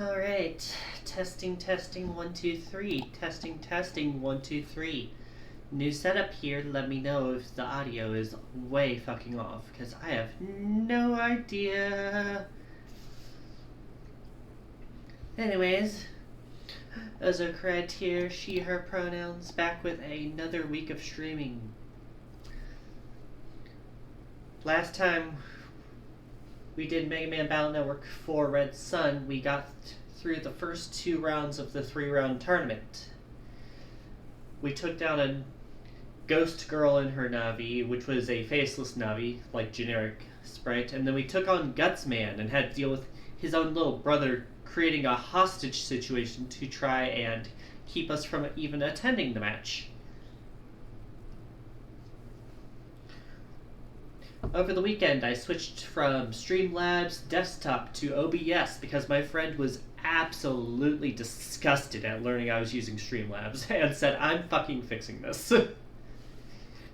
Alright, testing 1 2 3, testing 1 2 3. New setup here, let me know if the audio is way fucking off, because I have no idea. Anyways, Ozocred here, she, her pronouns, back with another week of streaming. Last time we did Mega Man Battle Network 4 Red Sun, we got through the first 2 rounds of the 3-round tournament. We took down a Ghost Girl in her Navi, which was a faceless Navi, like generic sprite, and then we took on Gutsman and had to deal with his own little brother creating a hostage situation to try and keep us from even attending the match. Over the weekend, I switched from Streamlabs desktop to OBS because my friend was absolutely disgusted at learning I was using Streamlabs and said, I'm fucking fixing this.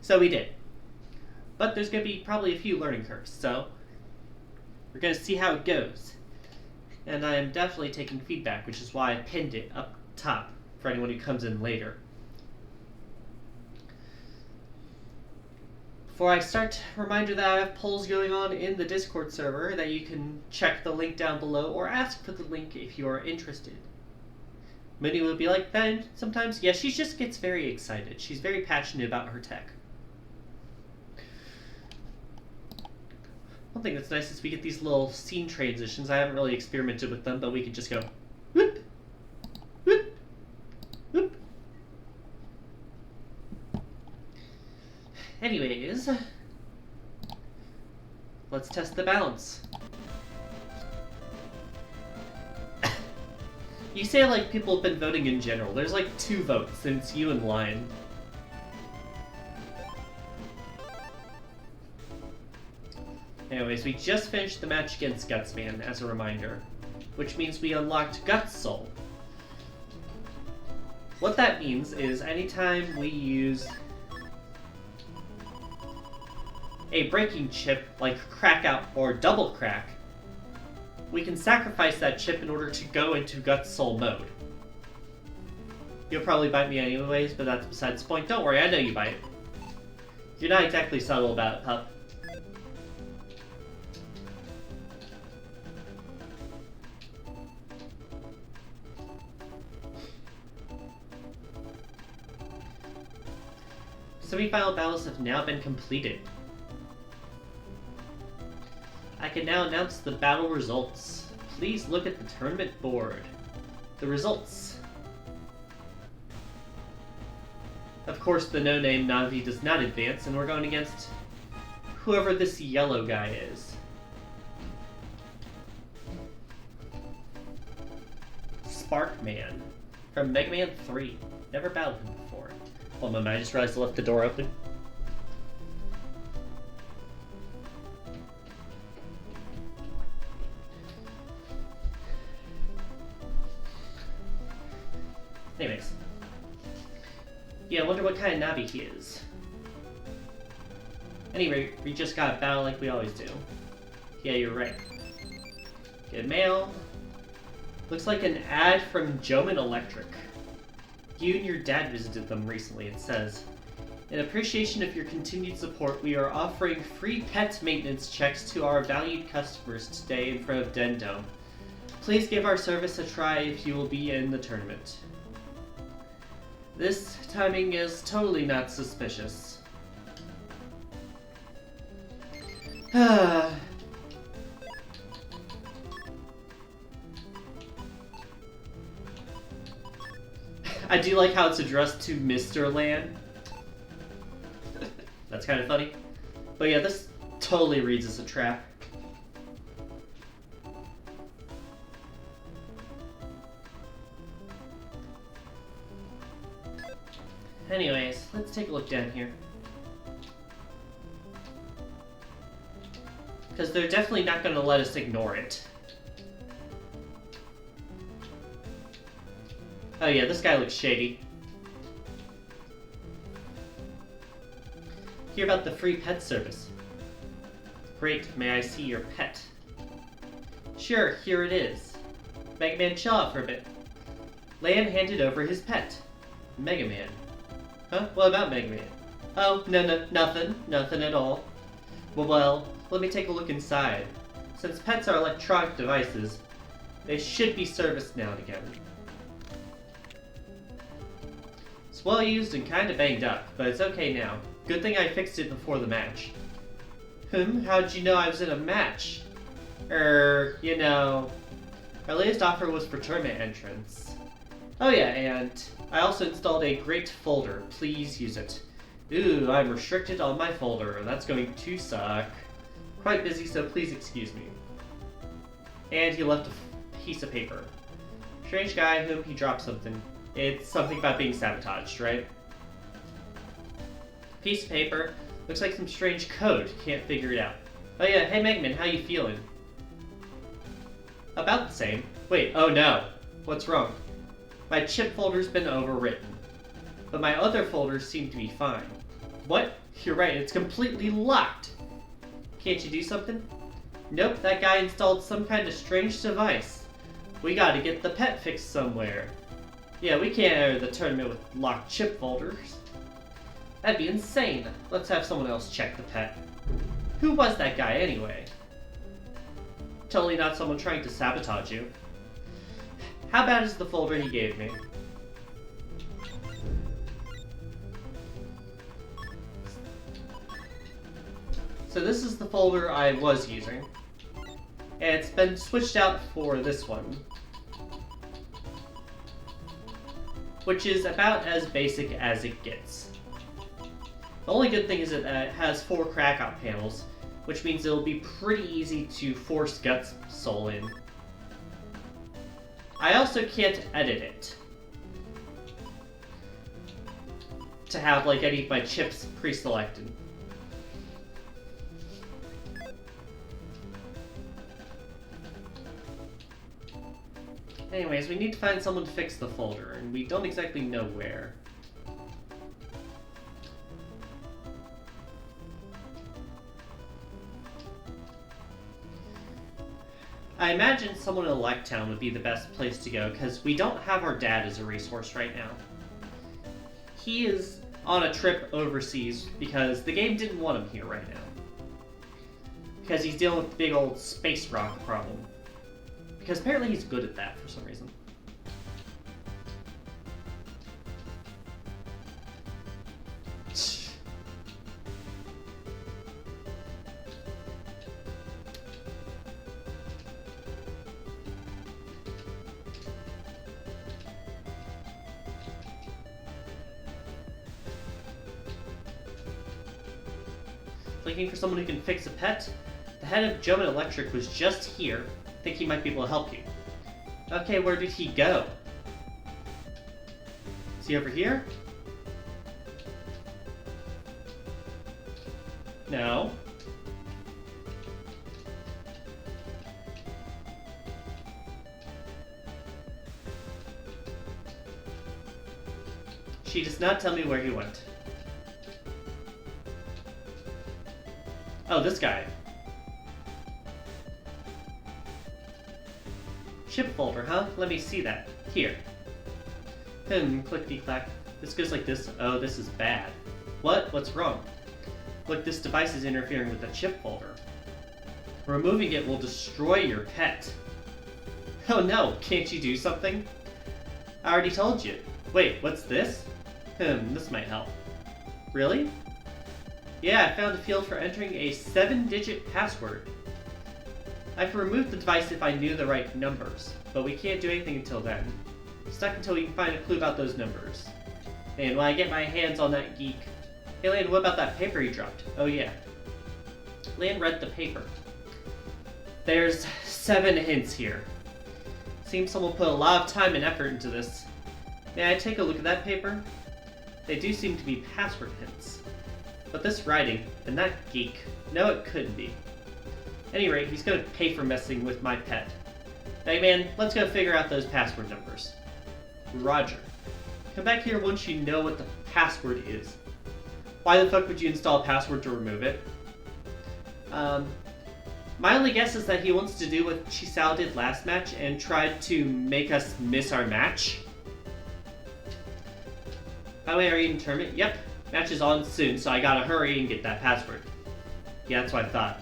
So we did. But there's going to be probably a few learning curves, so we're going to see how it goes. And I am definitely taking feedback, which is why I pinned it up top for anyone who comes in later. Before I start, reminder that I have polls going on in the Discord server that you can check the link down below or ask for the link if you are interested. Many will be like that sometimes. Yeah, she just gets very excited. She's very passionate about her tech. One thing that's nice is we get these little scene transitions. I haven't really experimented with them, but we can just go whoop, whoop, whoop. Anyways, let's test the balance. You say like people have been voting in general. There's like 2 votes, and it's you and Lion. Anyways, we just finished the match against Gutsman, as a reminder, which means we unlocked Guts Soul. What that means is anytime we use a breaking chip like Crack Out or Double Crack, we can sacrifice that chip in order to go into Guts Soul mode. You'll probably bite me anyways, but that's besides the point. Don't worry, I know you bite. You're not exactly subtle about it, pup. Semi-final battles have now been completed. I can now announce the battle results. Please look at the tournament board. The results. Of course, the no-name Navi does not advance, and we're going against whoever this yellow guy is. Sparkman from Mega Man 3. Never battled him before. Hold on, I just realized I left the door open. Anyways. Yeah, I wonder what kind of Navi he is. Anyway, we just got a battle like we always do. Yeah, you're right. Good mail. Looks like an ad from Joman Electric. You and your dad visited them recently, it says. In appreciation of your continued support, we are offering free pet maintenance checks to our valued customers today in front of Dendome. Please give our service a try if you will be in the tournament. This timing is totally not suspicious. I do like how it's addressed to Mr. Lan. That's kind of funny. But yeah, this totally reads as a trap. Anyways, let's take a look down here. Because they're definitely not going to let us ignore it. Oh yeah, this guy looks shady. Hear about the free pet service. Great, may I see your pet? Sure, here it is. Mega Man, chill out for a bit. Lan handed over his pet. Mega Man. Huh? What about Mega Man? Oh, no, nothing at all. Well, let me take a look inside. Since pets are electronic devices, they should be serviced now and again. It's well used and kinda banged up, but it's okay now. Good thing I fixed it before the match. How'd you know I was in a match? You know, our latest offer was for tournament entrance. Oh yeah, and I also installed a great folder. Please use it. Ooh, I'm restricted on my folder. That's going to suck. Quite busy, so please excuse me. And he left a piece of paper. Strange guy, whom he dropped something. It's something about being sabotaged, right? Piece of paper. Looks like some strange code. Can't figure it out. Oh yeah, hey Megman, how you feeling? About the same. Wait, oh no. What's wrong? My chip folder's been overwritten. But my other folders seem to be fine. What? You're right, it's completely locked. Can't you do something? Nope, that guy installed some kind of strange device. We gotta get the pet fixed somewhere. Yeah, we can't enter the tournament with locked chip folders. That'd be insane. Let's have someone else check the pet. Who was that guy anyway? Totally not someone trying to sabotage you. How bad is the folder he gave me? So this is the folder I was using. And it's been switched out for this one. Which is about as basic as it gets. The only good thing is that it has 4 crack-out panels, which means it'll be pretty easy to force Guts Soul in. I also can't edit it to have like any of my chips pre-selected. Anyways, we need to find someone to fix the folder, and we don't exactly know where. I imagine someone in Electown would be the best place to go, because we don't have our dad as a resource right now. He is on a trip overseas because the game didn't want him here right now. Because he's dealing with the big old space rock problem. Because apparently he's good at that for some reason. Looking for someone who can fix a pet? The head of German Electric was just here. Think he might be able to help you. Okay, where did he go? Is he over here? No. She does not tell me where he went. Oh, this guy. Chip folder, huh? Let me see that. Here. Clickety-clack. This goes like this. Oh, this is bad. What? What's wrong? Look, this device is interfering with the chip folder. Removing it will destroy your pet. Oh no, can't you do something? I already told you. Wait, what's this? This might help. Really? Yeah, I found a field for entering a 7-digit password. I could remove the device if I knew the right numbers, but we can't do anything until then. Stuck until we can find a clue about those numbers. And when I get my hands on that geek... Hey Lan, what about that paper you dropped? Oh yeah. Lan read the paper. There's 7 hints here. Seems someone put a lot of time and effort into this. May I take a look at that paper? They do seem to be password hints. But this writing, and that geek, no it couldn't be. At any rate, he's gonna pay for messing with my pet. Hey man, let's go figure out those password numbers. Roger. Come back here once you know what the password is. Why the fuck would you install a password to remove it? My My only guess is that he wants to do what Chisao did last match and tried to make us miss our match. By the way, are you in tournament? Yep. Match is on soon, so I gotta hurry and get that password. Yeah, that's what I thought.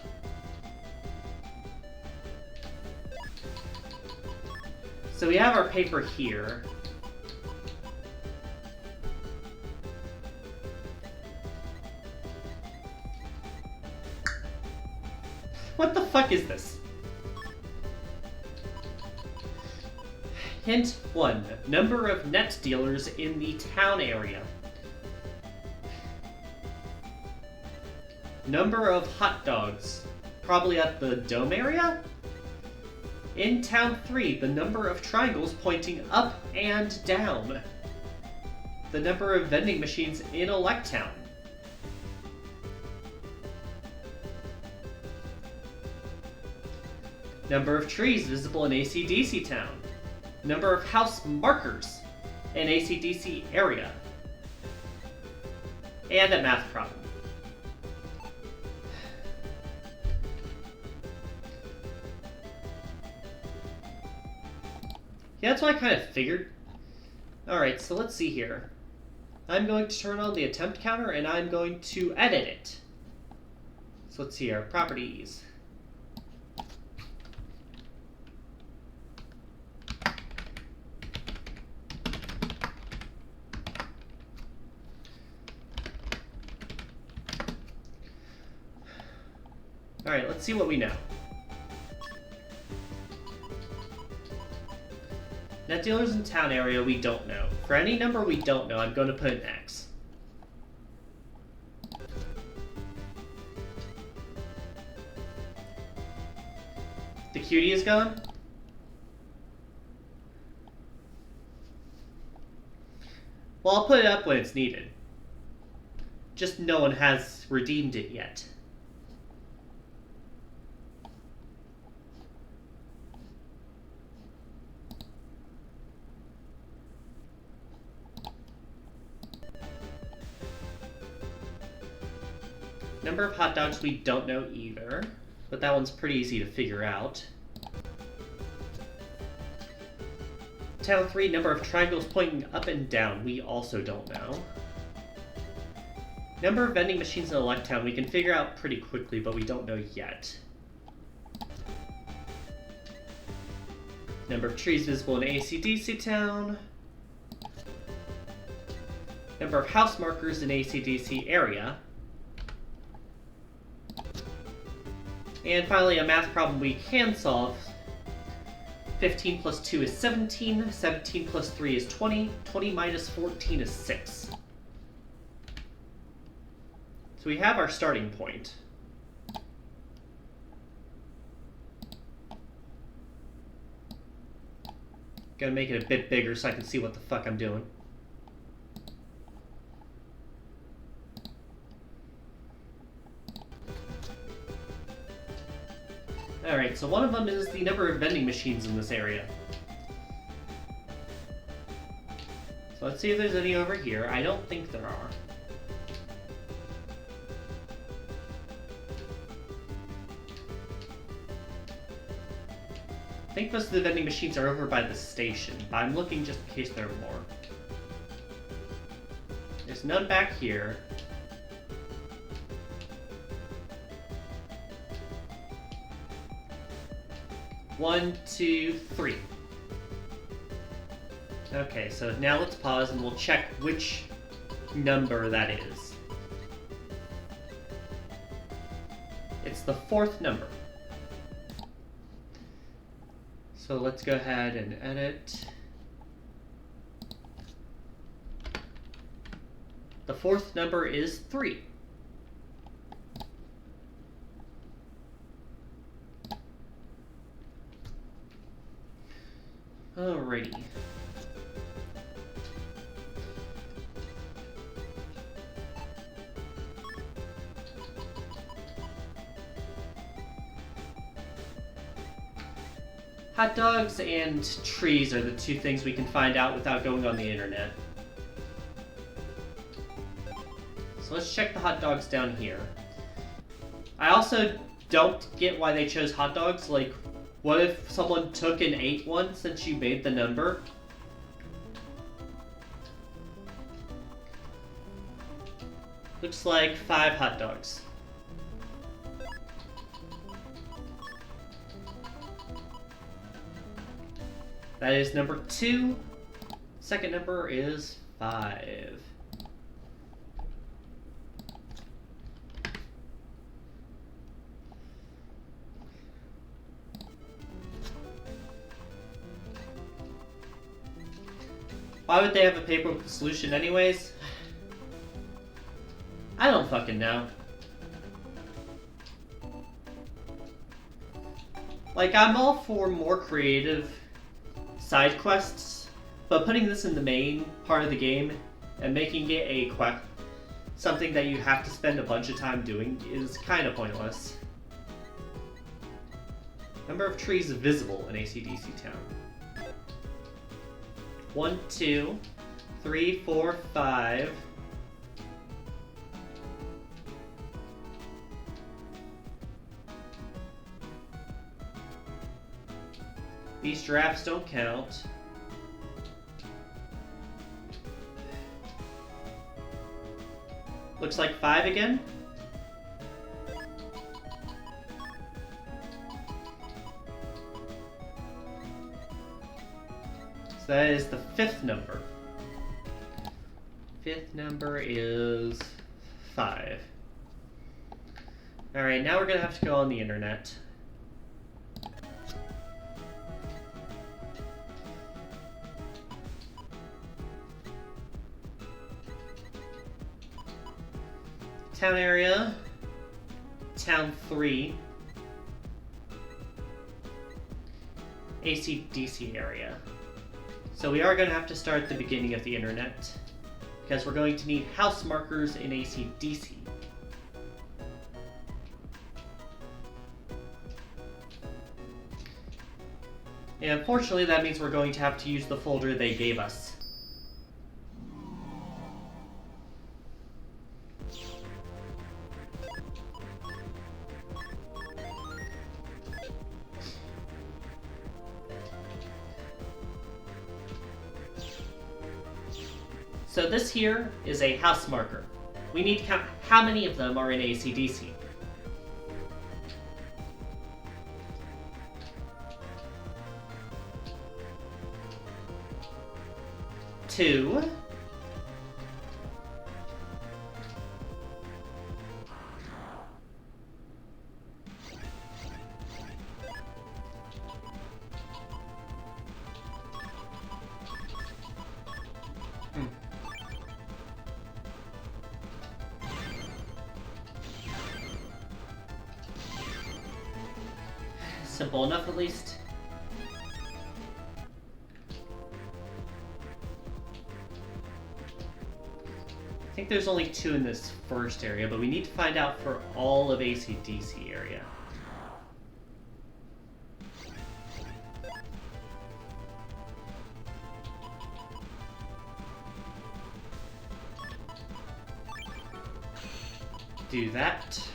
So we have our paper here. What the fuck is this? Hint 1. Number of net dealers in the town area. Number of hot dogs. Probably at the dome area? In town 3, the number of triangles pointing up and down. The number of vending machines in Electown. Number of trees visible in AC/DC Town. Number of house markers in AC/DC area. And a math problem. Yeah, that's what I kind of figured. Alright, so let's see here. I'm going to turn on the attempt counter and I'm going to edit it. So let's see here, properties. Alright, let's see what we know. Net dealers in town area, we don't know. For any number we don't know, I'm going to put an X. The cutie is gone? Well, I'll put it up when it's needed. Just no one has redeemed it yet. Number of hot dogs we don't know either, but that one's pretty easy to figure out. Town 3, number of triangles pointing up and down, we also don't know. Number of vending machines in Electown, we can figure out pretty quickly, but we don't know yet. Number of trees visible in AC/DC Town. Number of house markers in AC/DC area. And finally, a math problem we can solve. 15 plus 2 is 17, 17 plus 3 is 20, 20 minus 14 is 6. So we have our starting point. Gotta make it a bit bigger so I can see what the fuck I'm doing. Alright, so one of them is the number of vending machines in this area. So let's see if there's any over here. I don't think there are. I think most of the vending machines are over by the station, but I'm looking just in case there are more. There's none back here. One, two, three. Okay, so now let's pause and we'll check which number that is. It's the fourth number. So let's go ahead and edit. The fourth number is 3. Alrighty. Hot dogs and trees are the two things we can find out without going on the internet. So let's check the hot dogs down here. I also don't get why they chose hot dogs. Like, what if someone took and ate one since you made the number? Looks like 5 hot dogs. That is number 2. Second number is 5. Why would they have a paper solution anyways? I don't fucking know. Like, I'm all for more creative side quests, but putting this in the main part of the game and making it a quest, something that you have to spend a bunch of time doing, is kind of pointless. Number of trees visible in AC/DC Town. 1, 2, 3, 4, 5. These giraffes don't count. Looks like 5 again. So that is the 5th number. 5th number is 5. Alright, now we're gonna have to go on the internet. Town area, town 3, AC/DC area. So we are going to have to start at the beginning of the internet, because we're going to need house markers in AC/DC. And unfortunately that means we're going to have to use the folder they gave us. So this here is a house marker. We need to count how many of them are in AC/DC. 2. Simple enough, at least. I think there's only 2 in this first area, but we need to find out for all of AC/DC area. Do that.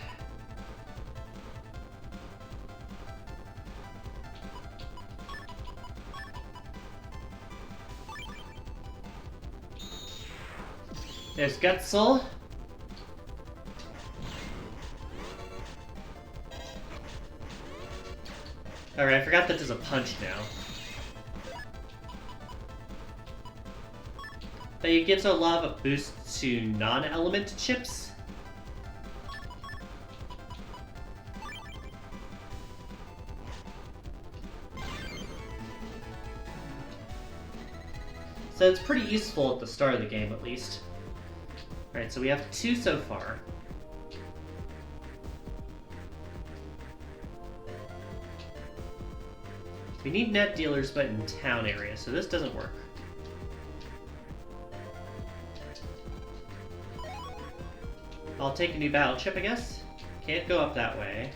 There's Gutzel. Alright, I forgot that there's a punch now. But it gives a lot of a boost to non-element chips. So it's pretty useful at the start of the game, at least. Alright, so we have 2 so far. We need net dealers, but in town area, so this doesn't work. I'll take a new battle chip, I guess. Can't go up that way.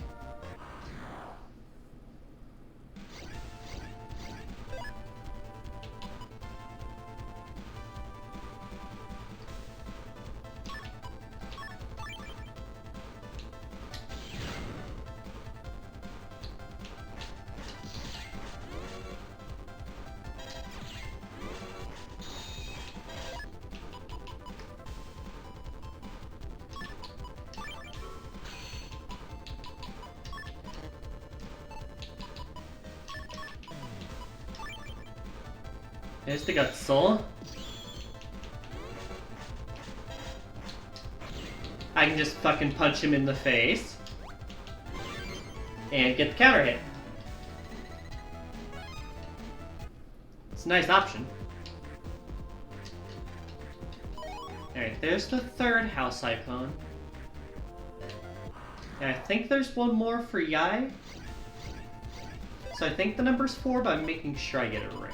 There's the Gut Soul. I can just fucking punch him in the face. And get the counter hit. It's a nice option. Alright, there's the third House Icon. And I think there's one more for Yai. So I think the number's 4, but I'm making sure I get it right.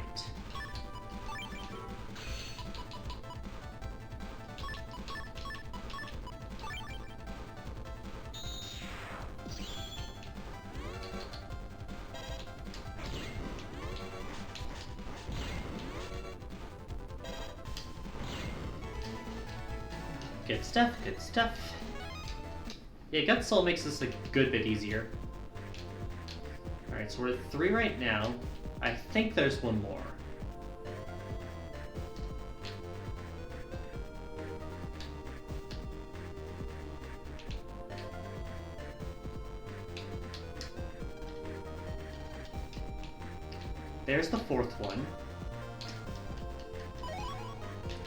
Good stuff, good stuff. Yeah, Gut Soul makes this a good bit easier. Alright, so we're at 3 right now. I think there's one more. There's the 4th one.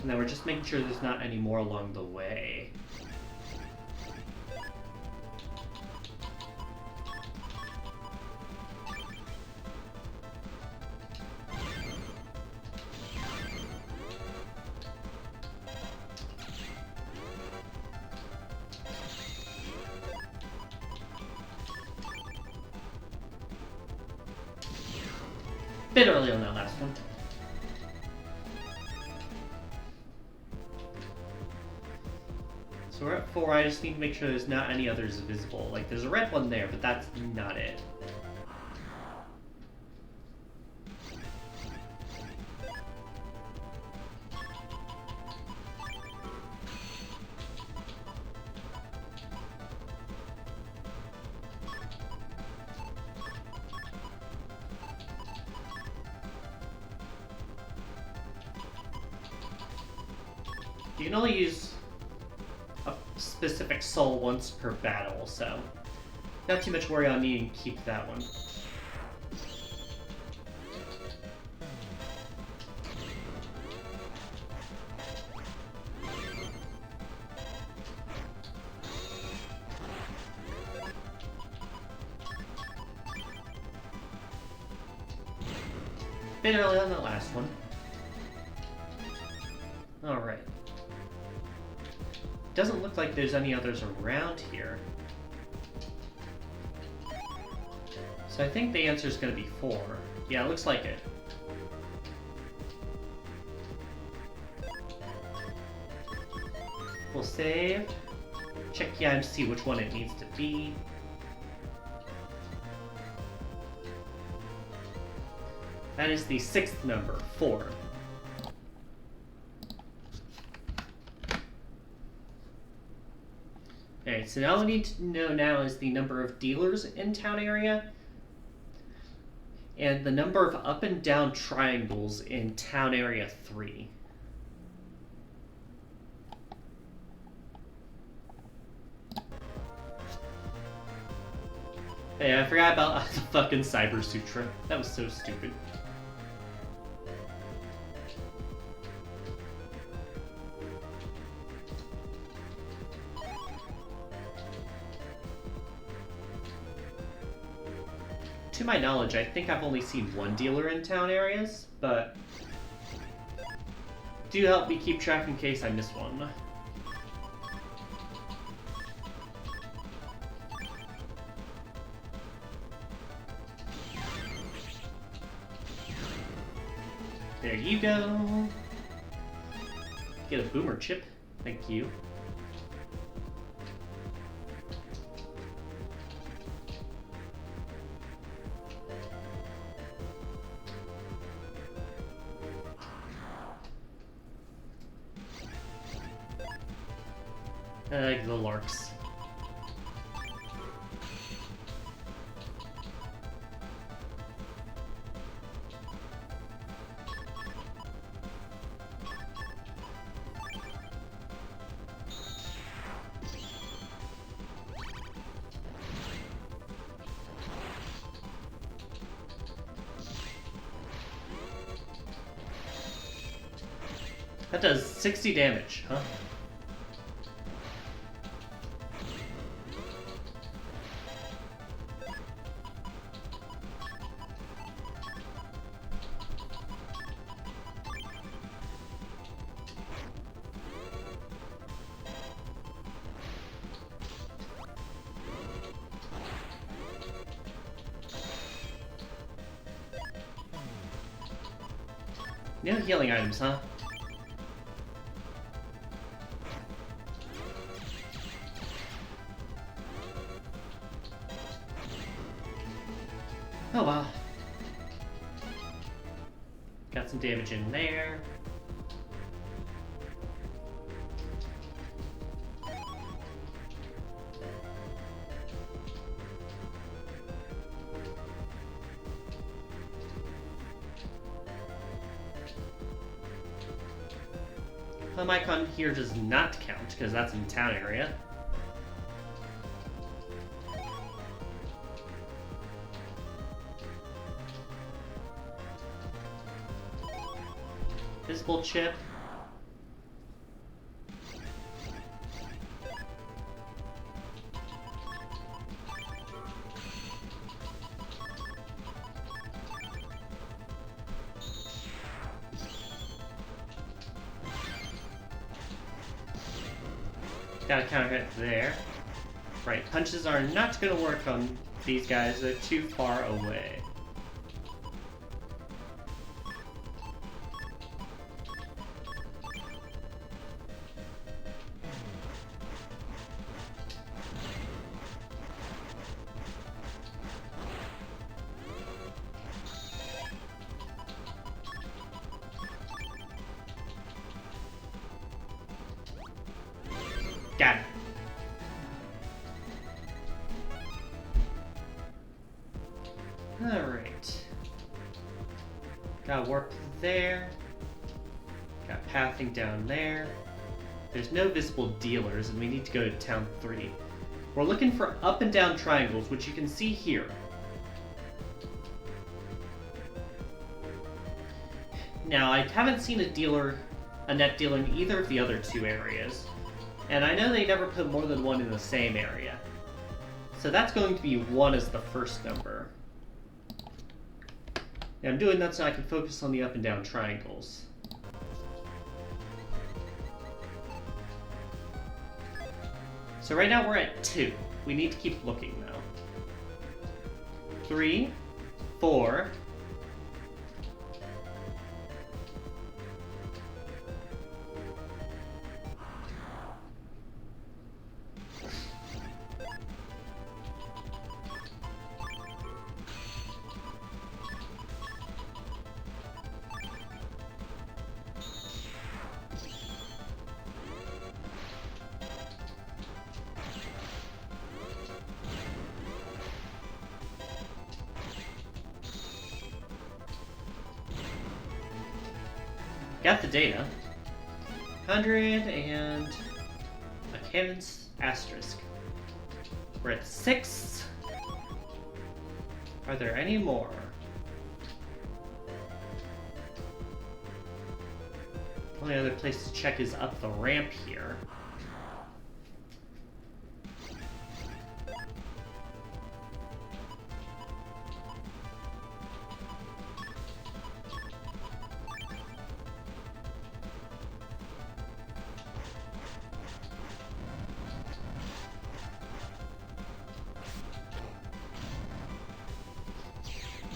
And then we're just making sure there's not any more along the way. Bit early on that last one. So we're at 4, I just need to make sure there's not any others visible. Like, there's a red one there, but that's not it. You can only use a specific soul once per battle, so not too much worry on needing to keep that one. Bit early on that last one. Alright. Doesn't look like there's any others around here. So I think the answer is going to be 4. Yeah, it looks like it. We'll save. Check yeah and see which one it needs to be. That is the 6th number, 4. Alright, so all we need to know now is the number of dealers in town area and the number of up and down triangles in town area 3. Hey, I forgot about the fucking Cyber Sutra. That was so stupid. To my knowledge, I think I've only seen one dealer in town areas, but do help me keep track in case I miss one. There you go. Get a boomer chip. Thank you. I like the larks. That does 60 damage, huh? No healing items, huh? Oh well. Got some damage in there. Home icon here does not count, because that's in town area. Visible chip. Got a counter hit there. Right, punches are not going to work on these guys. They're too far away. Got it. Alright. Got warp there. Got pathing down there. There's no visible dealers, and we need to go to Town 3. We're looking for up and down triangles, which you can see here. Now, I haven't seen a net dealer in either of the other two areas. And I know they never put more than one in the same area. So that's going to be 1 as the first number. And I'm doing that so I can focus on the up and down triangles. So right now we're at 2. We need to keep looking though. 3, 4, got the data. 100 and a cannon's asterisk. We're at 6. Are there any more? The only other place to check is up the ramp here.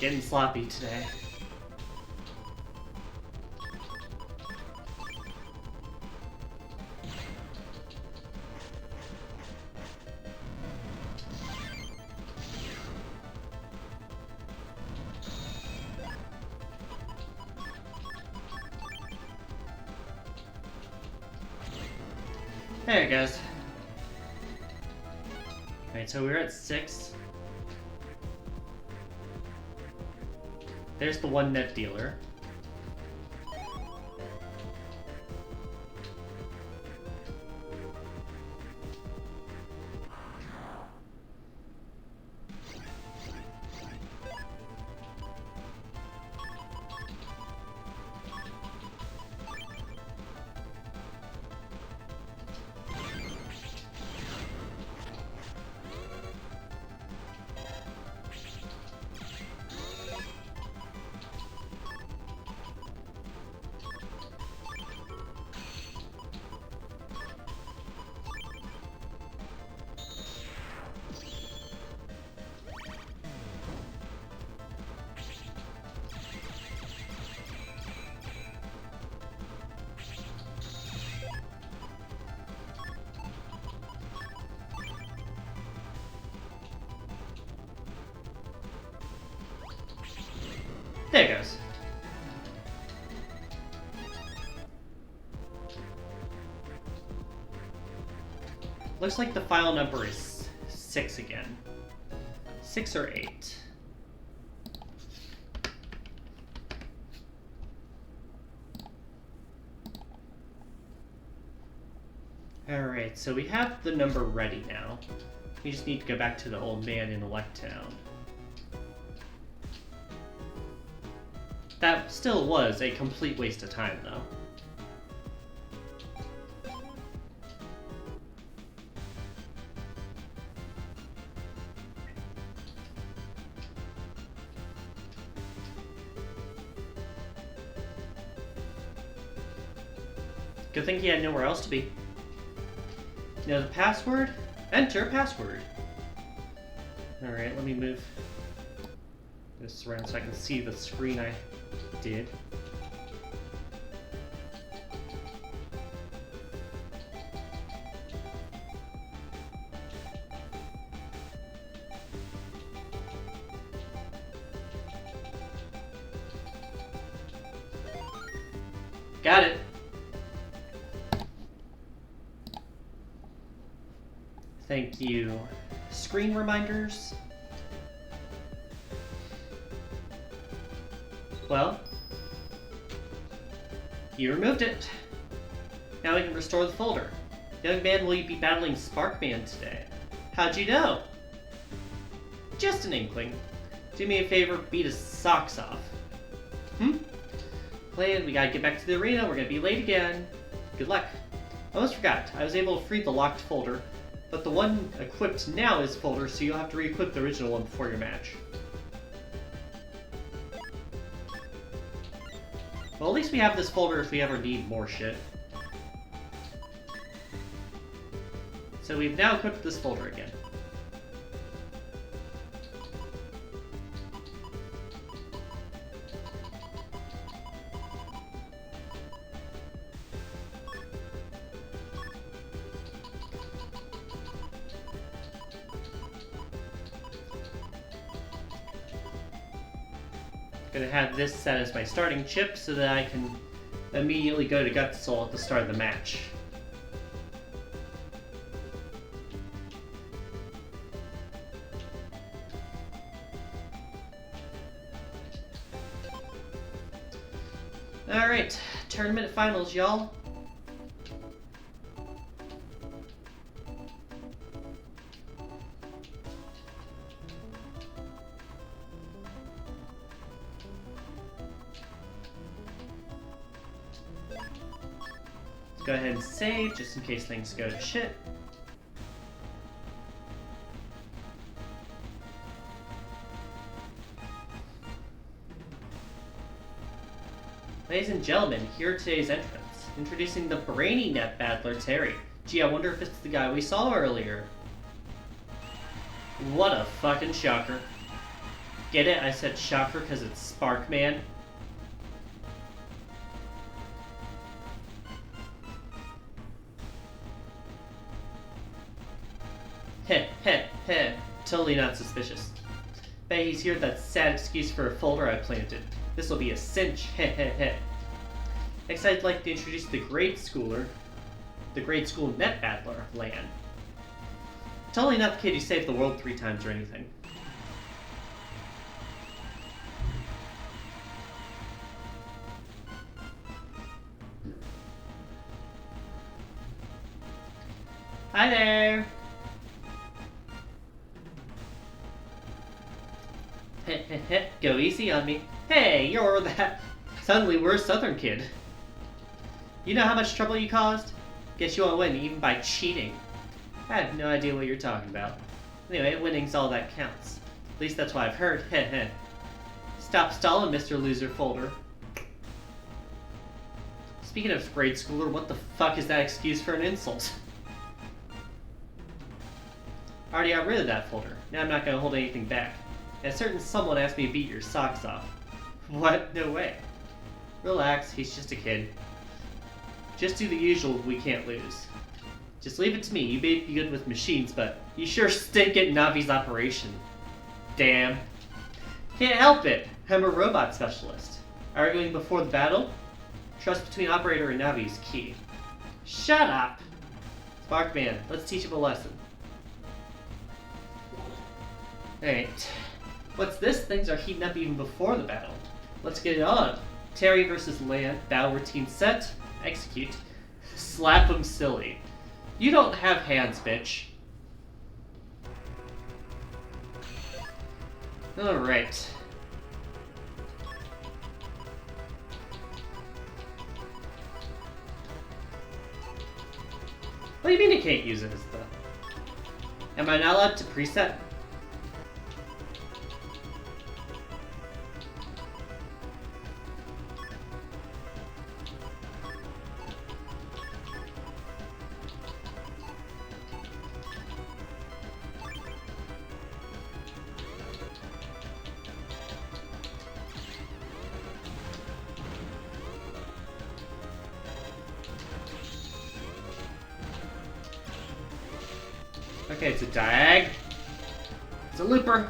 Getting sloppy today. There it goes. Alright, so we're at 6. There's the one net dealer. Looks like the file number is 6 again. 6 or 8. Alright, so we have the number ready now. We just need to go back to the old man in Electown. That still was a complete waste of time, though. Good thing he had nowhere else to be. You know the password? Enter password. Alright, let me move this around so I can see the screen I did. Got it. Thank you. Screen reminders. Well, you removed it. Now we can restore the folder. Young man, will you be battling Sparkman today? How'd you know? Just an inkling. Do me a favor, beat his socks off. Plan, we gotta get back to the arena, we're gonna be late again. Good luck. I almost forgot, I was able to free the locked folder, but the one equipped now is folder, so you'll have to re-equip the original one before your match. Well, at least we have this folder if we ever need more shit. So we've now equipped this folder again. Gonna have this set as my starting chip so that I can immediately go to Gutsoul at the start of the match. Alright, tournament finals, y'all. Go ahead and save, just in case things go to shit. Ladies and gentlemen, here are today's entrants. Introducing the brainy net battler, Terry. Gee, I wonder if it's the guy we saw earlier. What a fucking shocker. Get it? I said shocker because it's Sparkman. Heh, heh, heh. Totally not suspicious. Bet he's here with that sad excuse for a folder I planted. This'll be a cinch, heh heh heh. Next I'd like to introduce the grade school net battler, Lan. Totally not the kid who saved the world 3 times or anything. Hi there! Go easy on me. Hey, you're that suddenly we're a southern kid. You know how much trouble you caused? Guess you won't win even by cheating. I have no idea what you're talking about. Anyway, winning's all that counts. At least that's what I've heard. Heh heh. Stop stalling, Mr. Loser Folder. Speaking of grade schooler, what the fuck is that excuse for an insult? I already got rid of that folder. Now I'm not gonna hold anything back. A certain someone asked me to beat your socks off. What? No way. Relax, he's just a kid. Just do the usual, we can't lose. Just leave it to me, you may be good with machines, but you sure stink at Navi's operation. Damn. Can't help it, I'm a robot specialist. Arguing before the battle? Trust between operator and Navi is key. Shut up! Sparkman, let's teach him a lesson. Alright. What's this? Things are heating up even before the battle. Let's get it on. Terry versus Leia. Battle routine set. Execute. Slap him silly. You don't have hands, bitch. Alright. What do you mean you can't use it as the... Am I not allowed to preset? Okay, it's a diag. It's a looper.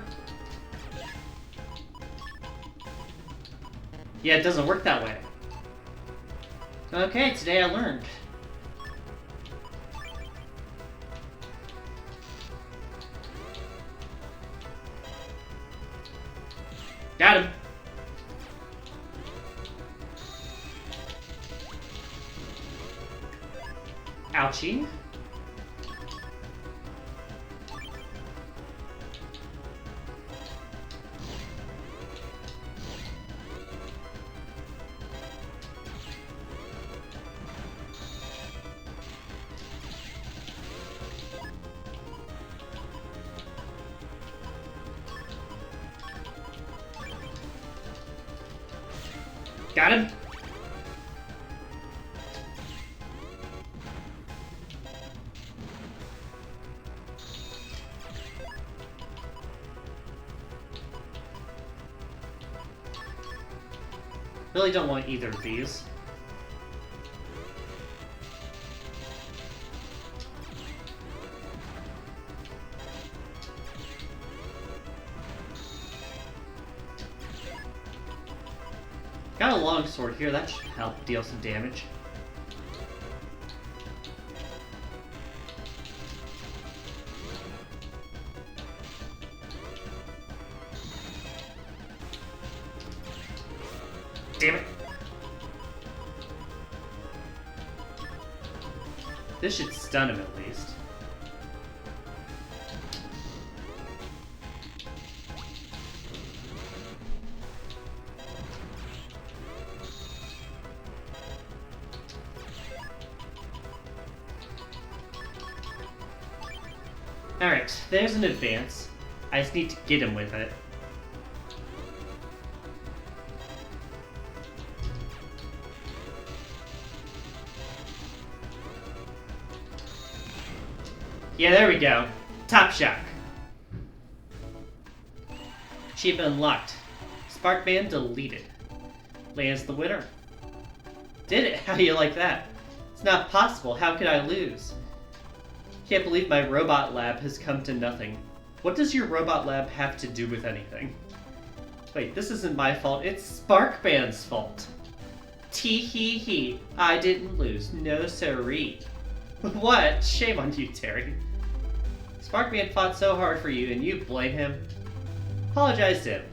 Yeah, it doesn't work that way. Okay, today I learned. Got him. Ouchie. Got him. Really don't want either of these. Got a long sword here, that should help deal some damage. Damn it. This should stun him at least. Alright, there's an advance. I just need to get him with it. Yeah, there we go. Top Shock. Achievement unlocked. Sparkman deleted. Leia's the winner. Did it? How do you like that? It's not possible. How could I lose? Can't believe my robot lab has come to nothing. What does your robot lab have to do with anything? Wait, this isn't my fault. It's Sparkman's fault. Tee-hee-hee. I didn't lose. No siree. What? Shame on you, Terry. Sparkman fought so hard for you, and you blame him? Apologize to him.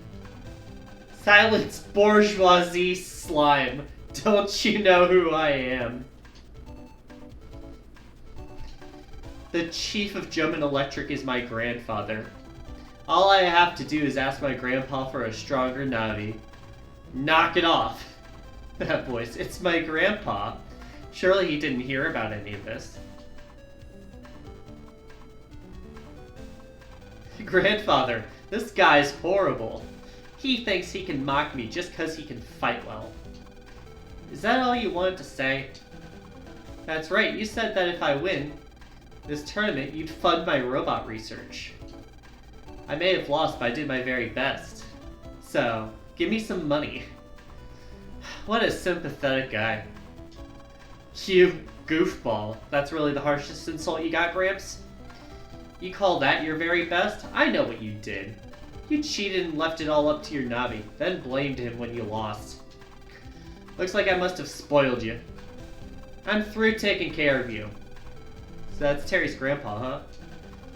Silence, bourgeoisie slime. Don't you know who I am? The chief of German Electric is my grandfather. All I have to do is ask my grandpa for a stronger Navi. Knock it off. That voice, it's my grandpa. Surely he didn't hear about any of this. Grandfather, this guy's horrible. He thinks he can mock me just because he can fight well. Is that all you wanted to say? That's right, you said that if I win this tournament, you'd fund my robot research. I may have lost, but I did my very best. So, give me some money. What a sympathetic guy. You goofball. That's really the harshest insult you got, Gramps? You call that your very best? I know what you did. You cheated and left it all up to your Navi, then blamed him when you lost. Looks like I must have spoiled you. I'm through taking care of you. that's Terry's grandpa, huh?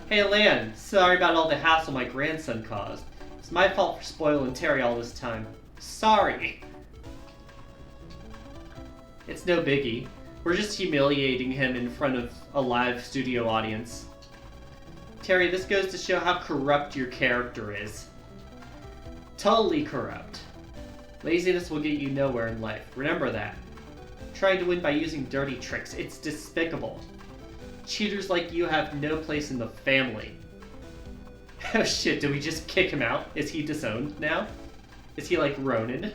Hey, Lan, sorry about all the hassle my grandson caused. It's my fault for spoiling Terry all this time. Sorry. It's no biggie. We're just humiliating him in front of a live studio audience. Terry, this goes to show how corrupt your character is. Totally corrupt. Laziness will get you nowhere in life. Remember that. Trying to win by using dirty tricks. It's despicable. Cheaters like you have no place in the family. Oh shit, did we just kick him out? Is he disowned now? Is he like Ronin?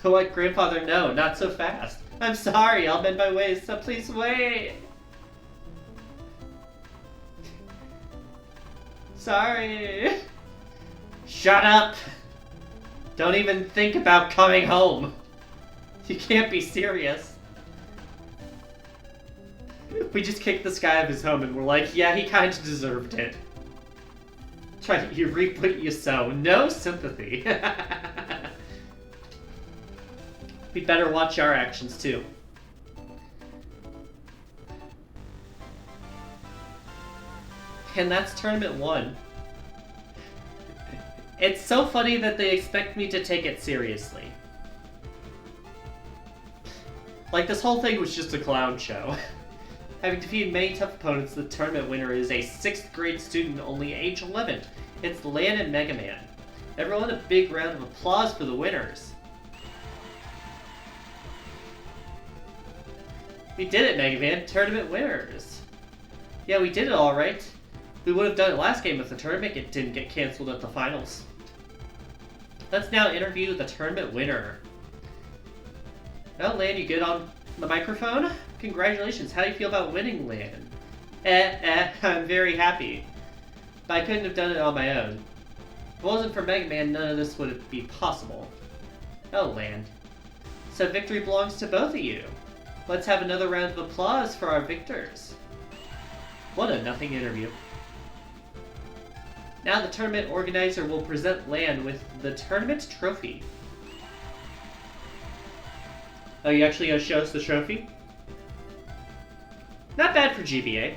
What, grandfather? No, not so fast. I'm sorry, I'll bend my ways, so please wait. Sorry. Shut up. Don't even think about coming home. You can't be serious. We just kicked this guy out of his home and we're like, yeah, he kind of deserved it. You reap what you sow. No sympathy. We better watch our actions too. And that's tournament 1. It's so funny that they expect me to take it seriously. Like, this whole thing was just a clown show. Having defeated many tough opponents, the tournament winner is a 6th grade student, only age 11. It's Lan and Mega Man. Everyone, a big round of applause for the winners. We did it, Mega Man. Tournament winners. Yeah, we did it all right. We would have done it last game if the tournament didn't get cancelled at the finals. Let's now interview the tournament winner. Well, Lan, you good on the microphone? Congratulations. How do you feel about winning, Lan? I'm very happy. But I couldn't have done it on my own. If it wasn't for Mega Man, none of this would be possible. Oh, Lan. So victory belongs to both of you. Let's have another round of applause for our victors. What a nothing interview. Now the tournament organizer will present Lan with the tournament trophy. Oh, you actually gonna show us the trophy? Not bad for GBA.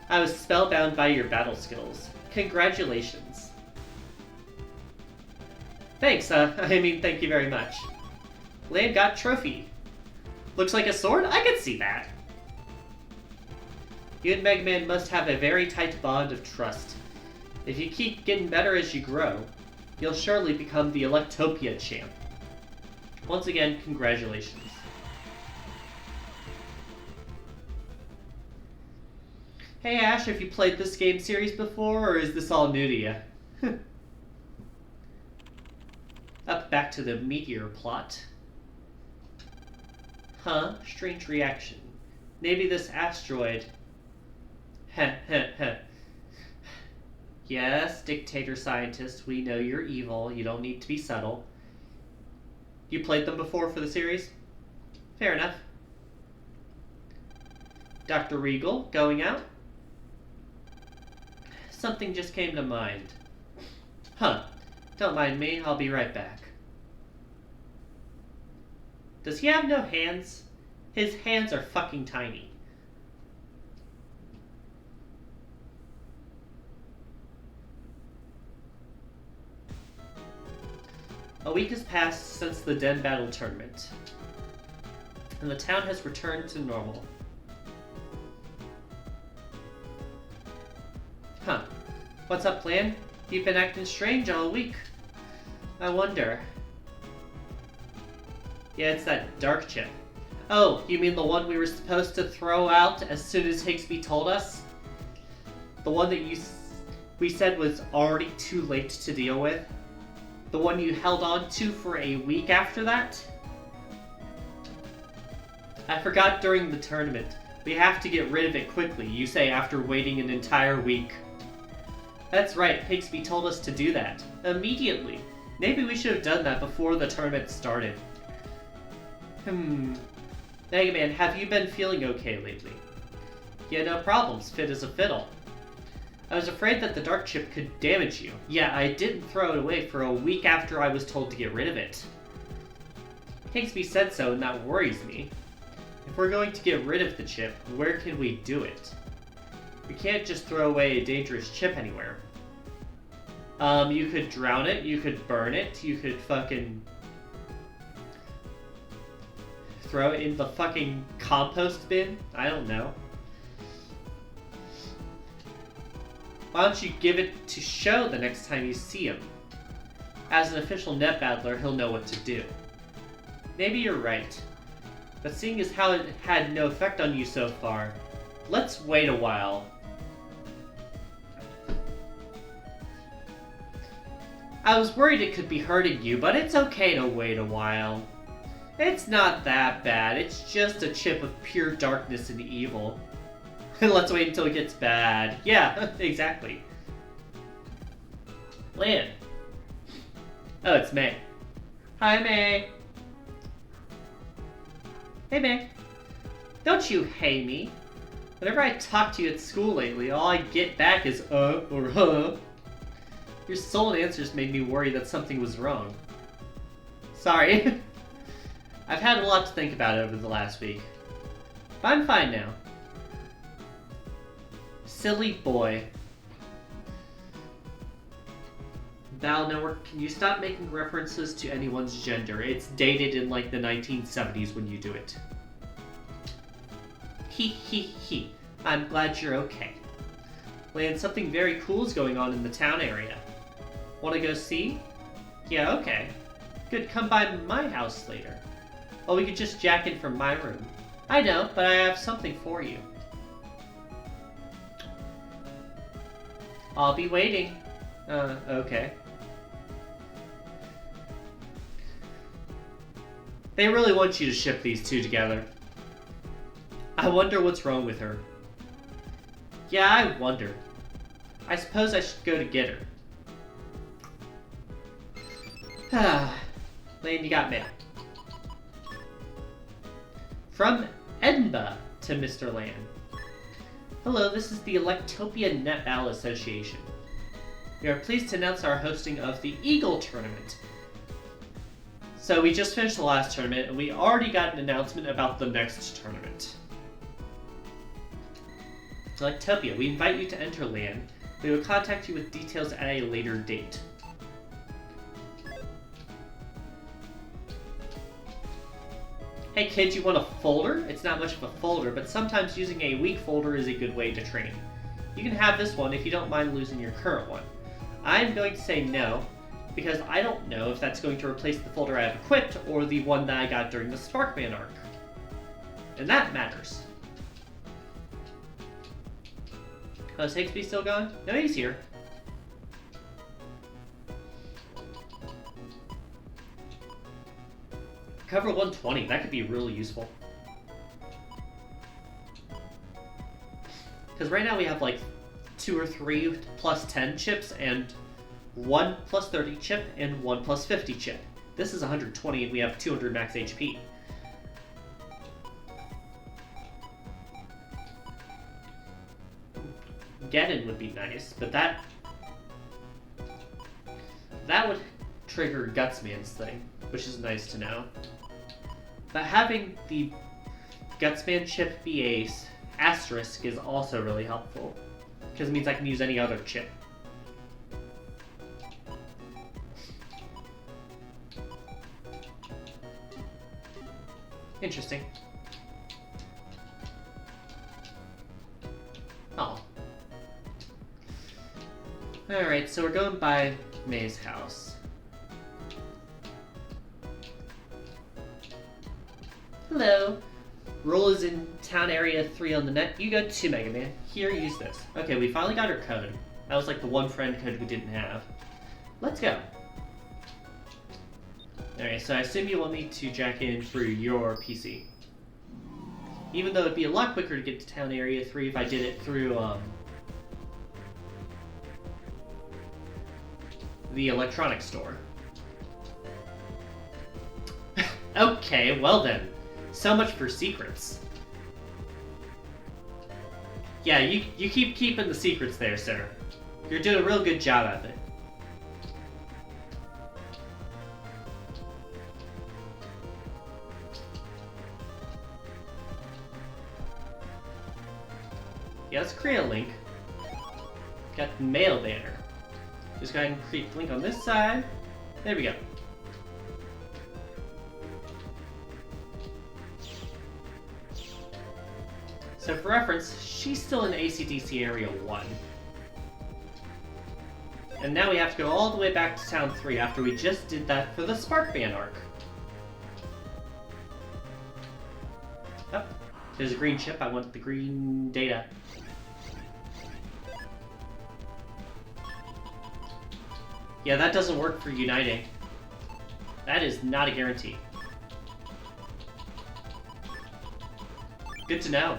I was spellbound by your battle skills. Congratulations. Thanks, thank you very much. Lan got trophy. Looks like a sword? I can see that. You and Mega Man must have a very tight bond of trust. If you keep getting better as you grow, you'll surely become the Electopia champ. Once again, congratulations. Hey Ash, have you played this game series before, or is this all new to you? Up back to the meteor plot. Huh? Strange reaction. Maybe this asteroid... Heh heh heh. Yes, dictator scientist, we know you're evil. You don't need to be subtle. You played them before for the series? Fair enough. Dr. Regal, going out? Something just came to mind. Huh. Don't mind me, I'll be right back. Does he have no hands? His hands are fucking tiny. A week has passed since the Den Battle tournament, and the town has returned to normal. Huh. What's up, Lan? You've been acting strange all week. I wonder... Yeah, it's that dark chip. Oh, you mean the one we were supposed to throw out as soon as Higsby told us? The one that we said was already too late to deal with? The one you held on to for a week after that? I forgot during the tournament. We have to get rid of it quickly, you say after waiting an entire week. That's right, Higsby told us to do that. Immediately. Maybe we should have done that before the tournament started. Mega Man, have you been feeling okay lately? Yeah, no problems, fit as a fiddle. I was afraid that the dark chip could damage you. Yeah, I didn't throw it away for a week after I was told to get rid of it. Higsby said so, and that worries me. If we're going to get rid of the chip, where can we do it? We can't just throw away a dangerous chip anywhere. You could drown it, you could burn it, you could fucking throw it in the fucking compost bin? I don't know. Why don't you give it to Sho the next time you see him? As an official net battler, he'll know what to do. Maybe you're right. But seeing as how it had no effect on you so far, let's wait a while. I was worried it could be hurting you, but it's okay to wait a while. It's not that bad, it's just a chip of pure darkness and evil. Let's wait until it gets bad. Yeah, exactly. Lan. Oh, it's May. Hi, May. Hey, May. Don't you hate me? Whenever I talk to you at school lately, all I get back is or huh. Your sullen answers made me worry that something was wrong. Sorry. I've had a lot to think about over the last week. But I'm fine now. Silly boy. Battle Network, can you stop making references to anyone's gender? It's dated in like the 1970s when you do it. He. I'm glad you're okay. Lan, something very cool is going on in the town area. Want to go see? Yeah, okay. Good, come by my house later. Or we could just jack in from my room. I know, but I have something for you. I'll be waiting. Okay. They really want you to ship these two together. I wonder what's wrong with her. Yeah, I wonder. I suppose I should go to get her. Lan, you got mail. From Edinburgh to Mr. Lan. Hello, this is the Electopia Net Battle Association. We are pleased to announce our hosting of the Eagle Tournament. So we just finished the last tournament, and we already got an announcement about the next tournament. Electopia, we invite you to enter Lan. We will contact you with details at a later date. Hey kids, you want a folder? It's not much of a folder, but sometimes using a weak folder is a good way to train. You can have this one if you don't mind losing your current one. I'm going to say no, because I don't know if that's going to replace the folder I have equipped or the one that I got during the Sparkman arc. And that matters. Oh, is Higgsby still gone? No, he's here. Cover 120, that could be really useful. Because right now we have like 2 or 3 plus 10 chips and 1 plus 30 chip and 1 plus 50 chip. This is 120 and we have 200 max HP. Geddon would be nice, but that would trigger Gutsman's thing, which is nice to know. But having the Gutsman chip be a asterisk is also really helpful, because it means I can use any other chip. Interesting. Oh. Alright, so we're going by May's house. Hello. Rule is in town area 3 on the net. You go to Mega Man. Here, use this. Okay, we finally got her code. That was like the one friend code we didn't have. Let's go. Alright, so I assume you want me to jack in through your PC. Even though it'd be a lot quicker to get to town area 3 if I did it through, the electronics store. Okay, well then. So much for secrets. Yeah, you keep keeping the secrets there, sir. You're doing a real good job at it. Yeah, let's create a link. Got the mail banner. Just go ahead and create the link on this side. There we go. So for reference, she's still in AC/DC Area 1. And now we have to go all the way back to Town 3 after we just did that for the Spark Band arc. Oh, there's a green chip. I want the green data. Yeah, that doesn't work for uniting. That is not a guarantee. Good to know.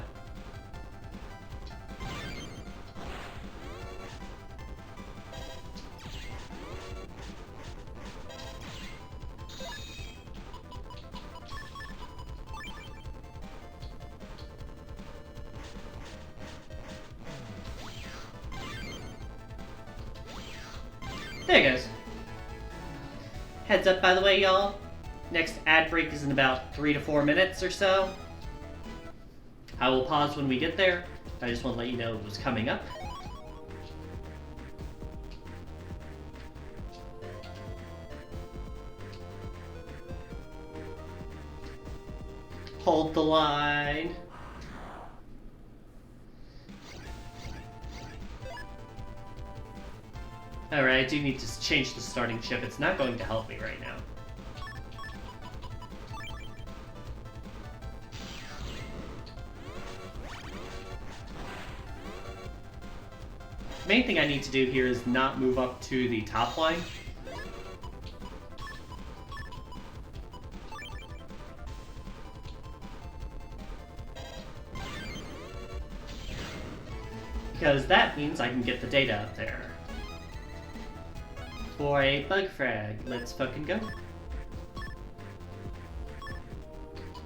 There it goes. Heads up, by the way, y'all. Next ad break is in about 3 to 4 minutes or so. I will pause when we get there. I just want to let you know it was coming up. Hold the line. Alright, I do need to change the starting chip. It's not going to help me right now. Main thing I need to do here is not move up to the top line. Because that means I can get the data up there. For a bug frag. Let's fucking go.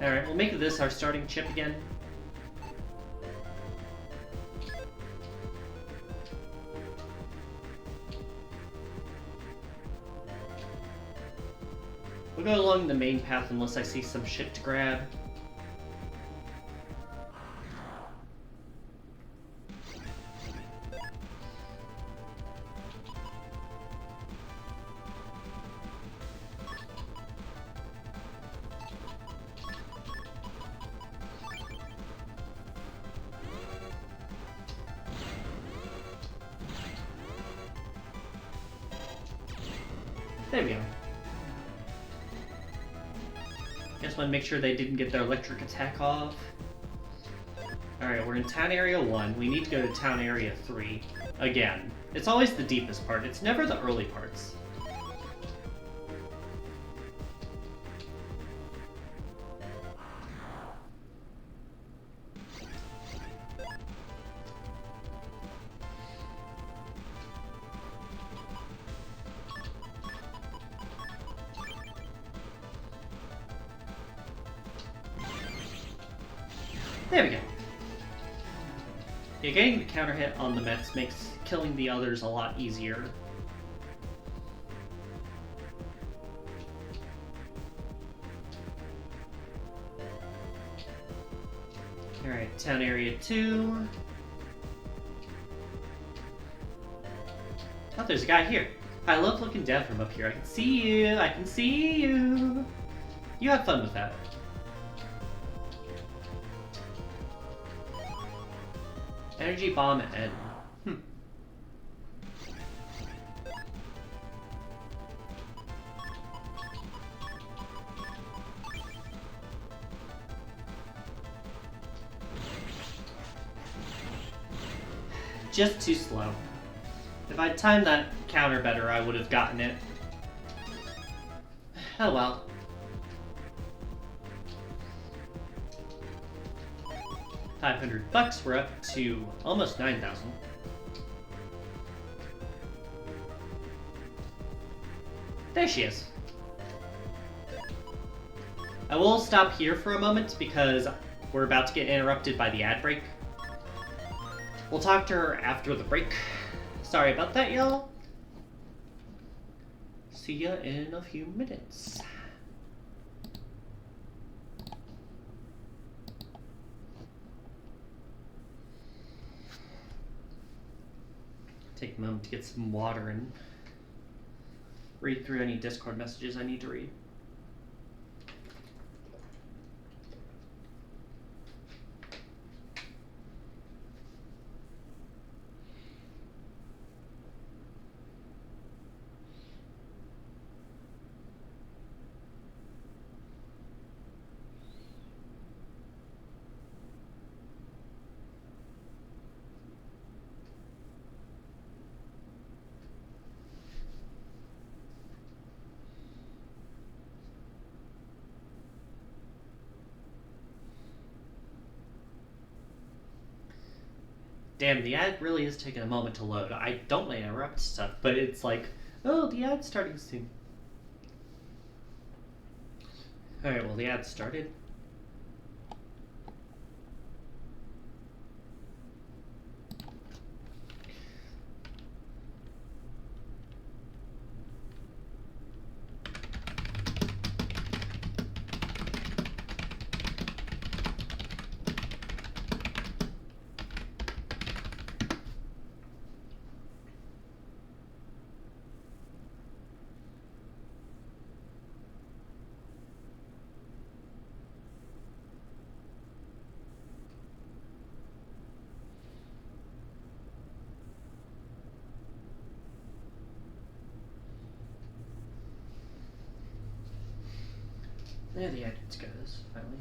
Alright, we'll make this our starting chip again. We'll go along the main path unless I see some shit to grab. There we go. Just want to make sure they didn't get their electric attack off. Alright, we're in Town Area 1. We need to go to Town Area 3. Again. It's always the deepest part. It's never the early parts. There we go. Yeah, getting the counter hit on the Mets makes killing the others a lot easier. Alright, Town Area 2. Oh, there's a guy here. I love looking down from up here. I can see you. I can see you. You have fun with that. Energy bomb N. Just too slow. If I'd timed that counter better, I would have gotten it. Oh well. $500. We're up to almost 9,000. There she is. I will stop here for a moment because we're about to get interrupted by the ad break. We'll talk to her after the break. Sorry about that, y'all. See ya in a few minutes. Take a moment to get some water and read through any Discord messages I need to read. Damn, the ad really is taking a moment to load. I don't want to interrupt stuff, but it's like, oh, the ad's starting soon. Alright, well, the ad started. There the ad goes, finally.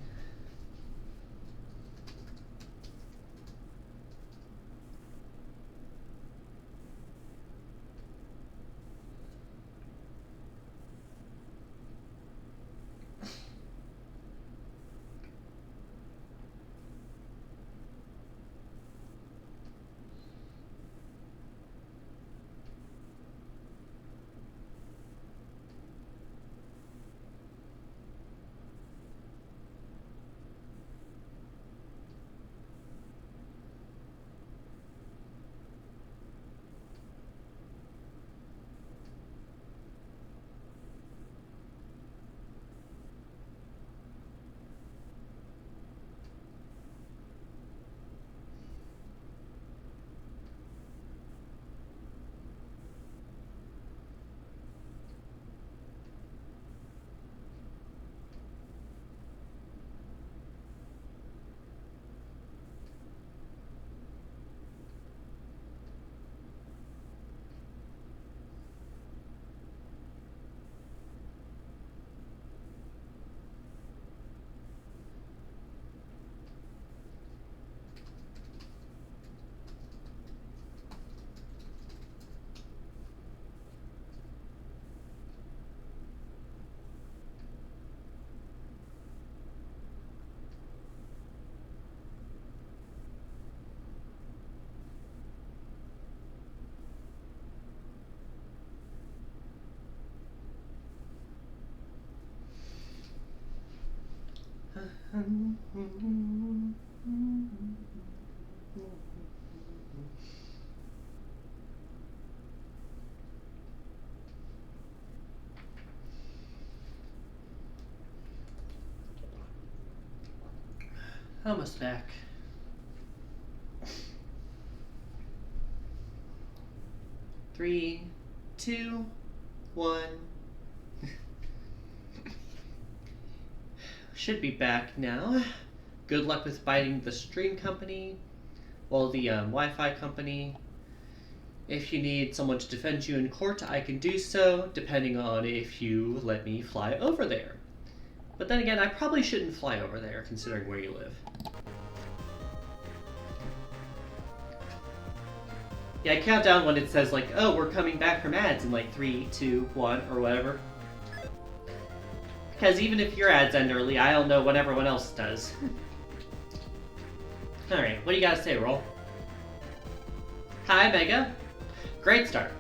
Almost back. Three, two, one. Should be back now. Good luck with fighting the stream company, well, the Wi-Fi company. If you need someone to defend you in court, I can do so, depending on if you let me fly over there. But then again, I probably shouldn't fly over there, considering where you live. Yeah, I count down when it says, like, oh, we're coming back from ads in, like, 3, 2, 1, or whatever. Because even if your ads end early, I'll know when everyone else does. Alright, what do you gotta say, Roll? Hi, Mega. Great start.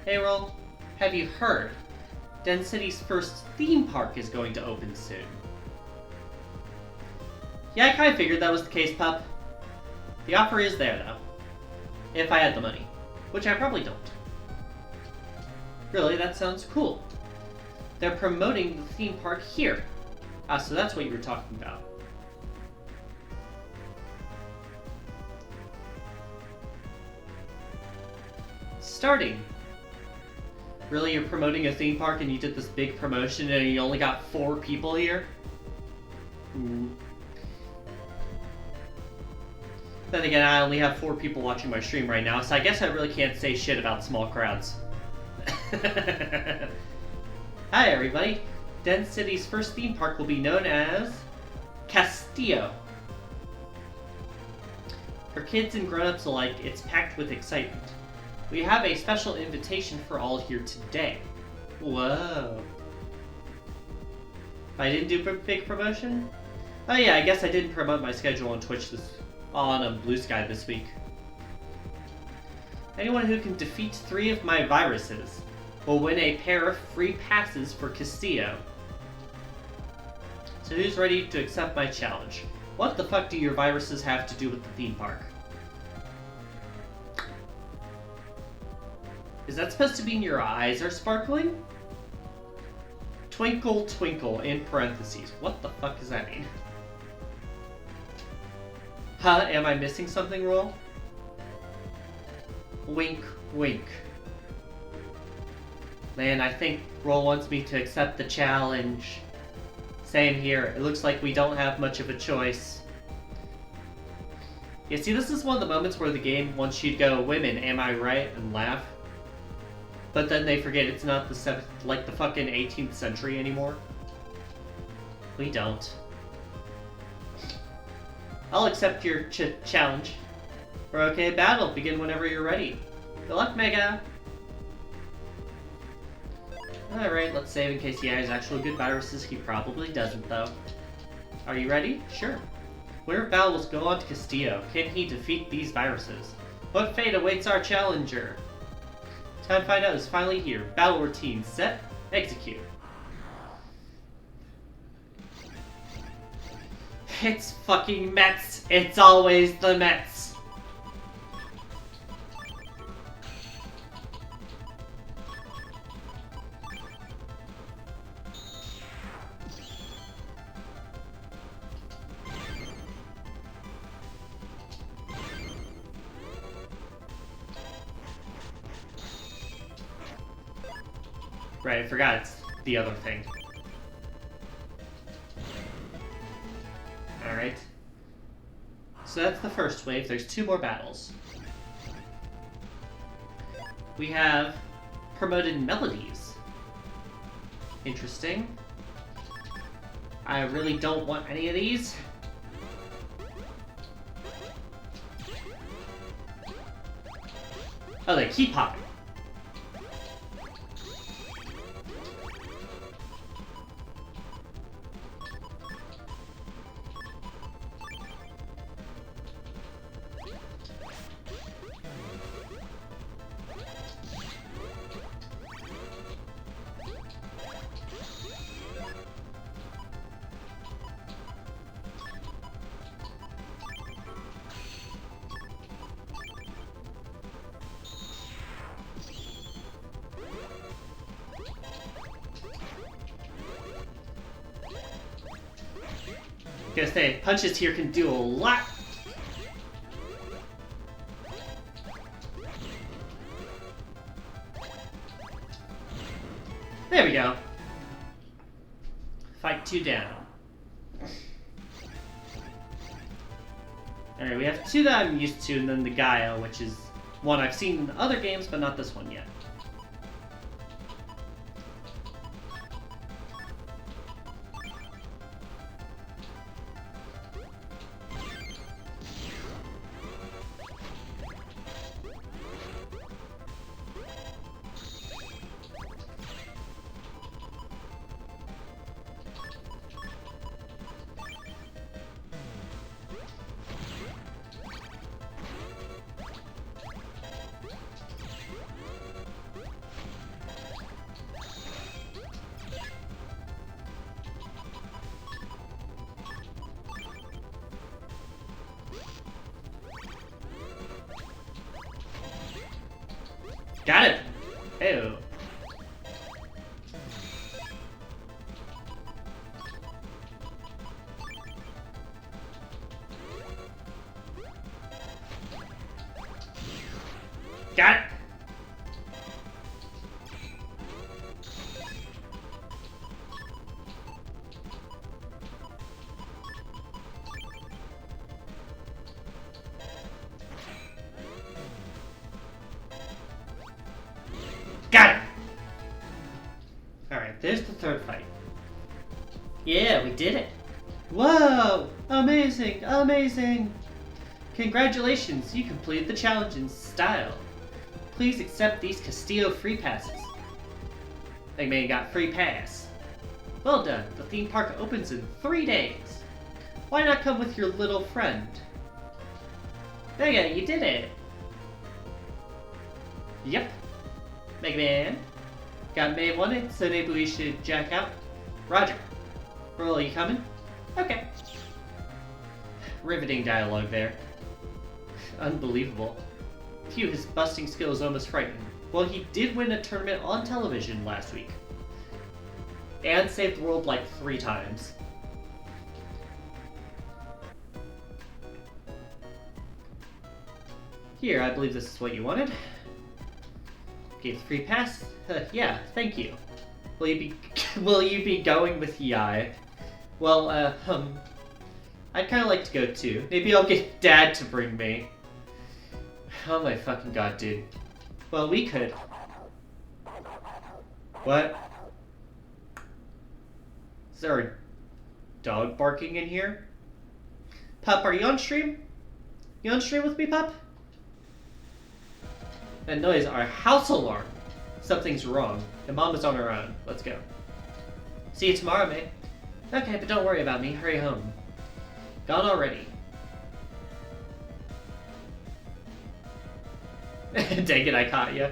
Hey, Roll. Have you heard? Den City's first theme park is going to open soon. Yeah, I kinda figured that was the case, pup. The offer is there, though. If I had the money. Which I probably don't. Really, that sounds cool. They're promoting the theme park here. Ah, so that's what you were talking about. starting. Really, you're promoting a theme park and you did this big promotion and you only got 4 people here? Then again, I only have 4 people watching my stream right now, so I guess I really can't say shit about small crowds. Hi everybody! Den City's first theme park will be known as Castillo. For kids and grown-ups alike, it's packed with excitement. We have a special invitation for all here today. Whoa. I didn't do a big promotion? Oh yeah, I guess I didn't promote my schedule on Twitch on Blue Sky this week. Anyone who can defeat 3 of my viruses will win a pair of free passes for Castillo. So who's ready to accept my challenge? What the fuck do your viruses have to do with the theme park? Is that supposed to mean your eyes are sparkling? Twinkle, twinkle, in parentheses. What the fuck does that mean? Huh? Am I missing something, Roll? Wink, wink. Man, I think Roll wants me to accept the challenge. Same here. It looks like we don't have much of a choice. Yeah, see, this is one of the moments where the game wants you to go, women, am I right? And laugh. But then they forget it's not the the fucking 18th century anymore. We don't. I'll accept your challenge. We're okay, battle. Begin whenever you're ready. Good luck, Mega! Alright, let's save in case he has actual good viruses. He probably doesn't, though. Are you ready? Sure. Winner of battle will go on to Castillo. Can he defeat these viruses? What fate awaits our challenger? Time to find out is finally here. Battle routine set, execute. It's fucking Mets. It's always the Mets. Right, I forgot it's the other thing. Alright. So that's the first wave. There's 2 more battles. We have promoted melodies. Interesting. I really don't want any of these. Oh, they keep popping. Gonna say, punches here can do a lot. There we go. Fight 2 down. Alright, we have 2 that I'm used to, and then the Gaia, which is one I've seen in other games, but not this one yet. Got it! Ew. Got it! Alright, there's the third fight. Yeah, we did it! Whoa! Amazing! Amazing! Congratulations, you completed the challenge in style. Please accept these Castillo free passes. Mega Man got free pass. Well done, the theme park opens in 3 days. Why not come with your little friend? Mega, you did it! Yep. Mega Man. Got May wanted, so maybe we should jack out. Roger. Roll, are you coming? Okay. Riveting dialogue there. Unbelievable. Phew, his busting skill is almost frightening. Well, he did win a tournament on television last week. And saved the world like 3 times. Here, I believe this is what you wanted. Gave the free pass? Yeah, thank you. Will you be going with Yai? Well, I'd kinda like to go too. Maybe I'll get Dad to bring me. Oh my fucking god, dude. Well, we could. What? Is there a dog barking in here? Pup, are you on stream? You on stream with me, Pup? That noise, our house alarm. Something's wrong. And Mom is on her own. Let's go. See you tomorrow, May. Okay, but don't worry about me. Hurry home. Gone already. Dang it, I caught ya.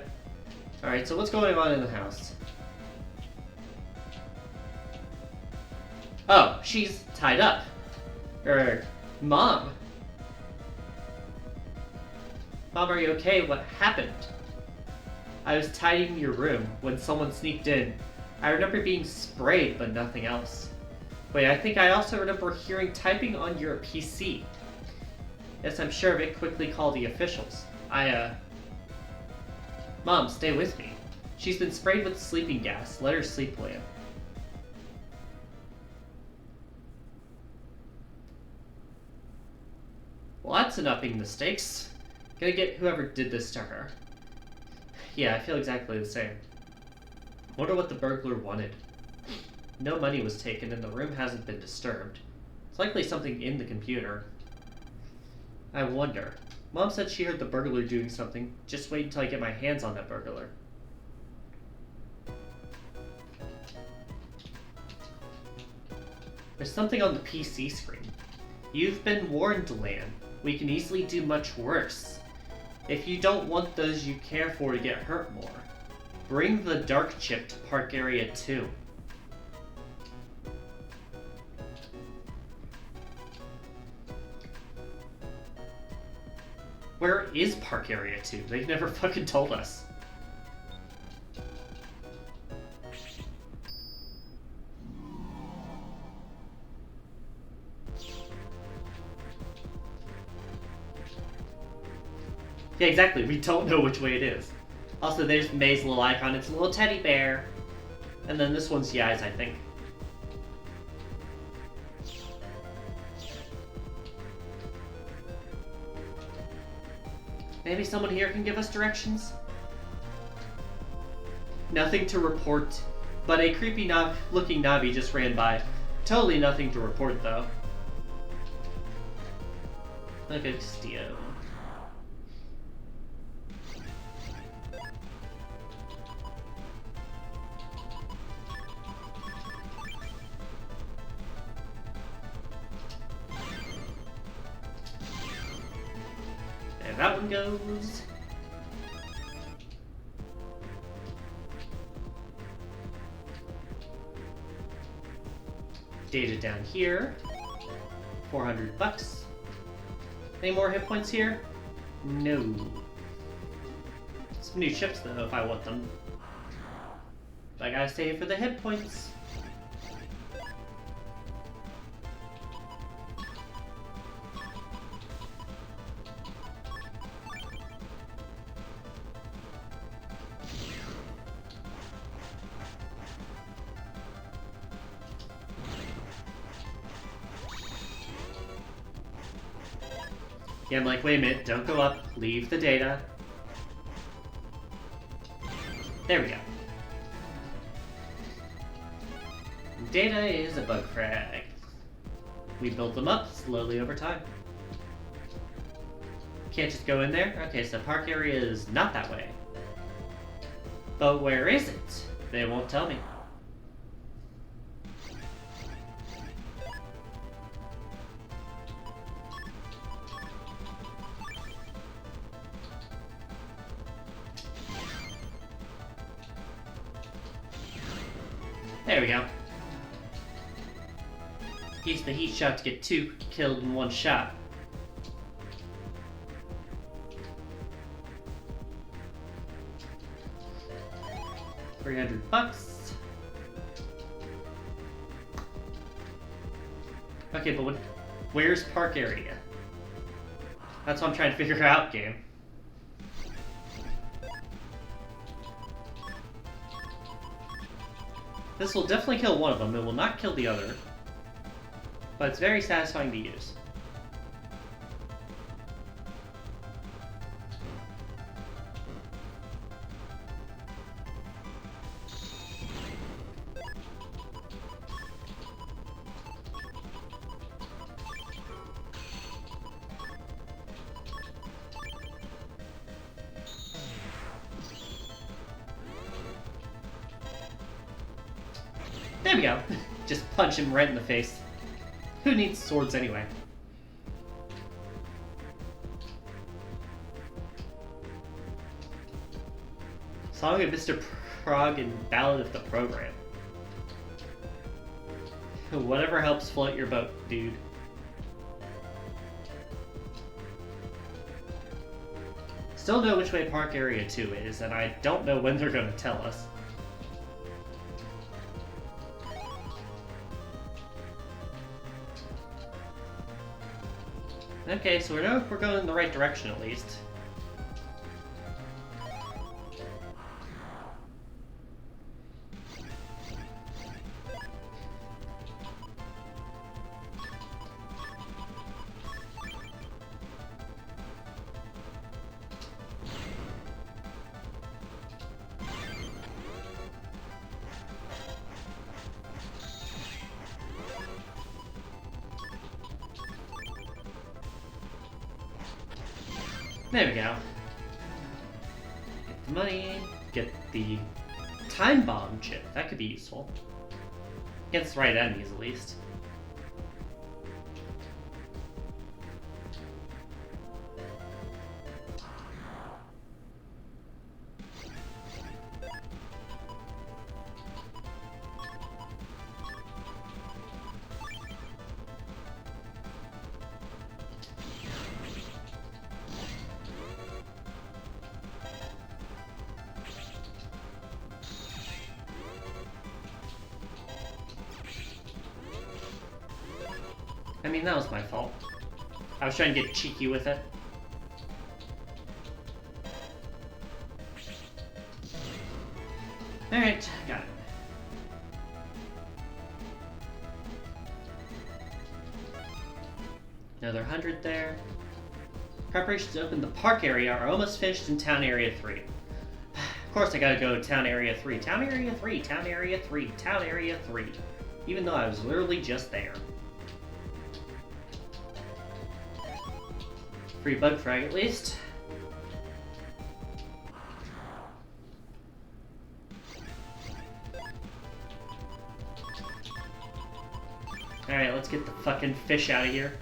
Alright, so what's going on in the house? Oh, she's tied up. Mom. Mom, are you okay? What happened? I was tidying your room when someone sneaked in. I remember being sprayed, but nothing else. Wait, I think I also remember hearing typing on your PC. Yes, I'm sure of it. Quickly call the officials. Mom, stay with me. She's been sprayed with sleeping gas. Let her sleep, William. Well, that's enough being mistakes. Gotta get whoever did this to her. Yeah, I feel exactly the same. Wonder what the burglar wanted. No money was taken and the room hasn't been disturbed. It's likely something in the computer. I wonder. Mom said she heard the burglar doing something. Just wait until I get my hands on that burglar. There's something on the PC screen. You've been warned, Lan. We can easily do much worse. If you don't want those you care for to get hurt more, bring the dark chip to Park Area 2. Where is Park Area 2? They've never fucking told us. Yeah, exactly. We don't know which way it is. Also, there's May's little icon. It's a little teddy bear. And then this one's Yai's, I think. Maybe someone here can give us directions? Nothing to report, but a creepy looking Navi just ran by. Totally nothing to report, though. Look at Castillo. That one goes. Data down here. 400 bucks. Any more hit points here? No. Some new chips though, if I want them. But I gotta save for the hit points. Yeah, I'm like, wait a minute, don't go up, leave the data. There we go. Data is a bug frag. We build them up slowly over time. Can't just go in there? Okay, so park area is not that way. But where is it? They won't tell me. There we go. Use the heat shot to get 2 killed in 1 shot. $300. Okay, but where's park area? That's what I'm trying to figure out, game. This will definitely kill one of them. It will not kill the other. But it's very satisfying to use. There we go. Just punch him right in the face. Who needs swords anyway? Song of Mr. Prague and Ballad of the Program. Whatever helps float your boat, dude. Still know which way Park Area 2 is, and I don't know when they're gonna tell us. Okay, so we know we're going in the right direction at least. There we go. Get the money, get the time bomb chip. That could be useful. Against the right enemies, at least. I mean, that was my fault. I was trying to get cheeky with it. Alright, got it. Another 100 there. Preparations to open the park area are almost finished in Town Area 3. Of course I gotta go to Town Area 3. Town Area 3, Town Area 3, Town Area 3. Even though I was literally just there. Free bug frag at least. Alright, let's get the fucking fish out of here.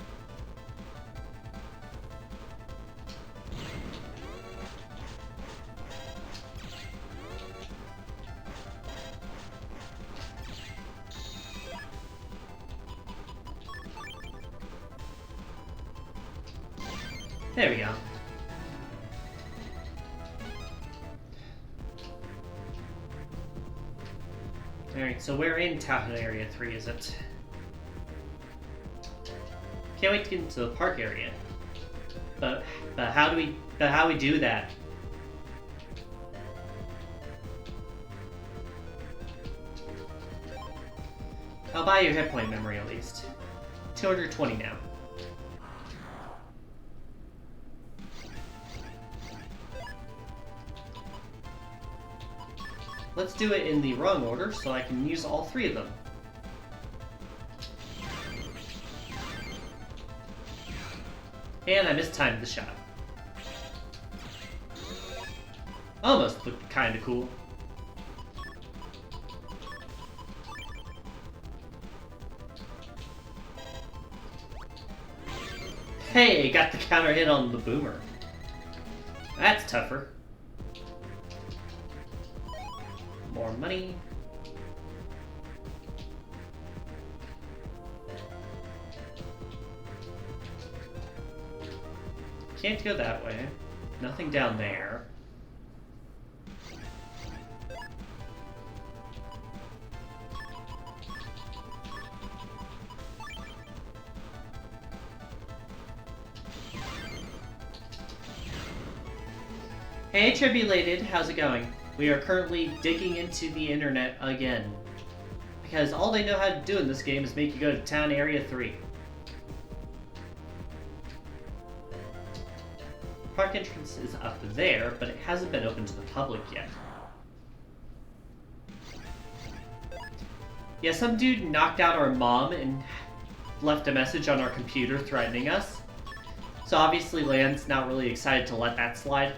There we go. Alright, so we're in Town Area 3, is it? Can't wait to get into the park area. But how do we do that? I'll buy your hit point memory at least. 220 now. Let's do it in the wrong order so I can use all 3 of them. And I mistimed the shot. Almost looked kinda cool. Hey, got the counter hit on the boomer. That's tougher. More money. Can't go that way. Nothing down there. Hey Tribulated, how's it going? We are currently digging into the internet again. Because all they know how to do in this game is make you go to Town Area 3. Park entrance is up there, but it hasn't been open to the public yet. Yeah, some dude knocked out our mom and left a message on our computer threatening us. So obviously Land's not really excited to let that slide.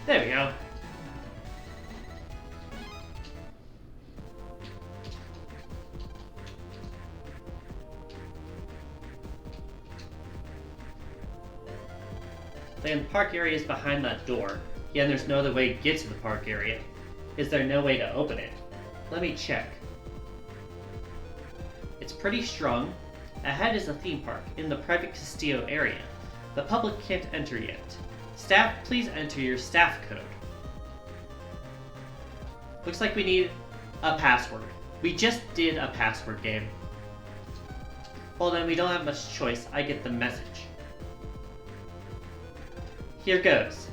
There we go. The park area is behind that door. Yeah, and there's no other way to get to the park area. Is there no way to open it? Let me check. It's pretty strong. Ahead is a theme park in the private Castillo area. The public can't enter yet. Staff, please enter your staff code. Looks like we need a password. We just did a password game. Well then, we don't have much choice. I get the message. Here goes.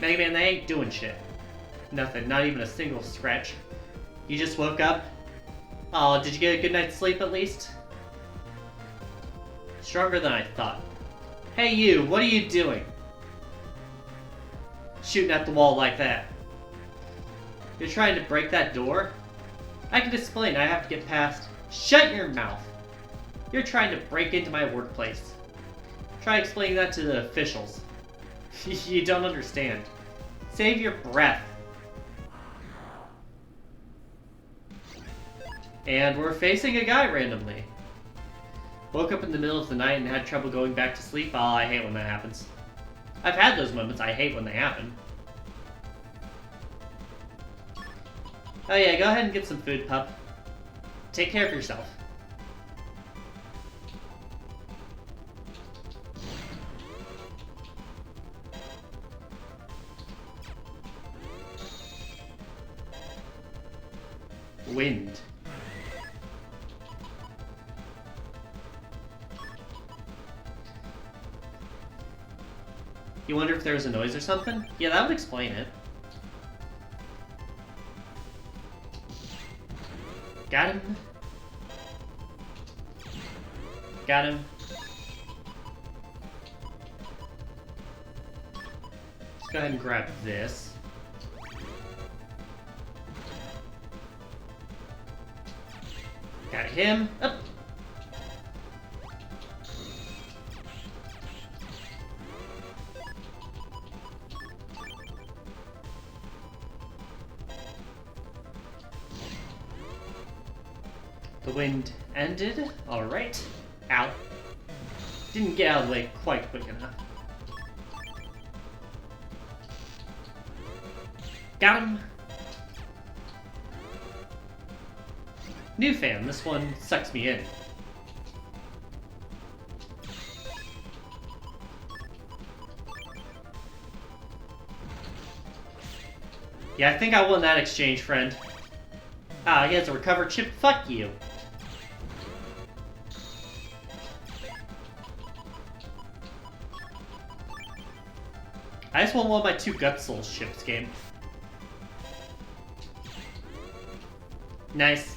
Mega Man, they ain't doing shit. Nothing, not even a single scratch. You just woke up? Oh, did you get a good night's sleep at least? Stronger than I thought. Hey you, what are you doing? Shooting at the wall like that. You're trying to break that door? I can explain, I have to get past. Shut your mouth! You're trying to break into my workplace. Try explaining that to the officials. You don't understand. Save your breath. And we're facing a guy randomly. Woke up in the middle of the night and had trouble going back to sleep. Oh, I hate when that happens. I've had those moments. I hate when they happen. Oh yeah, go ahead and get some food, pup. Take care of yourself. Wind. You wonder if there was a noise or something? Yeah, that would explain it. Got him. Got him. Let's go ahead and grab this. Got him. Up. The wind ended. Alright. Ow. Didn't get out of the way quite quick enough. Got him. New fan. This one sucks me in. Yeah, I think I won that exchange, friend. Ah, he has a recovered chip. Fuck you. I just want one of my 2 Gut Souls chips game. Nice.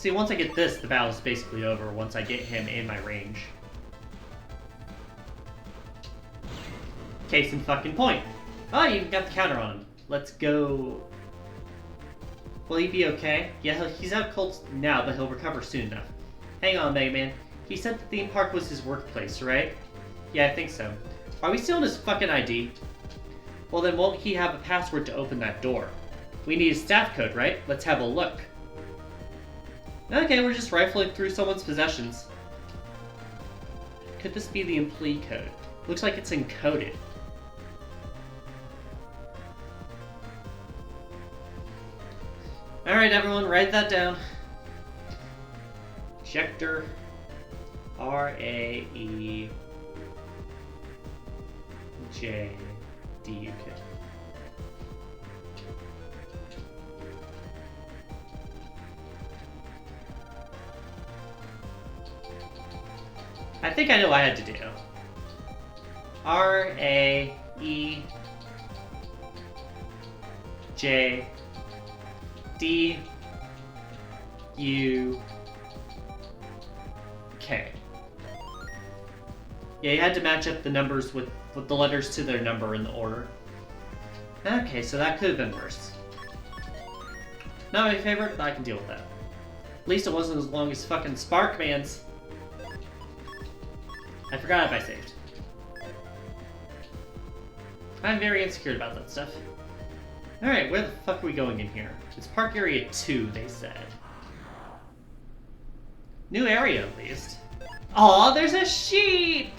See, once I get this, the battle's basically over once I get him in my range. Case in fucking point. Oh, you even got the counter on him. Let's go. Will he be okay? Yeah, he's out cold now, but he'll recover soon enough. Hang on, Mega Man. He said the theme park was his workplace, right? Yeah, I think so. Are we still in his fucking ID? Well, then won't he have a password to open that door? We need a staff code, right? Let's have a look. Okay, we're just rifling through someone's possessions. Could this be the employee code? Looks like it's encoded. Alright, everyone, write that down. Ejector. R-A-E-J-D-U-K. I think I know what I had to do. R-A-E-J-D-U-K. Yeah, you had to match up the numbers with the letters to their number in the order. Okay, so that could have been worse. Not my favorite, but I can deal with that. At least it wasn't as long as fucking Sparkman's. I forgot if I saved. I'm very insecure about that stuff. Alright, where the fuck are we going in here? It's Park Area 2, they said. New area, at least. Aw, there's a sheep!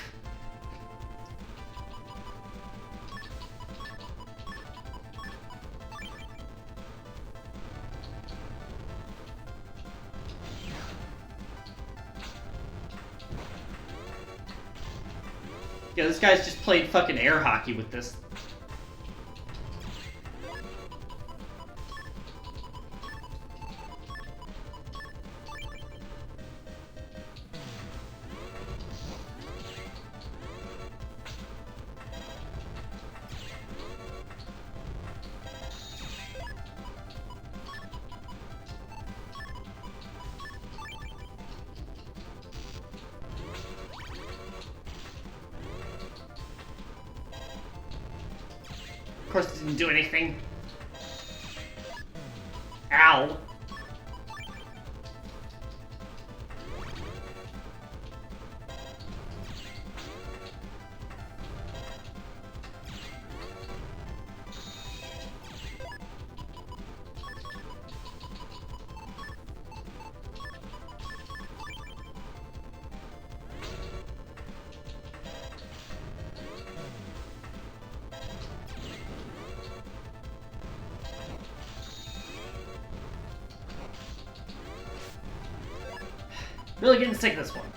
Yeah, this guy's just played fucking air hockey with this. Of course, it didn't do anything. Ow. Really getting sick of this one.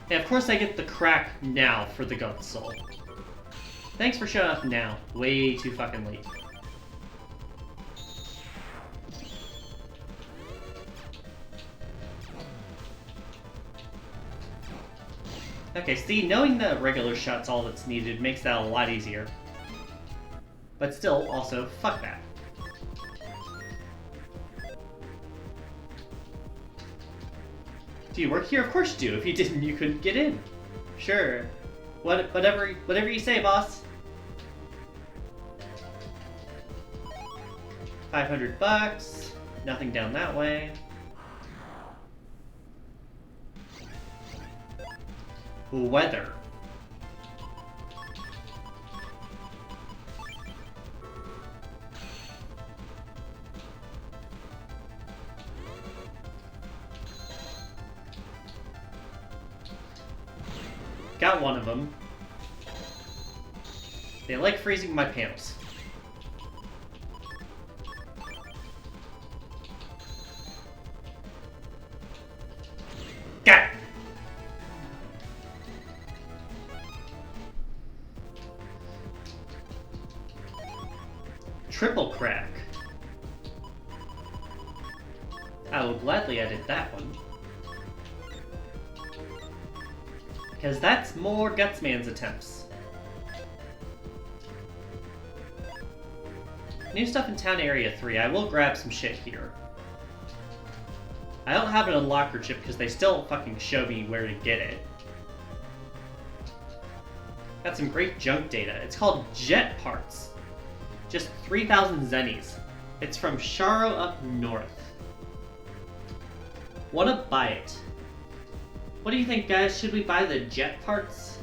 Yeah, of course I get the crack now for the Gut Soul. Thanks for showing up now. Way too fucking late. Okay, see, knowing the regular shot's all that's needed makes that a lot easier. But still, also, fuck that. Do you work here? Of course you do. If you didn't, you couldn't get in. Sure. Whatever you say, boss. 500 bucks. Nothing down that way. Weather. Got one of them. They like freezing my panels. Got it! Triple crack. I will gladly edit that one. Because that's more Gutsman's attempts. New stuff in Town Area 3. I will grab some shit here. I don't have an unlocker chip because they still don't fucking show me where to get it. Got some great junk data. It's called Jet Parts. Just 3,000 zennies. It's from Sharo up north. Wanna buy it? What do you think, guys? Should we buy the jet parts?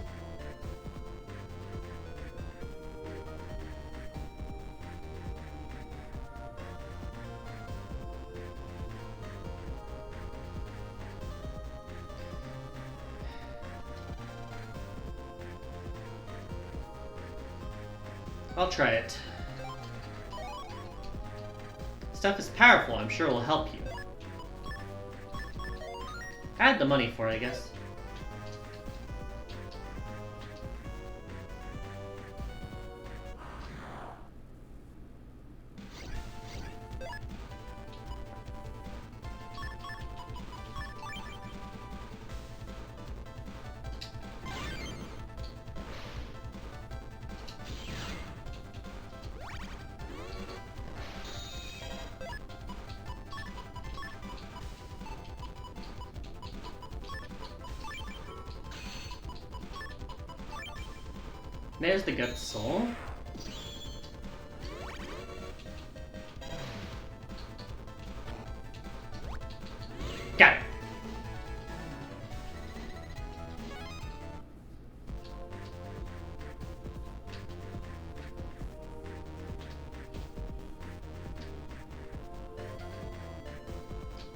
I'll try it. Stuff is powerful, I'm sure it'll help you. I had the money for it, I guess. There's the good soul. Got it.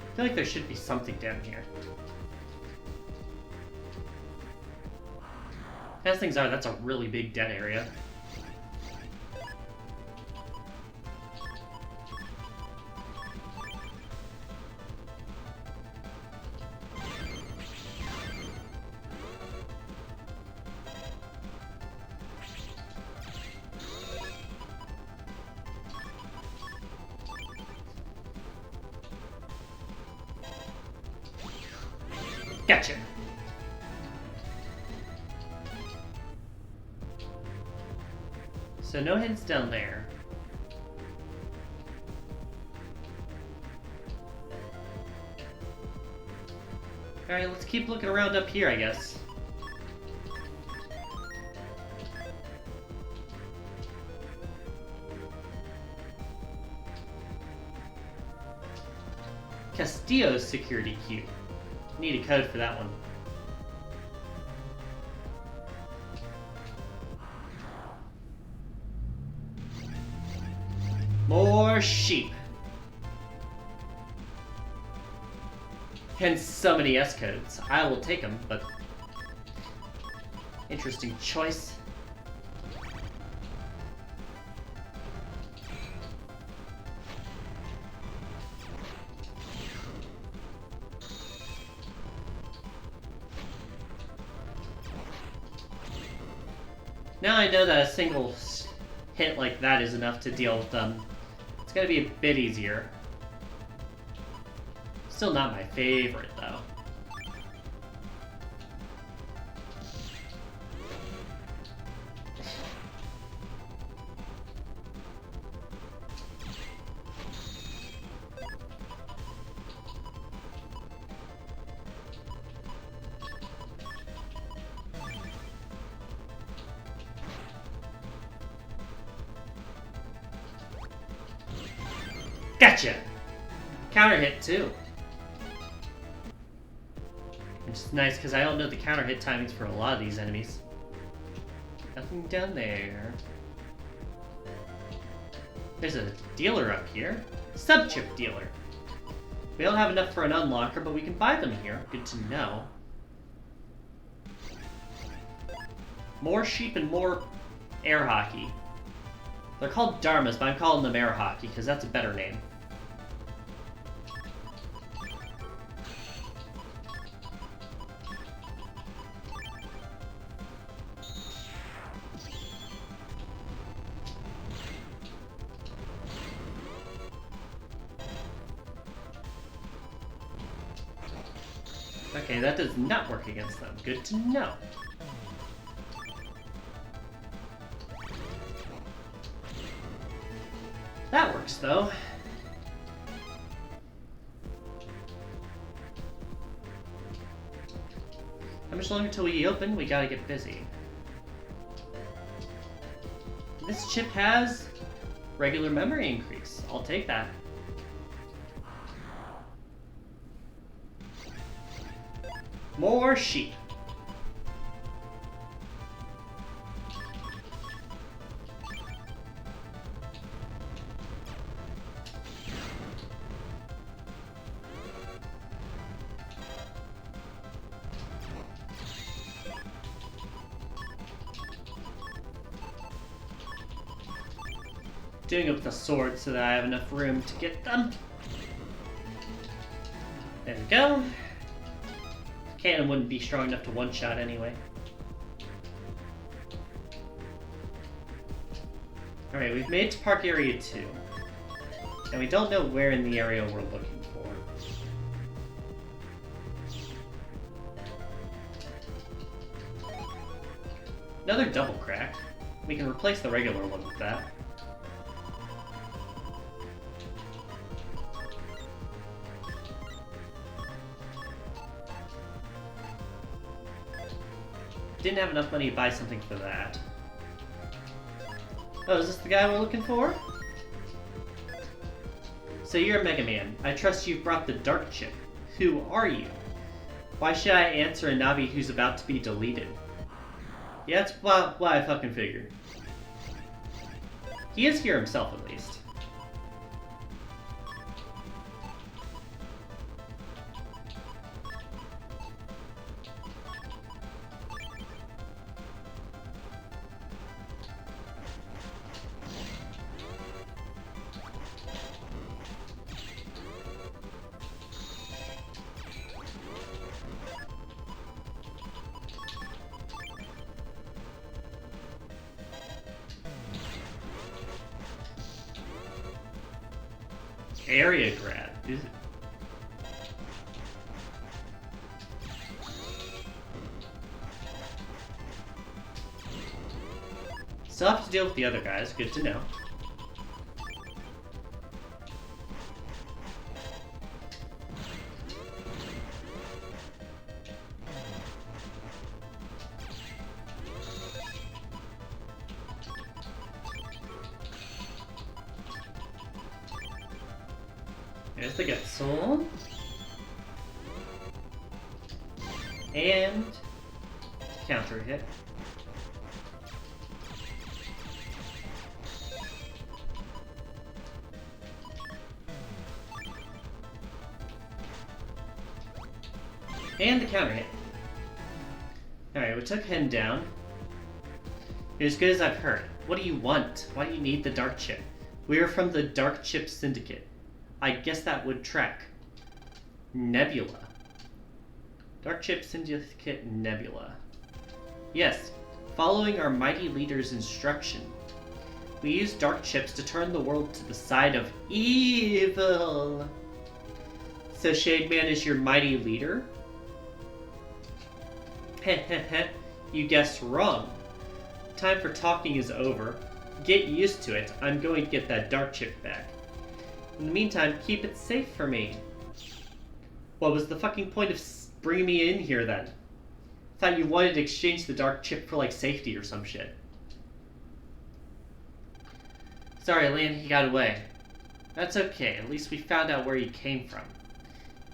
I feel like there should be something down here. As things are, that's a really big dead area. Gotcha. So no hints down there. Alright, let's keep looking around up here, I guess. Castillo's security cube. Need a code for that one. More sheep. Hence so many S codes. I will take them, but interesting choice. Now I know that a single hit like that is enough to deal with them. It's gonna be a bit easier. Still not my favorite, though. Gotcha! Counter hit, too. Which is nice, because I don't know the counter hit timings for a lot of these enemies. Nothing down there. There's a dealer up here. Sub-chip dealer. We don't have enough for an unlocker, but we can buy them here. Good to know. More sheep and more air hockey. They're called Dharmas, but I'm calling them air hockey, because that's a better name. Okay, that does not work against them. Good to know. That works, though. much longer till we open, we gotta get busy. This chip has regular memory increase. I'll take that. More sheep. Doing it with the sword so that I have enough room to get them. There we go. The cannon wouldn't be strong enough to one-shot anyway. Alright, we've made it to Park Area 2. And we don't know where in the area we're looking for. Another double crack. We can replace the regular one with that. Didn't have enough money to buy something for that. Oh, is this the guy we're looking for? So you're a Mega Man. I trust you've brought the Dark Chip. Who are you? Why should I answer a Navi who's about to be deleted? Yeah, that's what I fucking figured. He is here himself, at least. Area grab. Is it? Still have to deal with the other guys. Good to know. There's the Getzel. And counter hit. And the counter hit. Alright, we took him down. You're as good as I've heard. What do you want? Why do you need the Dark Chip? We are from the Dark Chip Syndicate. I guess that would track. Nebula. Dark Chip Syndicate Nebula. Yes, following our mighty leader's instruction. We use dark chips to turn the world to the side of evil. So Shade Man is your mighty leader? Heh heh heh, you guessed wrong. Time for talking is over. Get used to it. I'm going to get that dark chip back. In the meantime, keep it safe for me. What was the fucking point of bringing me in here then? Thought you wanted to exchange the dark chip for like safety or some shit. Sorry, Lan, he got away. That's okay, at least we found out where he came from.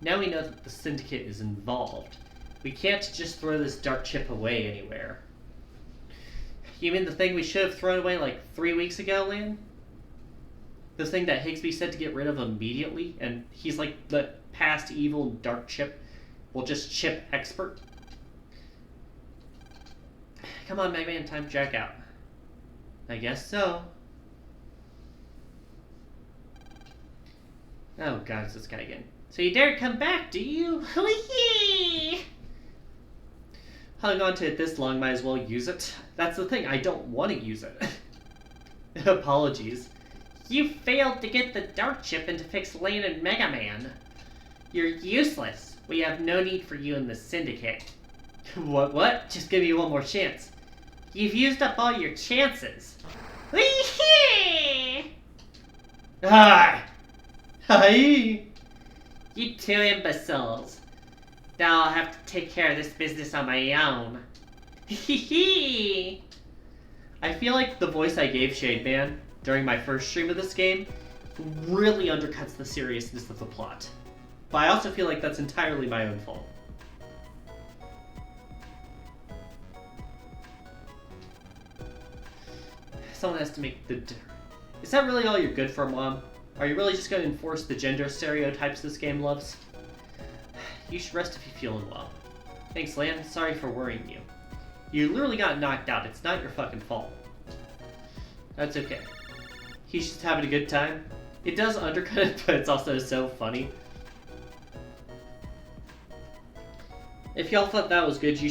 Now we know that the Syndicate is involved. We can't just throw this dark chip away anywhere. You mean the thing we should have thrown away like 3 weeks ago, Lan? The thing that Higsby said to get rid of immediately, and he's like the past evil dark chip, well, just chip expert? Come on, Mega Man, time to jack out. I guess so. Oh god, it's this guy again. So you dare come back, do you? Whee! Hung on to it this long, might as well use it. That's the thing, I don't want to use it. Apologies. You failed to get the dark chip and to fix Lane and Mega Man. You're useless. We have no need for you in the Syndicate. What? Just give me one more chance. You've used up all your chances. Ah! Hi! You two imbeciles. Now I'll have to take care of this business on my own. Hee. I feel like the voice I gave Shade Man during my first stream of this game really undercuts the seriousness of the plot. But I also feel like that's entirely my own fault. Someone has to make the... Is that really all you're good for, Mom? Are you really just going to enforce the gender stereotypes this game loves? You should rest if you're feeling well. Thanks, Lan. Sorry for worrying you. You literally got knocked out. It's not your fucking fault. That's okay. He's just having a good time. It does undercut it, but it's also so funny. If y'all thought that was good, you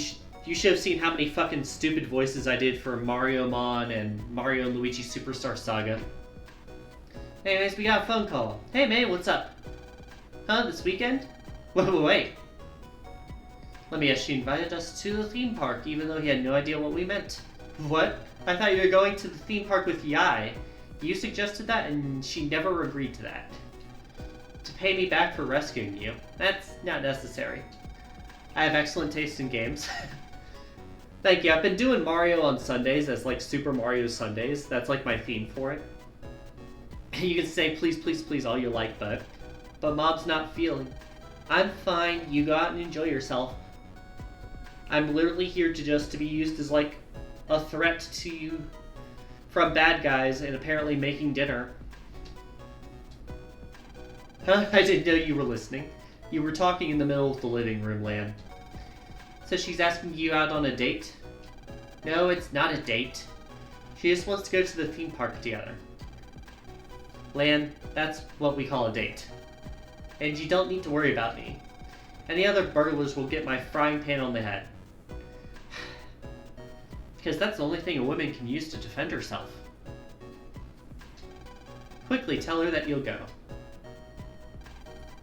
should have seen how many fucking stupid voices I did for Mario Mon and Mario and Luigi Superstar Saga. Anyways, we got a phone call. Hey man, what's up? Huh, this weekend? Wait. Let me guess, she invited us to the theme park, even though he had no idea what we meant. What? I thought you were going to the theme park with Yai. You suggested that, and she never agreed to that. To pay me back for rescuing you. That's not necessary. I have excellent taste in games. Thank you. I've been doing Mario on Sundays as like Super Mario Sundays. That's like my theme for it. You can say please, please, please all you like, but Mom's not feeling. I'm fine. You go out and enjoy yourself. I'm literally here to be used as like a threat to you from bad guys and apparently making dinner. Huh? I didn't know you were listening. You were talking in the middle of the living room, Lan. So she's asking you out on a date? No, it's not a date. She just wants to go to the theme park together. Lan, that's what we call a date. And you don't need to worry about me. Any other burglars will get my frying pan on the head. Because that's the only thing a woman can use to defend herself. Quickly tell her that you'll go.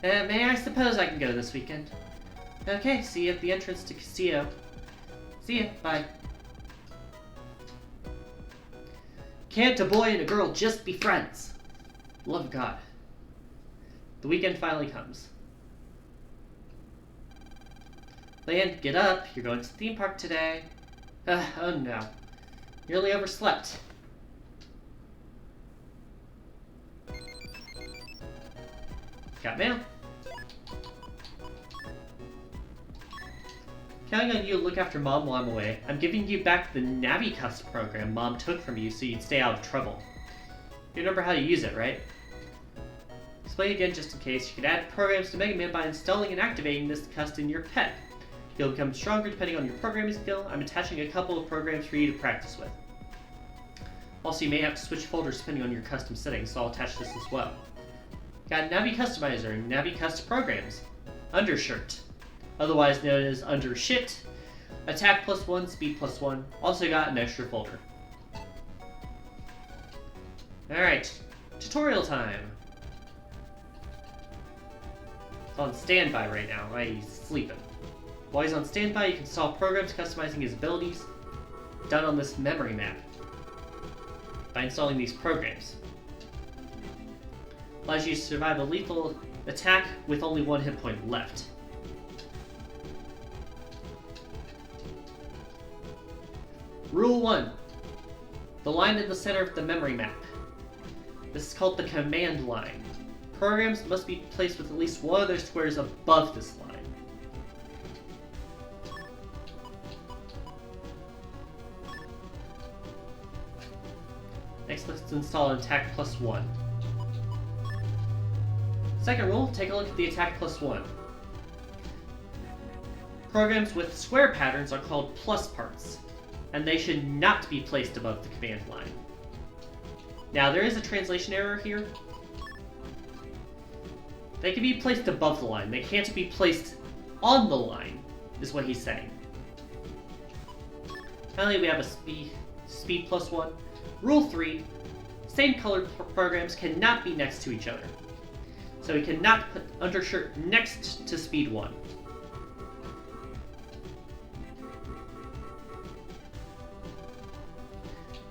May I suppose I can go this weekend? Okay, see you at the entrance to Castillo. See ya, bye. Can't a boy and a girl just be friends? Love of God. The weekend finally comes. Lan, get up. You're going to the theme park today. Oh no. Nearly overslept. Got mail. Counting on you to look after Mom while I'm away, I'm giving you back the NaviCust program Mom took from you so you'd stay out of trouble. You remember how to use it, right? Explain again just in case. You can add programs to Mega Man by installing and activating this cust in your pet. You'll become stronger depending on your programming skill. I'm attaching a couple of programs for you to practice with. Also, you may have to switch folders depending on your custom settings, so I'll attach this as well. Got Navi Customizer and Navi Cust Programs. Undershirt, otherwise known as Undershit. Attack +1, speed +1. Also got an extra folder. Alright, tutorial time. He's on standby right now, right? He's sleeping. While he's on standby, you can install programs customizing his abilities, done on this memory map. By installing these programs. Allows you to survive a lethal attack with only one hit point left. Rule 1. The line in the center of the memory map. This is called the command line. Programs must be placed with at least one of their squares above this line. Next, let's install an attack +1. Second rule, take a look at the attack +1. Programs with square patterns are called plus parts, and they should not be placed above the command line. Now, there is a translation error here. They can be placed above the line. They can't be placed on the line, is what he's saying. Finally, we have a speed +1. Rule 3, same colored programs cannot be next to each other. So we cannot put Undershirt next to speed 1.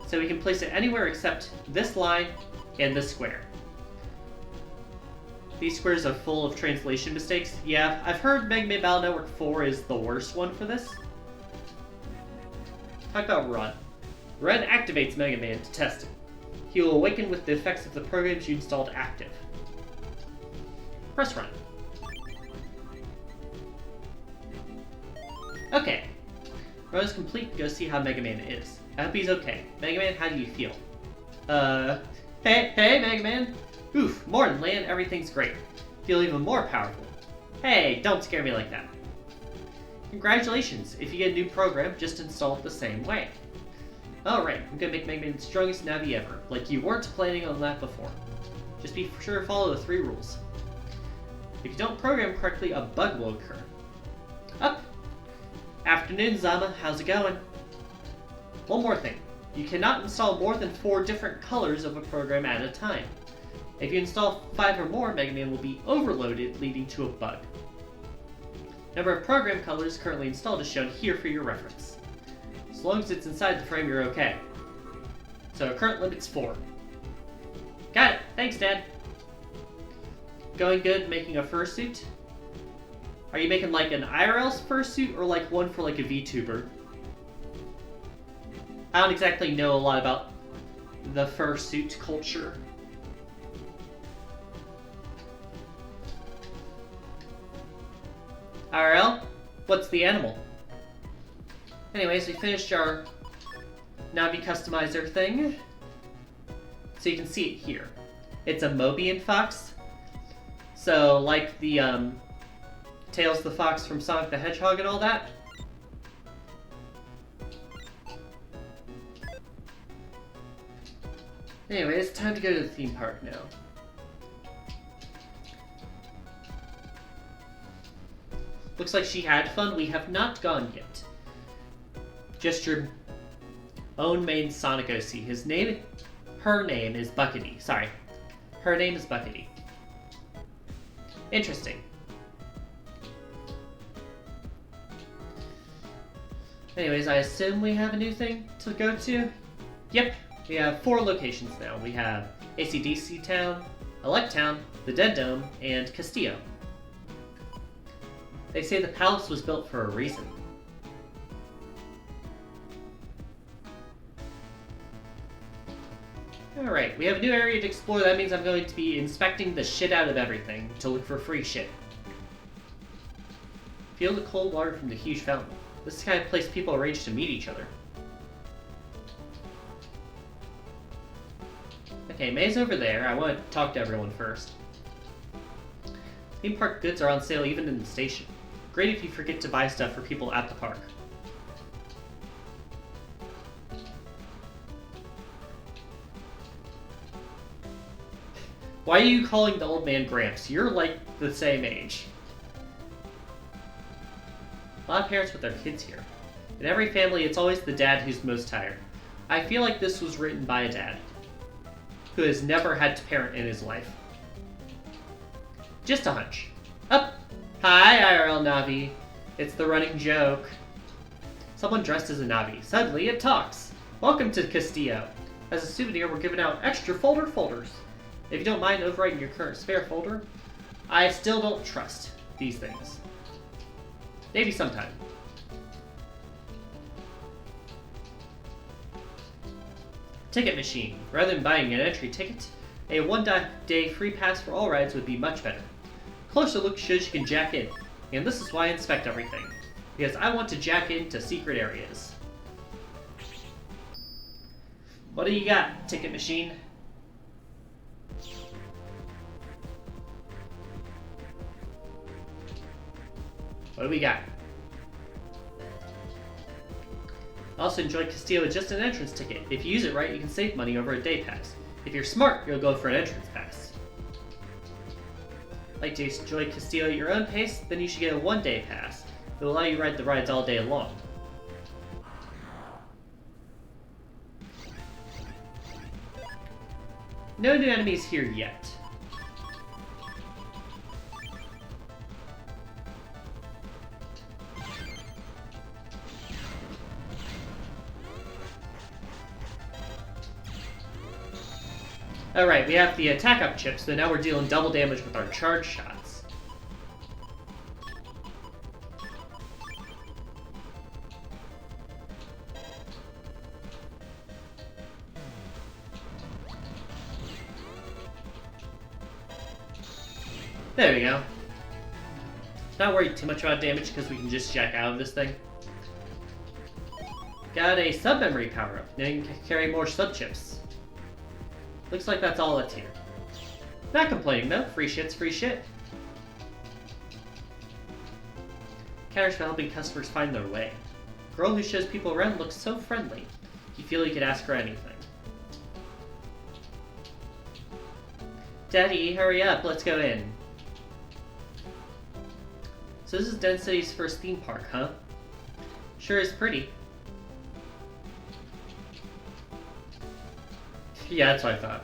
So we can place it anywhere except this line and this square. These squares are full of translation mistakes. Yeah, I've heard Mega Man Battle Network 4 is the worst one for this. Talk about Run. Run activates Mega Man to test it. He will awaken with the effects of the programs you installed active. Press Run. Okay. Run is complete. Go see how Mega Man is. I hope he's okay. Mega Man, how do you feel? Hey, Mega Man! Oof, more than land, everything's great. Feel even more powerful. Hey, don't scare me like that. Congratulations, if you get a new program, just install it the same way. Alright, I'm gonna make Mega Man the strongest Navi ever, like you weren't planning on that before. Just be sure to follow the 3 rules. If you don't program correctly, a bug will occur. Up! Afternoon, Zama, how's it going? One more thing. You cannot install more than 4 different colors of a program at a time. If you install 5 or more, Mega Man will be overloaded, leading to a bug. Number of program colors currently installed is shown here for your reference. As long as it's inside the frame, you're okay. So current limit's 4. Got it! Thanks, Dad! Going good making a fursuit? Are you making like an IRL fursuit or like one for like a VTuber? I don't exactly know a lot about the fursuit culture. IRL? What's the animal? Anyways, we finished our Navi customizer thing. So you can see it here. It's a Mobian fox. So like the Tails the Fox from Sonic the Hedgehog and all that. Anyway, it's time to go to the theme park now. Looks like she had fun. We have not gone yet. Just your own main Sonic OC. Her name is Buckety. Sorry. Her name is Buckety. Interesting. Anyways, I assume we have a new thing to go to? Yep. We have 4 locations now. We have AC/DC Town, Elect Town, the Dead Dome, and Castillo. They say the palace was built for a reason. Alright, we have a new area to explore. That means I'm going to be inspecting the shit out of everything to look for free shit. Feel the cold water from the huge fountain. This is the kind of place people arrange to meet each other. Okay, May's over there. I want to talk to everyone first. Theme park goods are on sale even in the station. Great if you forget to buy stuff for people at the park. Why are you calling the old man Gramps? You're like the same age. A lot of parents with their kids here. In every family, it's always the dad who's most tired. I feel like this was written by a dad who has never had to parent in his life. Just a hunch. Up! Hi, IRL Navi. It's the running joke. Someone dressed as a Navi. Suddenly, it talks. Welcome to Castillo. As a souvenir, we're giving out extra folders. If you don't mind overwriting your current spare folder, I still don't trust these things. Maybe sometime. Ticket machine. Rather than buying an entry ticket, a one-day free pass for all rides would be much better. Closer look shows you can jack in, and this is why I inspect everything, because I want to jack into secret areas. What do you got, ticket machine? What do we got? Also enjoy Castillo with just an entrance ticket. If you use it right, you can save money over a day pass. If you're smart, you'll go for an entrance pass. Like to enjoy Castillo at your own pace? Then you should get a one-day pass. It will allow you to ride the rides all day long. No new enemies here yet. Alright, we have the attack up chip, so now we're dealing double damage with our charge shots. There we go. Not worried too much about damage because we can just jack out of this thing. Got a sub-memory power-up. Now you can carry more sub-chips. Looks like that's all that's here. Not complaining though. Free shit's free shit. Counters for helping customers find their way. Girl who shows people around looks so friendly. You feel you could ask her anything. Daddy, hurry up. Let's go in. So this is Den City's first theme park, huh? Sure is pretty. Yeah, that's what I thought.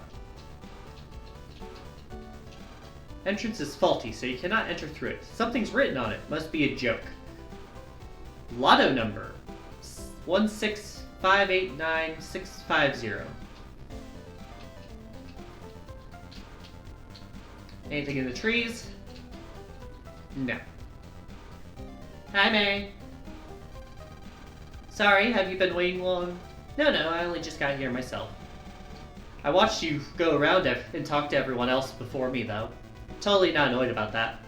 Entrance is faulty, so you cannot enter through it. Something's written on it. Must be a joke. Lotto number 16589-650. Anything in the trees? No. Hi, May. Sorry, have you been waiting long? No, I only just got here myself. I watched you go around and talk to everyone else before me, though. Totally not annoyed about that.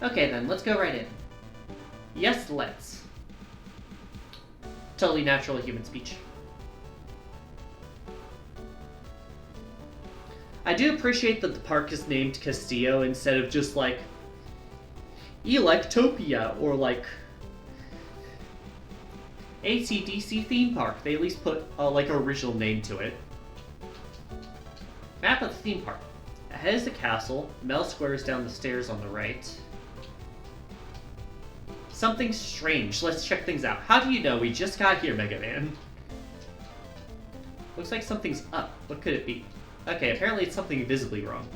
Okay then, let's go right in. Yes, let's. Totally natural human speech. I do appreciate that the park is named Castillo instead of just like Electopia or like AC/DC theme park. They at least put like an original name to it. Map of the theme park. Ahead is the castle. Mel Square is down the stairs on the right. Something strange. Let's check things out. How do you know? We just got here, Mega Man. Looks like something's up. What could it be? Okay, apparently it's something visibly wrong.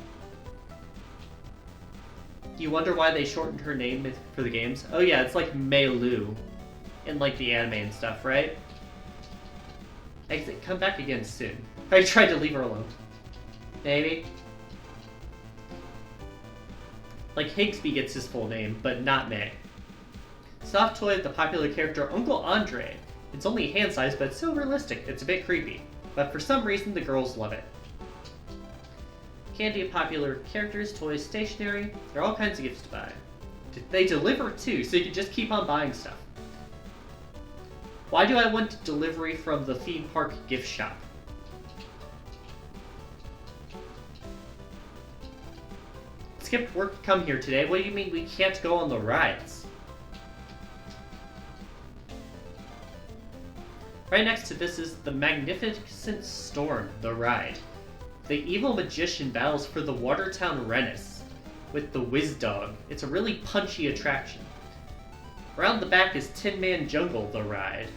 Do you wonder why they shortened her name for the games? Oh yeah, it's like Mei Lu in like the anime and stuff, right? Exit, come back again soon. I tried to leave her alone. Maybe. Like Higsby gets his full name, but not May. Soft toy of the popular character Uncle Andre. It's only hand size, but it's so realistic. It's a bit creepy. But for some reason, the girls love it. Candy of popular characters, toys, stationery. There are all kinds of gifts to buy. They deliver too, so you can just keep on buying stuff. Why do I want delivery from the theme park gift shop? Skipped work to come here today. What do you mean we can't go on the rides? Right next to this is the Magnificent Storm, the ride. The evil magician battles for the Watertown Renaissance with the Whiz Dog. It's a really punchy attraction. Around the back is Tin Man Jungle, the ride.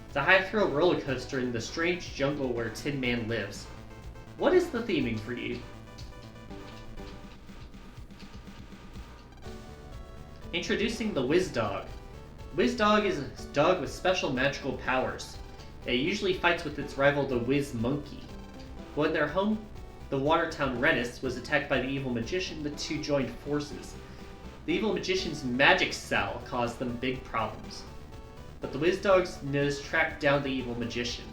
It's a high-thrill roller coaster in the strange jungle where Tin Man lives. What is the theming for you? Introducing the Whiz Dog. Whiz Dog is a dog with special magical powers. It usually fights with its rival, the Whiz Monkey. When their home, the Watertown Renaissance, was attacked by the evil magician, the two joined forces. The evil magician's magic cell caused them big problems. But the Whiz Dog's nose tracked down the evil magician,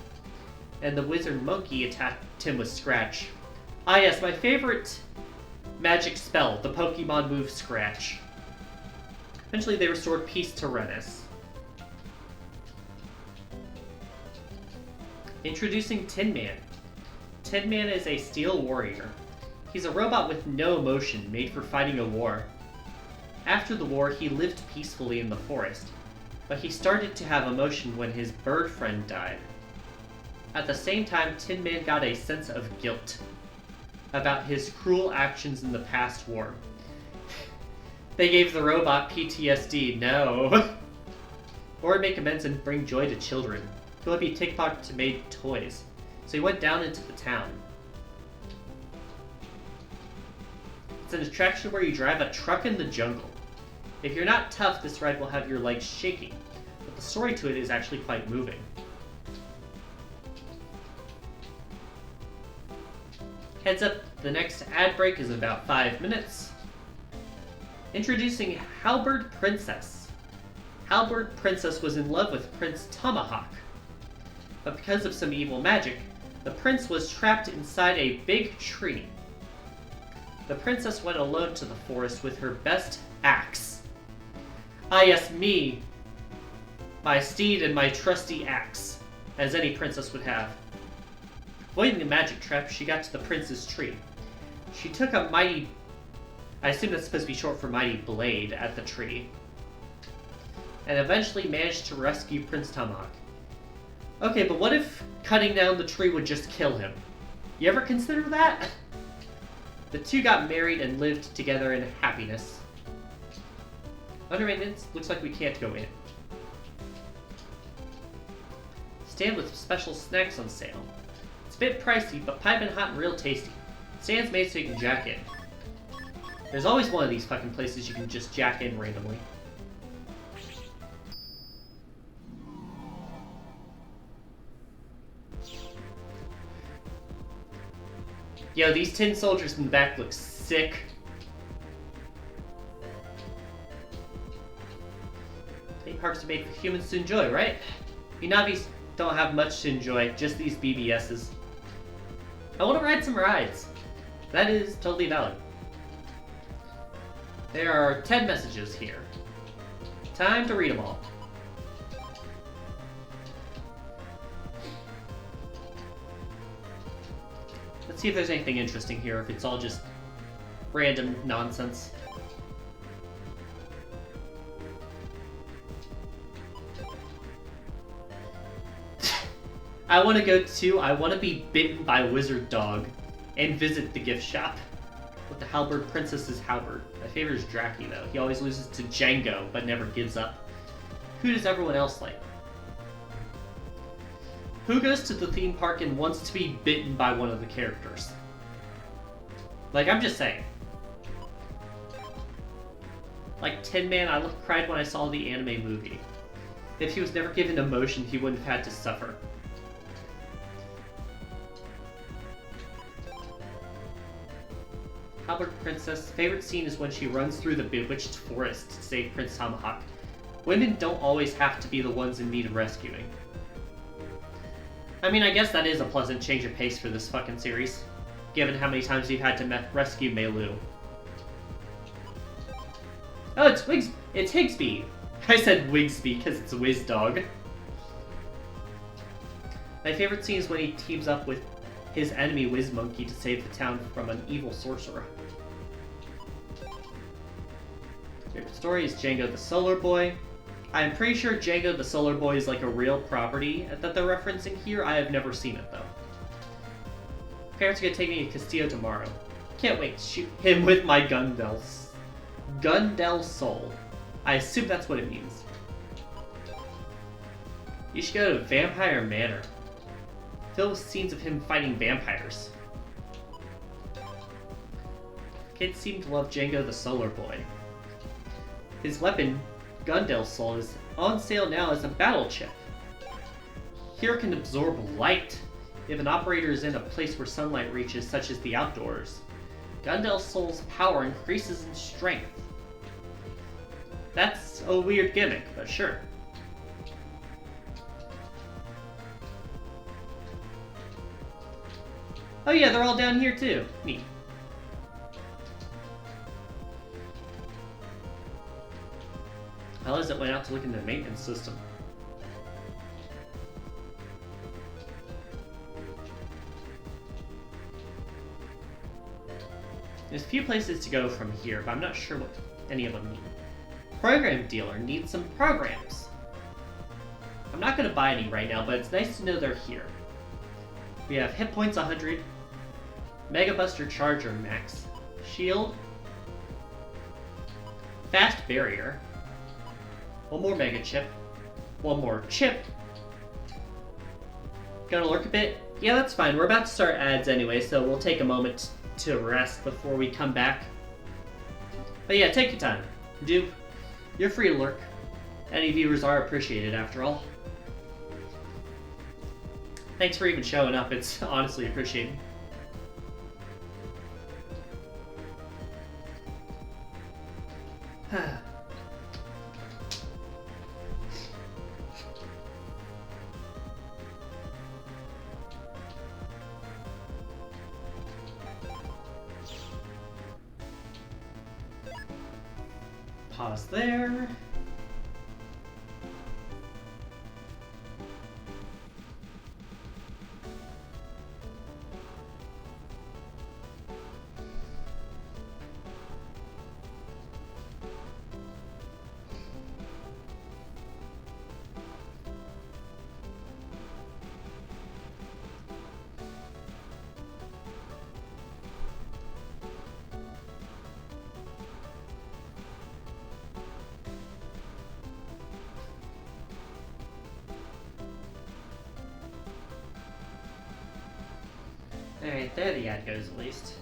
and the Wizard Monkey attacked him with Scratch. Ah yes, my favorite magic spell, the Pokemon move Scratch. Eventually they restored peace to Renaissance. Introducing Tin Man. Tin Man is a steel warrior. He's a robot with no emotion, made for fighting a war. After the war, he lived peacefully in the forest, but he started to have emotion when his bird friend died. At the same time, Tin Man got a sense of guilt about his cruel actions in the past war. They gave the robot PTSD, no. Or make amends and bring joy to children. He would be pickpocket made toys. So he went down into the town. It's an attraction where you drive a truck in the jungle. If you're not tough, this ride will have your legs shaking, but the story to it is actually quite moving. Heads up, the next ad break is about 5 minutes. Introducing Halberd Princess. Halberd Princess was in love with Prince Tomahawk. But because of some evil magic, the prince was trapped inside a big tree. The princess went alone to the forest with her best axe. Ah yes, me. My steed and my trusty axe, as any princess would have. Avoiding the magic trap, she got to the prince's tree. She took a mighty... I assume that's supposed to be short for mighty blade at the tree. And eventually managed to rescue Prince Tomahawk. Okay, but what if cutting down the tree would just kill him? You ever consider that? The two got married and lived together in happiness. Under maintenance, looks like we can't go in. Stand with special snacks on sale. It's a bit pricey, but piping hot and real tasty. Stand's made so you can jack in. There's always one of these fucking places you can just jack in randomly. Yo, these tin soldiers in the back look sick. Theme parks are made for humans to enjoy, right? You Navis don't have much to enjoy, just these BBSs. I want to ride some rides. That is totally valid. There are 10 messages here. Time to read them all. Let's see if there's anything interesting here, if it's all just random nonsense. I want to go too. I want to be bitten by a wizard dog and visit the gift shop with the Halberd Princess's halberd. My favorite is Draki though. He always loses to Django, but never gives up. Who does everyone else like? Who goes to the theme park and wants to be bitten by one of the characters? Like, I'm just saying. Like, Tin Man, I cried when I saw the anime movie. If he was never given emotion, he wouldn't have had to suffer. Halberd Princess' favorite scene is when she runs through the bewitched forest to save Prince Tomahawk. Women don't always have to be the ones in need of rescuing. I mean, I guess that is a pleasant change of pace for this fucking series, given how many times we've had to rescue Meilu. Oh, it's Higsby! I said Wigsby because it's a whiz dog. My favorite scene is when he teams up with his enemy Whiz Monkey to save the town from an evil sorcerer. Favorite story is Django the Solar Boy. I'm pretty sure Django the Solar Boy is like a real property that they're referencing here. I have never seen it though. Parents are gonna take me to Castillo tomorrow. Can't wait to shoot him with my Gundel Soul. I assume that's what it means. You should go to Vampire Manor. Filled with scenes of him fighting vampires. Kids seem to love Django the Solar Boy. His weapon, Gundel Soul, is on sale now as a battle chip. Here it can absorb light if an operator is in a place where sunlight reaches, such as the outdoors. Gundel Soul's power increases in strength. That's a weird gimmick, but sure. Oh yeah, they're all down here too. Neat. Alice went out to look into the maintenance system. There's a few places to go from here, but I'm not sure what any of them mean. Program dealer needs some programs. I'm not going to buy any right now, but it's nice to know they're here. We have hit points 100, Mega Buster Charger Max, Shield, Fast Barrier, one more Mega Chip, one more Chip. Gonna lurk a bit? Yeah, that's fine. We're about to start ads anyway, so we'll take a moment to rest before we come back. But yeah, take your time. You're free to lurk. Any viewers are appreciated, after all. Thanks for even showing up. It's honestly appreciated. pause there. Alright, there the ad goes at least.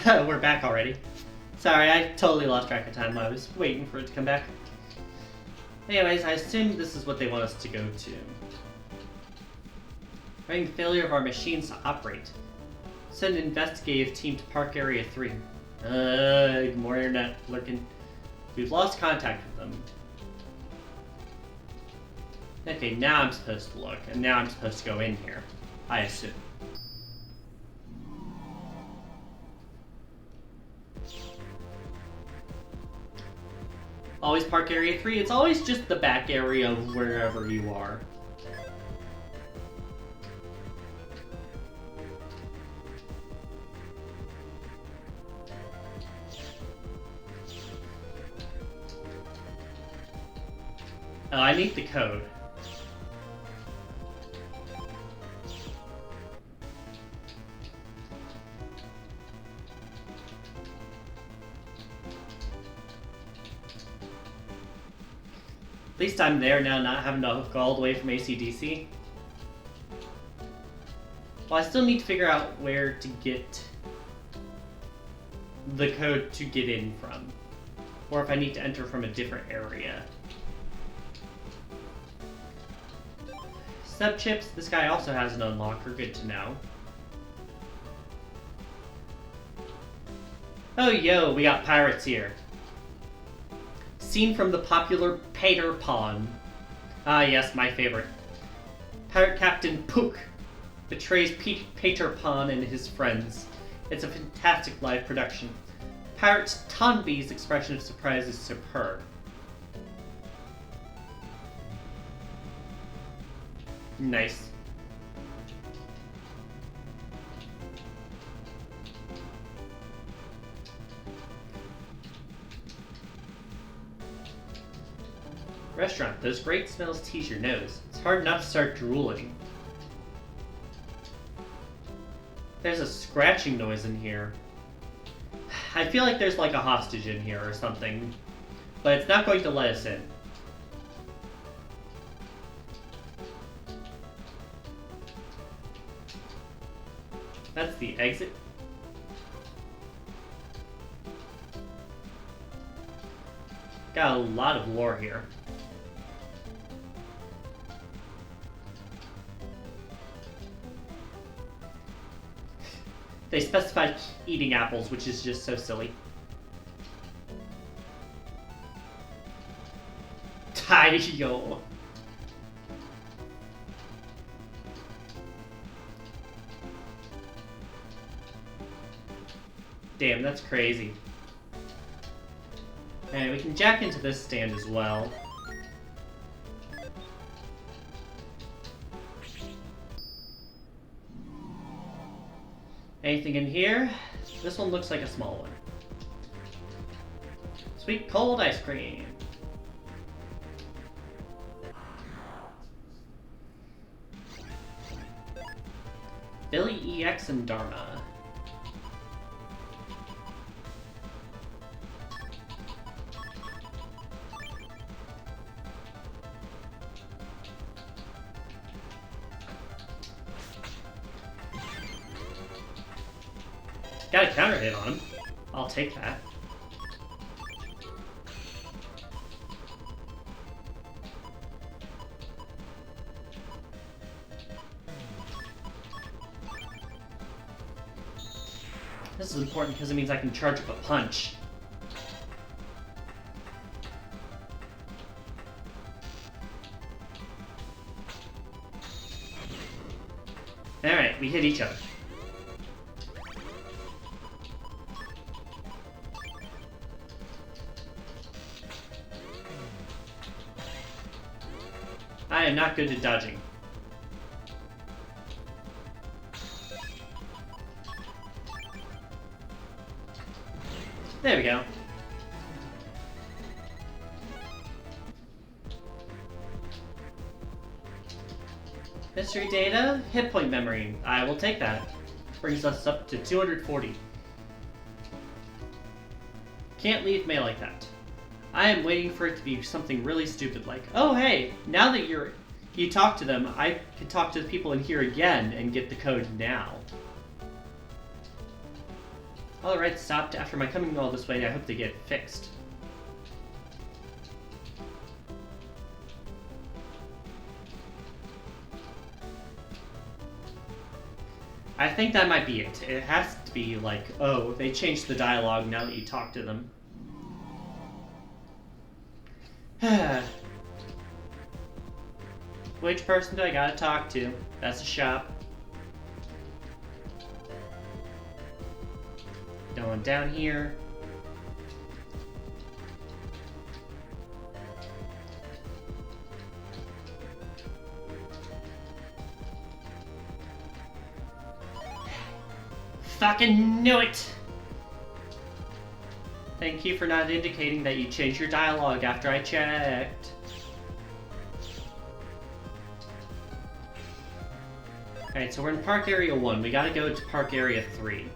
We're back already. Sorry, I totally lost track of time while I was waiting for it to come back. Anyways, I assume this is what they want us to go to. Having failure of our machines to operate. Send an investigative team to Park Area 3. More internet lurking. We've lost contact with them. Okay, now I'm supposed to look, and now I'm supposed to go in here. I assume. Always Park Area 3. It's always just the back area of wherever you are. Oh, I need the code. At least I'm there now, not having to go all the way from AC/DC. Well, I still need to figure out where to get the code to get in from. Or if I need to enter from a different area. Sub-chips, this guy also has an unlocker, good to know. Oh yo, we got pirates here. Scene from the popular Peter Pan. Ah yes, my favorite. Pirate Captain Puck betrays Peter Pan and his friends. It's a fantastic live production. Pirate Tonby's expression of surprise is superb. Nice. Restaurant. Those great smells tease your nose. It's hard not to start drooling. There's a scratching noise in here. I feel like there's like a hostage in here or something. But it's not going to let us in. That's the exit. Got a lot of lore here. They specified eating apples, which is just so silly. Taiyo. Damn, that's crazy. Alright, we can jack into this stand as well. Anything in here? This one looks like a small one. Sweet cold ice cream. Billy EX and Dharma. Got a counter hit on him. I'll take that. This is important because it means I can charge up a punch. Alright, we hit each other. I am not good at dodging. There we go. History data, hit point memory. I will take that. Brings us up to 240. Can't leave mail like that. I am waiting for it to be something really stupid like, oh hey, now that you talk to them, I can talk to the people in here again and get the code now. Alright, stopped. After my coming all this way, I hope they get fixed. I think that might be it. It has to be like, oh, they changed the dialogue now that you talk to them. Which person do I gotta talk to? That's a shop. Going down here. Fucking knew it! Thank you for not indicating that you changed your dialogue after I checked. Alright, so we're in Park Area 1. We gotta go to Park Area 3.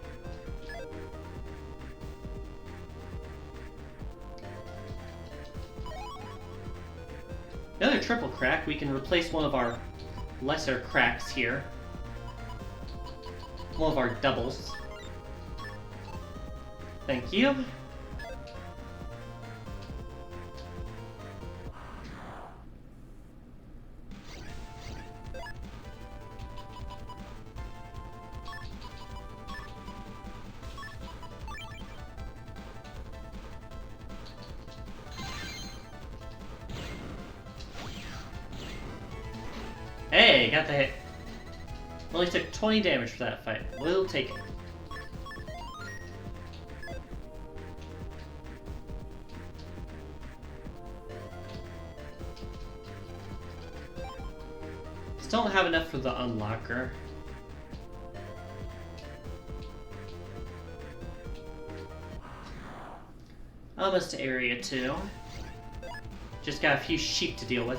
Another triple crack. We can replace one of our lesser cracks here. One of our doubles. Thank you. Hey, got the hit. Only took 20 damage for that fight. We'll take it. Still don't have enough for the unlocker. Almost to area 2. Just got a few sheep to deal with.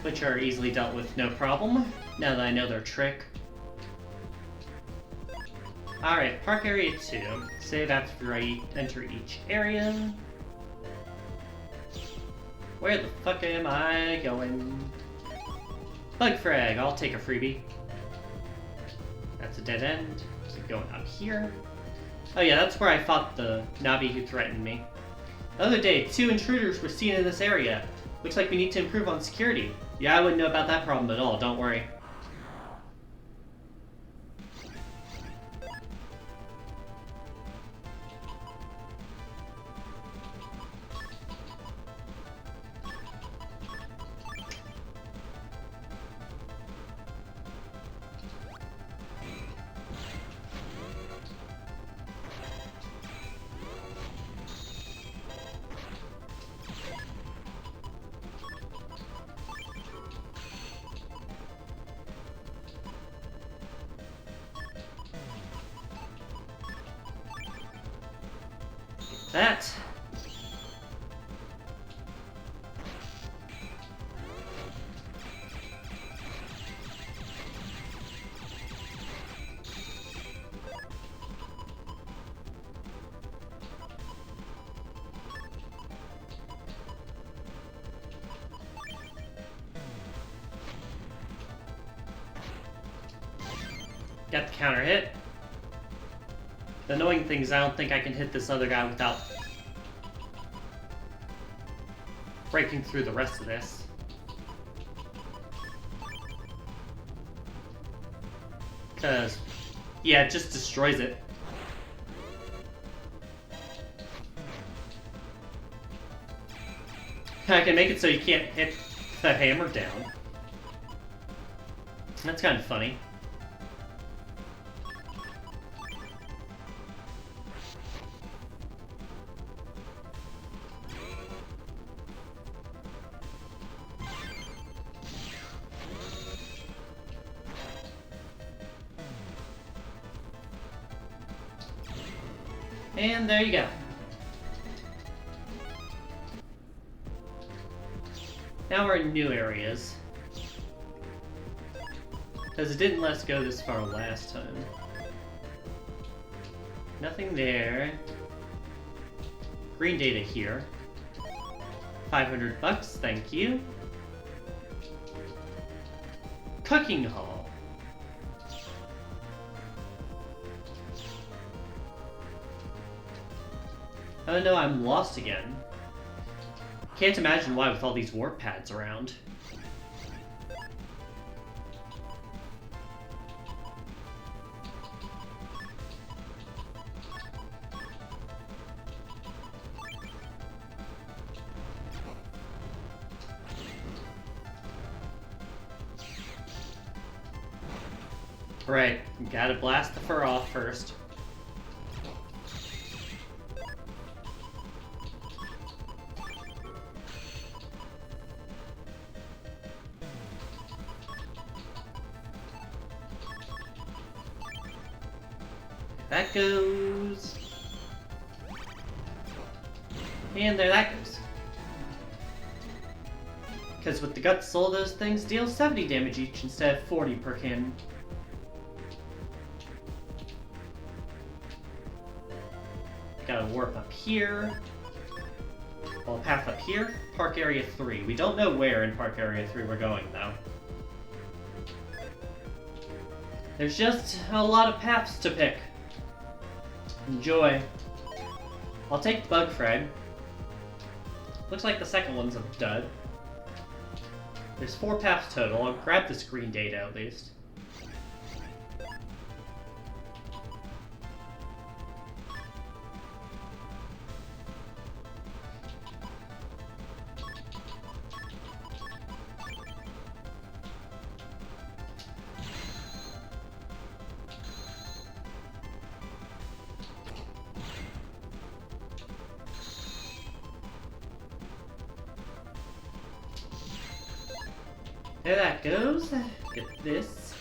Which are easily dealt with no problem, now that I know their trick. Alright, park area 2. Save after I enter each area. Where the fuck am I going? Bug frag, I'll take a freebie. That's a dead end. So going up here. Oh yeah, that's where I fought the Navi who threatened me. The other day, 2 intruders were seen in this area. Looks like we need to improve on security. Yeah, I wouldn't know about that problem at all, don't worry. That. Got the counter hit. The annoying thing is I don't think I can hit this other guy without breaking through the rest of this. Because, yeah, it just destroys it. I can make it so you can't hit the hammer down. That's kind of funny. And there you go. Now we're in new areas. Because it didn't let us go this far last time. Nothing there. Green data here. 500 bucks, thank you. Cooking hall. Oh no, I'm lost again. Can't imagine why with all these warp pads around. Right, gotta blast the fur off first. That goes. And there that goes. Because with the guts soul, those things deal 70 damage each instead of 40 per cannon. Gotta warp up here. Well, path up here, Park Area 3. We don't know where in Park Area 3 we're going, though. There's just a lot of paths to pick. Enjoy. I'll take Bug Fred. Looks like the second one's a dud. There's 4 paths total. I'll grab this green data at least. There that goes. Get this.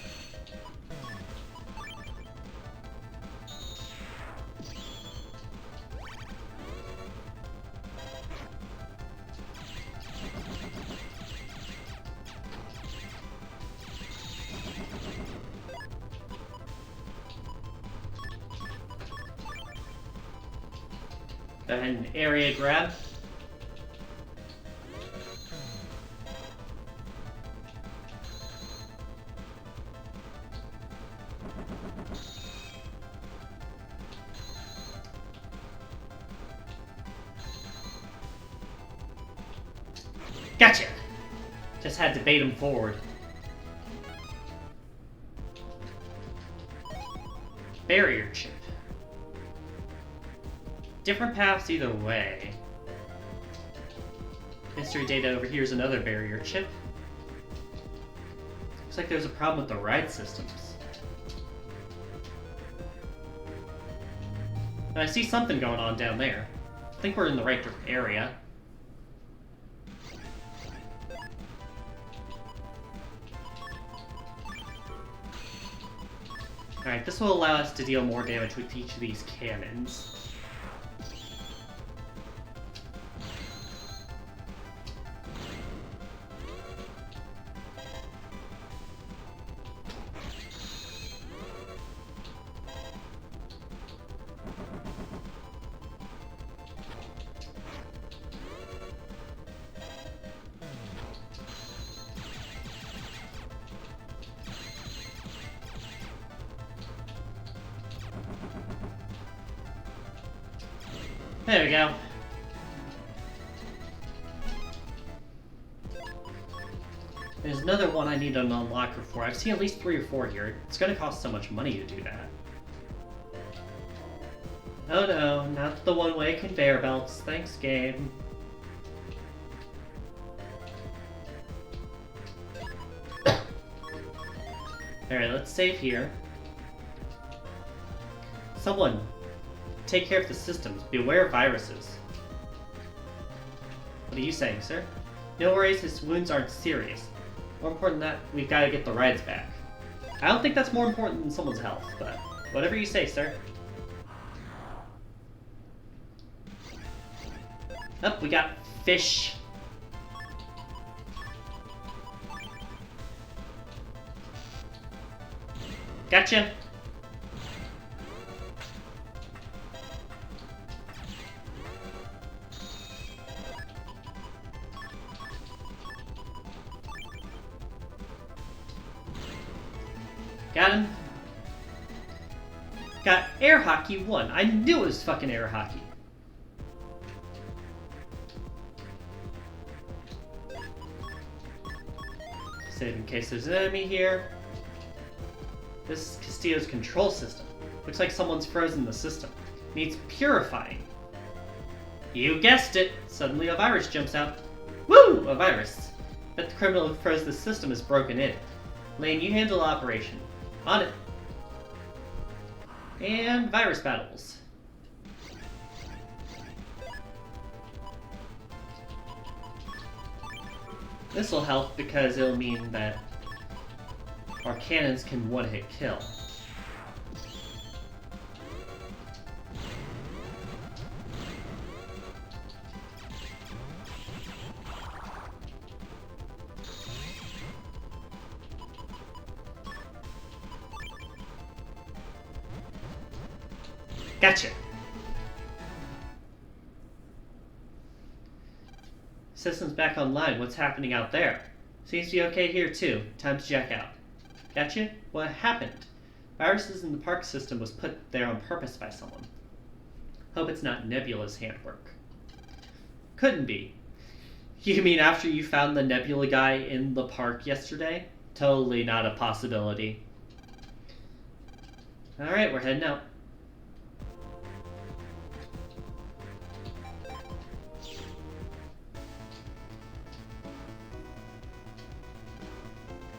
Go ahead and area grab. Gotcha! Just had to bait him forward. Barrier chip. Different paths either way. Mystery data over here is another barrier chip. Looks like there's a problem with the ride systems. And I see something going on down there. I think we're in the right area. Alright, this will allow us to deal more damage with each of these cannons. There we go. There's another one I need to unlock her for. I've seen at least 3 or 4 here. It's gonna cost so much money to do that. Oh no, not the one-way conveyor belts. Thanks, game. Alright, let's save here. Someone, take care of the systems. Beware of viruses. What are you saying, sir? No worries, his wounds aren't serious. More important than that, we've got to get the rides back. I don't think that's more important than someone's health, but whatever you say, sir. Oh, we got fish. Gotcha. Got him. Got air hockey 1. I knew it was fucking air hockey. Save in case there's an enemy here. This is Castillo's control system. Looks like someone's frozen the system. Needs purifying. You guessed it! Suddenly a virus jumps out. Woo! A virus. Bet the criminal who froze the system is broken in. Lane, you handle the operation. On it. And virus battles. This will help because it'll mean that our cannons can one-hit kill. Gotcha. System's back online. What's happening out there? Seems to be okay here, too. Time to check out. Gotcha? What happened? Viruses in the park system was put there on purpose by someone. Hope it's not Nebula's handwork. Couldn't be. You mean after you found the Nebula guy in the park yesterday? Totally not a possibility. Alright, we're heading out.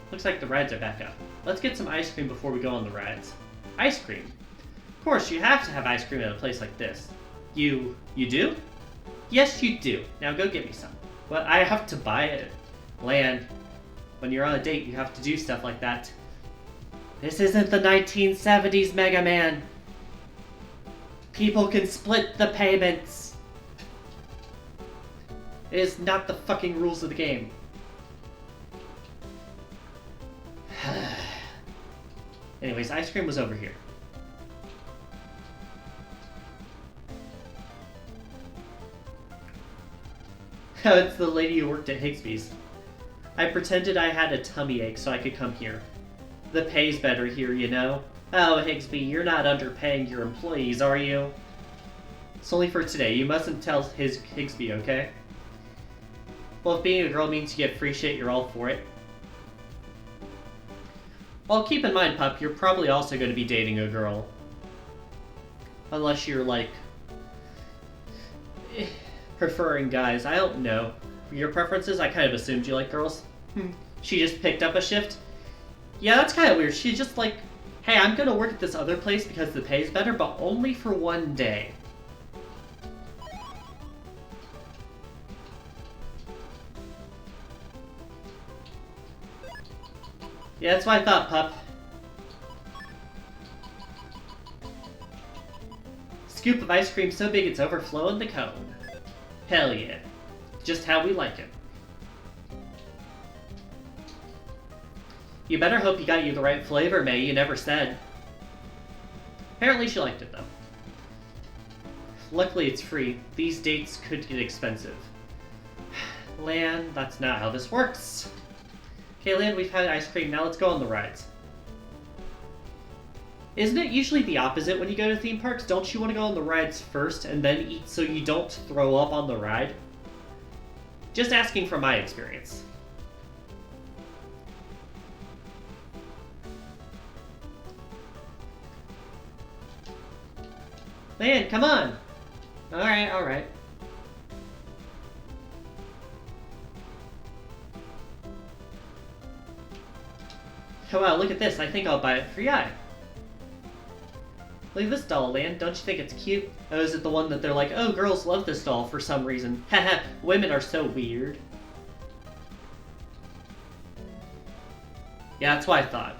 Looks like the rides are back up. Let's get some ice cream before we go on the rides. Ice cream? Of course, you have to have ice cream at a place like this. You do? Yes, you do. Now go get me some. But I have to buy it. Lan, when you're on a date, you have to do stuff like that. This isn't the 1970s, Mega Man. People can split the payments. It is not the fucking rules of the game. Anyways, ice cream was over here. Oh, it's the lady who worked at Higsby's. I pretended I had a tummy ache so I could come here. The pay's better here, you know. Oh, Higsby, you're not underpaying your employees, are you? It's only for today. You mustn't tell Higsby, okay? Well, if being a girl means you get free shit, you're all for it. Well, keep in mind, pup, you're probably also going to be dating a girl. Unless you're, like, preferring guys. I don't know. Your preferences? I kind of assumed you like girls. She just picked up a shift? Yeah, that's kind of weird. She's just like, hey, I'm going to work at this other place because the pay's better, but only for one day. Yeah, that's what I thought, pup. Scoop of ice cream so big it's overflowing the cone. Hell yeah. Just how we like it. You better hope you got you the right flavor, May. You never said. Apparently she liked it, though. Luckily it's free. These dates could get expensive. Lan, that's not how this works. Okay, Lan, we've had ice cream. Now let's go on the rides. Isn't it usually the opposite when you go to theme parks? Don't you want to go on the rides first and then eat so you don't throw up on the ride? Just asking from my experience. Man, come on! Alright, alright. Oh wow, look at this. I think I'll buy it for Yai. Look at this doll, Lan. Don't you think it's cute? Oh, is it the one that they're like, oh, girls love this doll for some reason. Haha, women are so weird. Yeah, that's what I thought.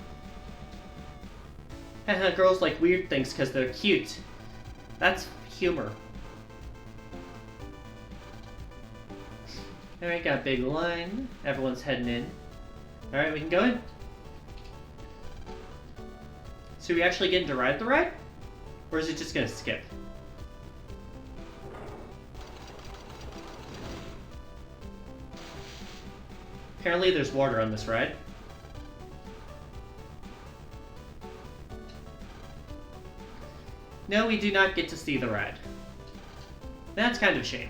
Haha, girls like weird things because they're cute. That's humor. Alright, got a big line. Everyone's heading in. Alright, we can go in. So we actually getting to ride the ride? Or is it just gonna skip? Apparently there's water on this ride. No, we do not get to see the ride. That's kind of a shame.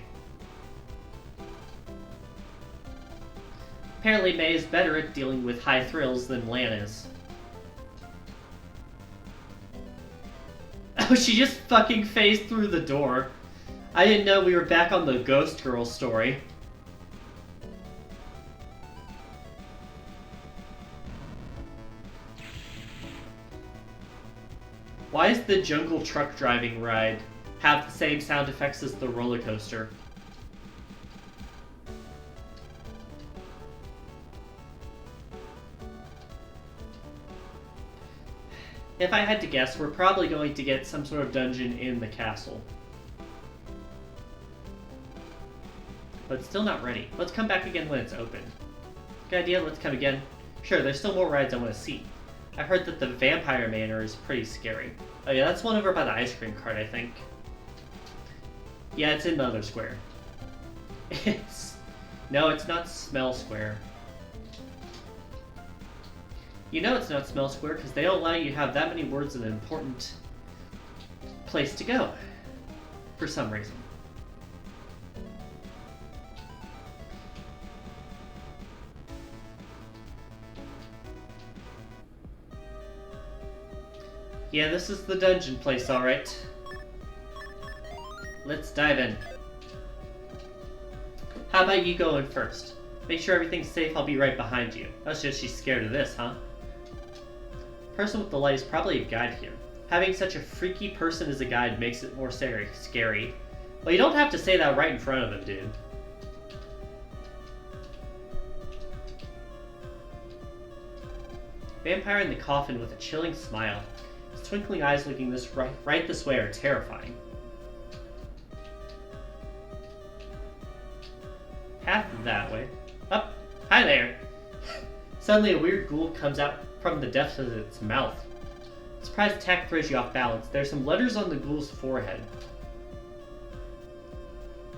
Apparently May is better at dealing with high thrills than Lan is. Oh, she just fucking phased through the door. I didn't know we were back on the Ghost Girl story. Why does the jungle truck driving ride have the same sound effects as the roller coaster? If I had to guess, we're probably going to get some sort of dungeon in the castle. But it's still not ready. Let's come back again when it's open. Good idea, let's come again. Sure, there's still more rides I want to see. I heard that the Vampire Manor is pretty scary. Oh yeah, that's one over by the ice cream cart, I think. Yeah, it's in the other square. No, it's not Smell Square. You know it's not Smell Square because they don't allow you to have that many words in an important place to go. For some reason. Yeah, this is the dungeon place, alright. Let's dive in. How about you go in first? Make sure everything's safe, I'll be right behind you. That's just she's scared of this, huh? Person with the light is probably a guide here. Having such a freaky person as a guide makes it more scary. Well, you don't have to say that right in front of him, dude. Vampire in the coffin with a chilling smile. His twinkling eyes looking right this way are terrifying. Path that way. Up. Hi there. Suddenly a weird ghoul comes out from the depths of its mouth. Surprise attack throws you off balance. There's some letters on the ghoul's forehead.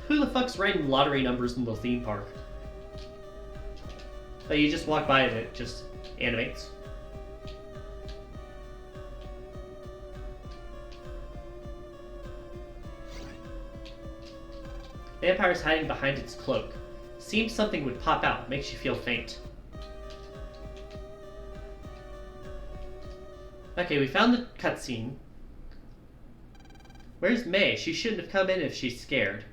Who the fuck's writing lottery numbers in the theme park? But you just walk by and it just animates. Vampire's hiding behind its cloak. Seems something would pop out, makes you feel faint. Okay, we found the cutscene. Where's May? She shouldn't have come in if she's scared.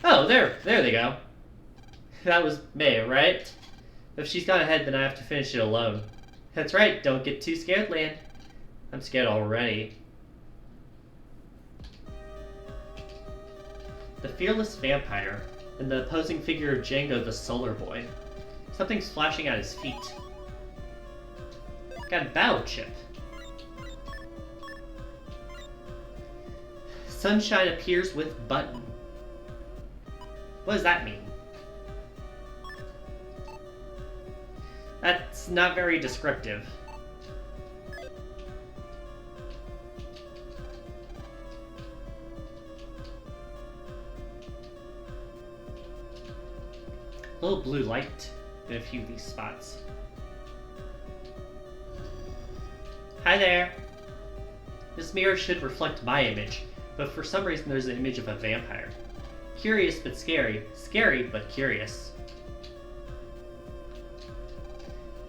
Oh, there they go. That was May, right? If she's gone ahead, then I have to finish it alone. That's right, don't get too scared, Lan. I'm scared already. The fearless vampire, and the opposing figure of Django the Solar Boy. Something's flashing at his feet. Got a battle chip. Sunshine appears with button. What does that mean? That's not very descriptive. A little blue light in a few of these spots. Hi there! This mirror should reflect my image, but for some reason there's an image of a vampire. Curious but scary. Scary but curious.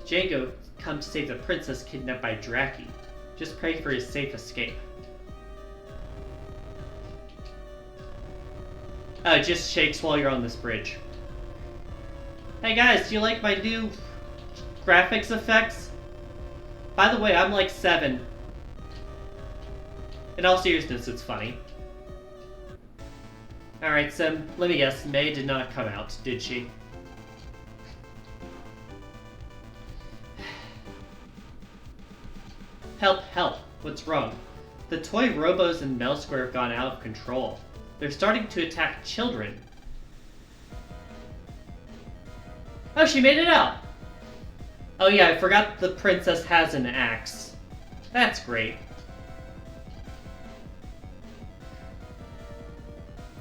Django come to save the princess kidnapped by Draki. Just pray for his safe escape. Oh, it just shakes while you're on this bridge. Hey guys, do you like my new graphics effects? By the way, I'm like 7. In all seriousness, it's funny. Alright, so let me guess, May did not come out, did she? Help, help, what's wrong? The toy robos in Mel Square have gone out of control. They're starting to attack children. Oh, she made it out! Oh yeah, I forgot the princess has an axe. That's great.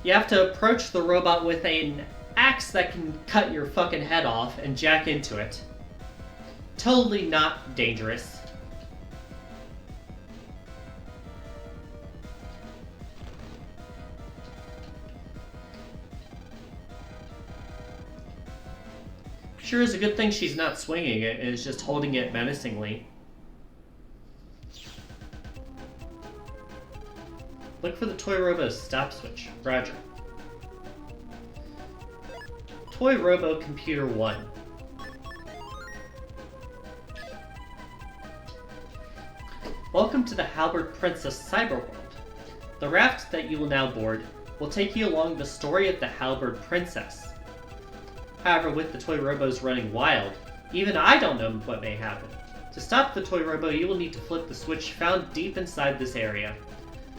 You have to approach the robot with an axe that can cut your fucking head off and jack into it. Totally not dangerous. Sure is a good thing she's not swinging it, it's just holding it menacingly. Look for the Toy Robo's stop switch. Roger. Toy Robo Computer 1. Welcome to the Halberd Princess Cyberworld. The raft that you will now board will take you along the story of the Halberd Princess. However, with the Toy Robos running wild, even I don't know what may happen. To stop the Toy Robo, you will need to flip the switch found deep inside this area.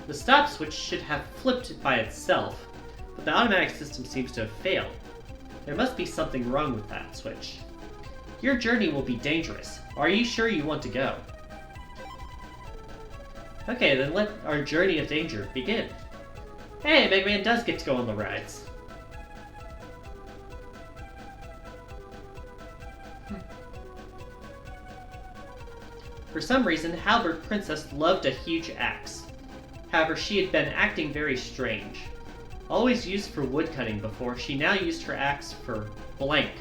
The stop switch should have flipped by itself, but the automatic system seems to have failed. There must be something wrong with that switch. Your journey will be dangerous. Are you sure you want to go? Okay, then let our journey of danger begin. Hey, Mega Man does get to go on the rides. For some reason, Halberd Princess loved a huge axe. However, she had been acting very strange. Always used for woodcutting before, she now used her axe for blank,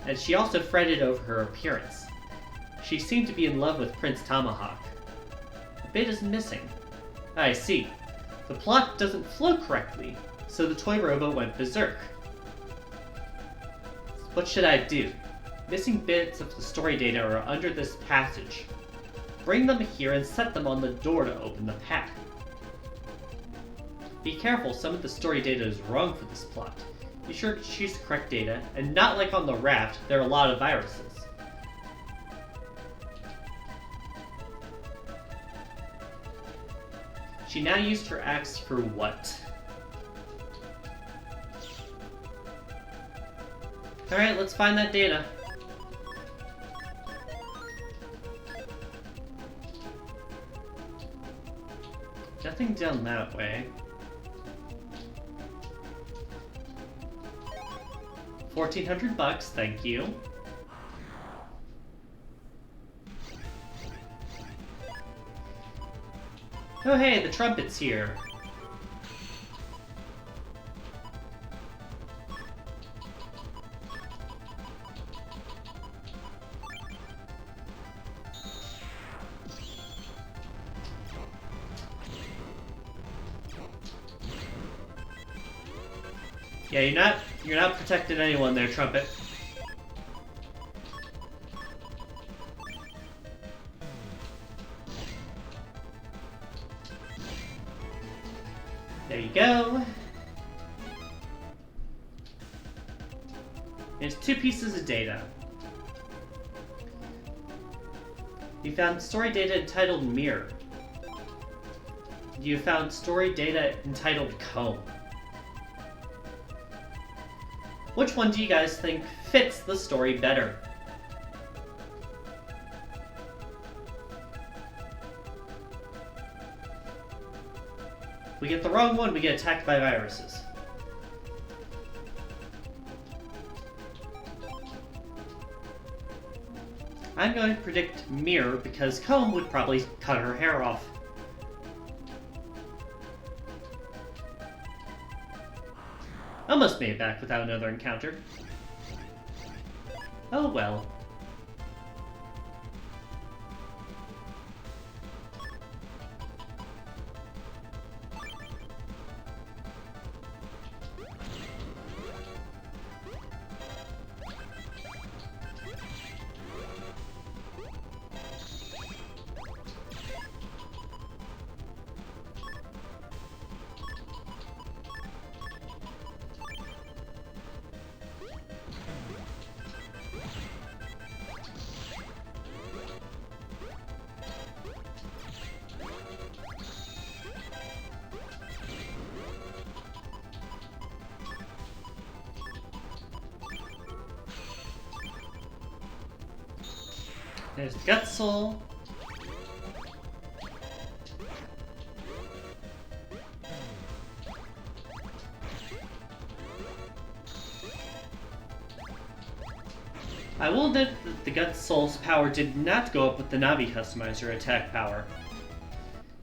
and she also fretted over her appearance. She seemed to be in love with Prince Tomahawk. A bit is missing. I see. The plot doesn't flow correctly, so the toy robot went berserk. What should I do? Missing bits of the story data are under this passage. Bring them here and set them on the door to open the path. Be careful, some of the story data is wrong for this plot. Be sure to choose the correct data, and not like on the raft, there are a lot of viruses. She now used her axe for what? Alright, let's find that data. Nothing down that way. 1,400 bucks, thank you. Oh hey, the trumpet's here. Yeah, you're not protecting anyone there, Trumpet. There you go. There's 2 pieces of data. You found story data entitled Mirror. You found story data entitled Comb. Which one do you guys think fits the story better? If we get the wrong one, we get attacked by viruses. I'm going to predict Mirror because Comb would probably cut her hair off. Almost made it back without another encounter. Oh well. There's Gutsoul. I will note that the Gutsoul's power did not go up with the Navi Customizer attack power,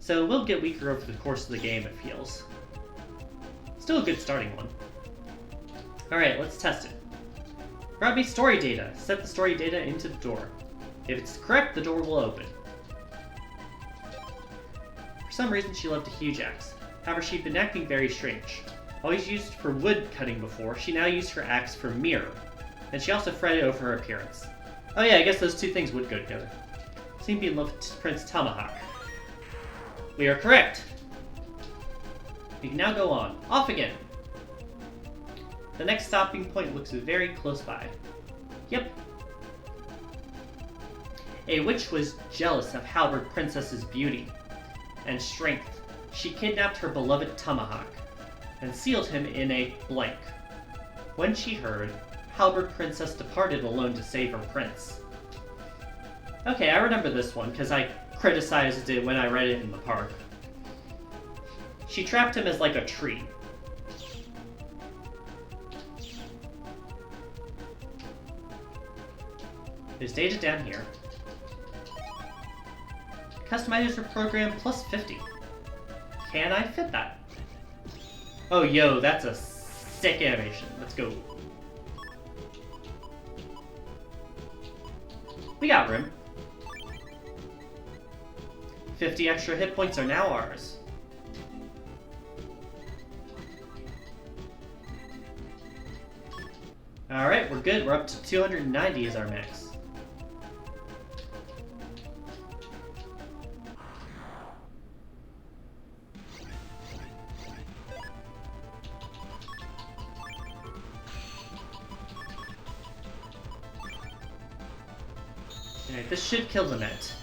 so it will get weaker over the course of the game, it feels. Still a good starting one. Alright, let's test it. Grab me story data. Set the story data into the door. If it's correct, the door will open. For some reason, she loved a huge axe. However, she'd been acting very strange. Always used for wood cutting before, she now used her axe for mirror. And she also fretted over her appearance. Oh yeah, I guess those 2 things would go together. Seemed to be in love with Prince Tomahawk. We are correct! We can now go on. Off again! The next stopping point looks very close by. Yep. A witch was jealous of Halberd Princess's beauty and strength. She kidnapped her beloved Tomahawk and sealed him in a blank. When she heard, Halberd Princess departed alone to save her prince. Okay, I remember this one because I criticized it when I read it in the park. She trapped him as like a tree. There's data down here. Customize your program plus 50. Can I fit that? Oh, yo, that's a sick animation. Let's go. We got room. 50 extra hit points are now ours. Alright, we're good. We're up to 290 as our max. Alright, this should kill the net.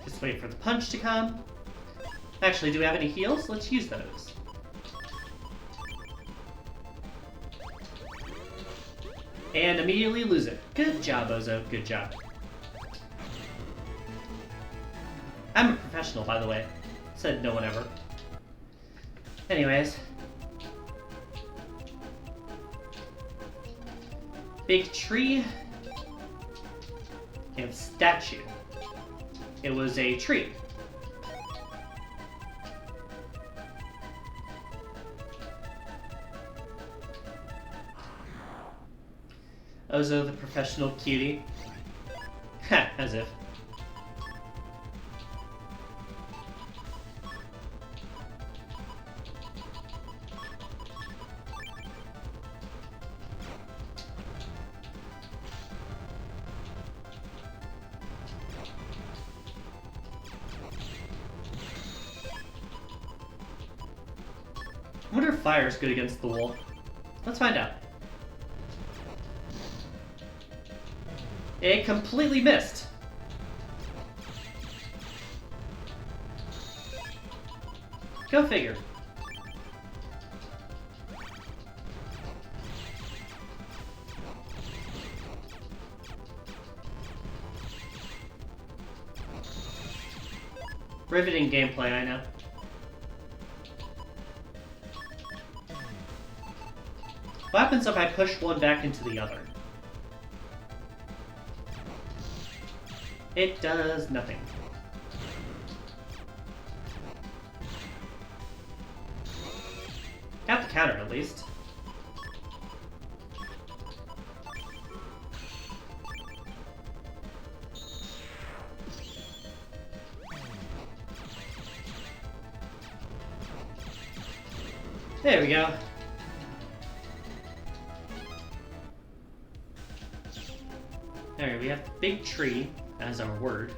Just wait for the punch to come. Actually, do we have any heals? Let's use those. And immediately lose it. Good job, Ozo. Good job. I'm a professional, by the way. Said no one ever. Anyways. Big tree. And statue. It was a tree. Ozo the professional cutie. Ha, as if. I wonder if fire is good against the wolf. Let's find out. It completely missed. Go figure. Riveting gameplay, I know. What happens if I push one back into the other? It does nothing. Got the counter at least. There we go. Alright, we have the big tree as our word.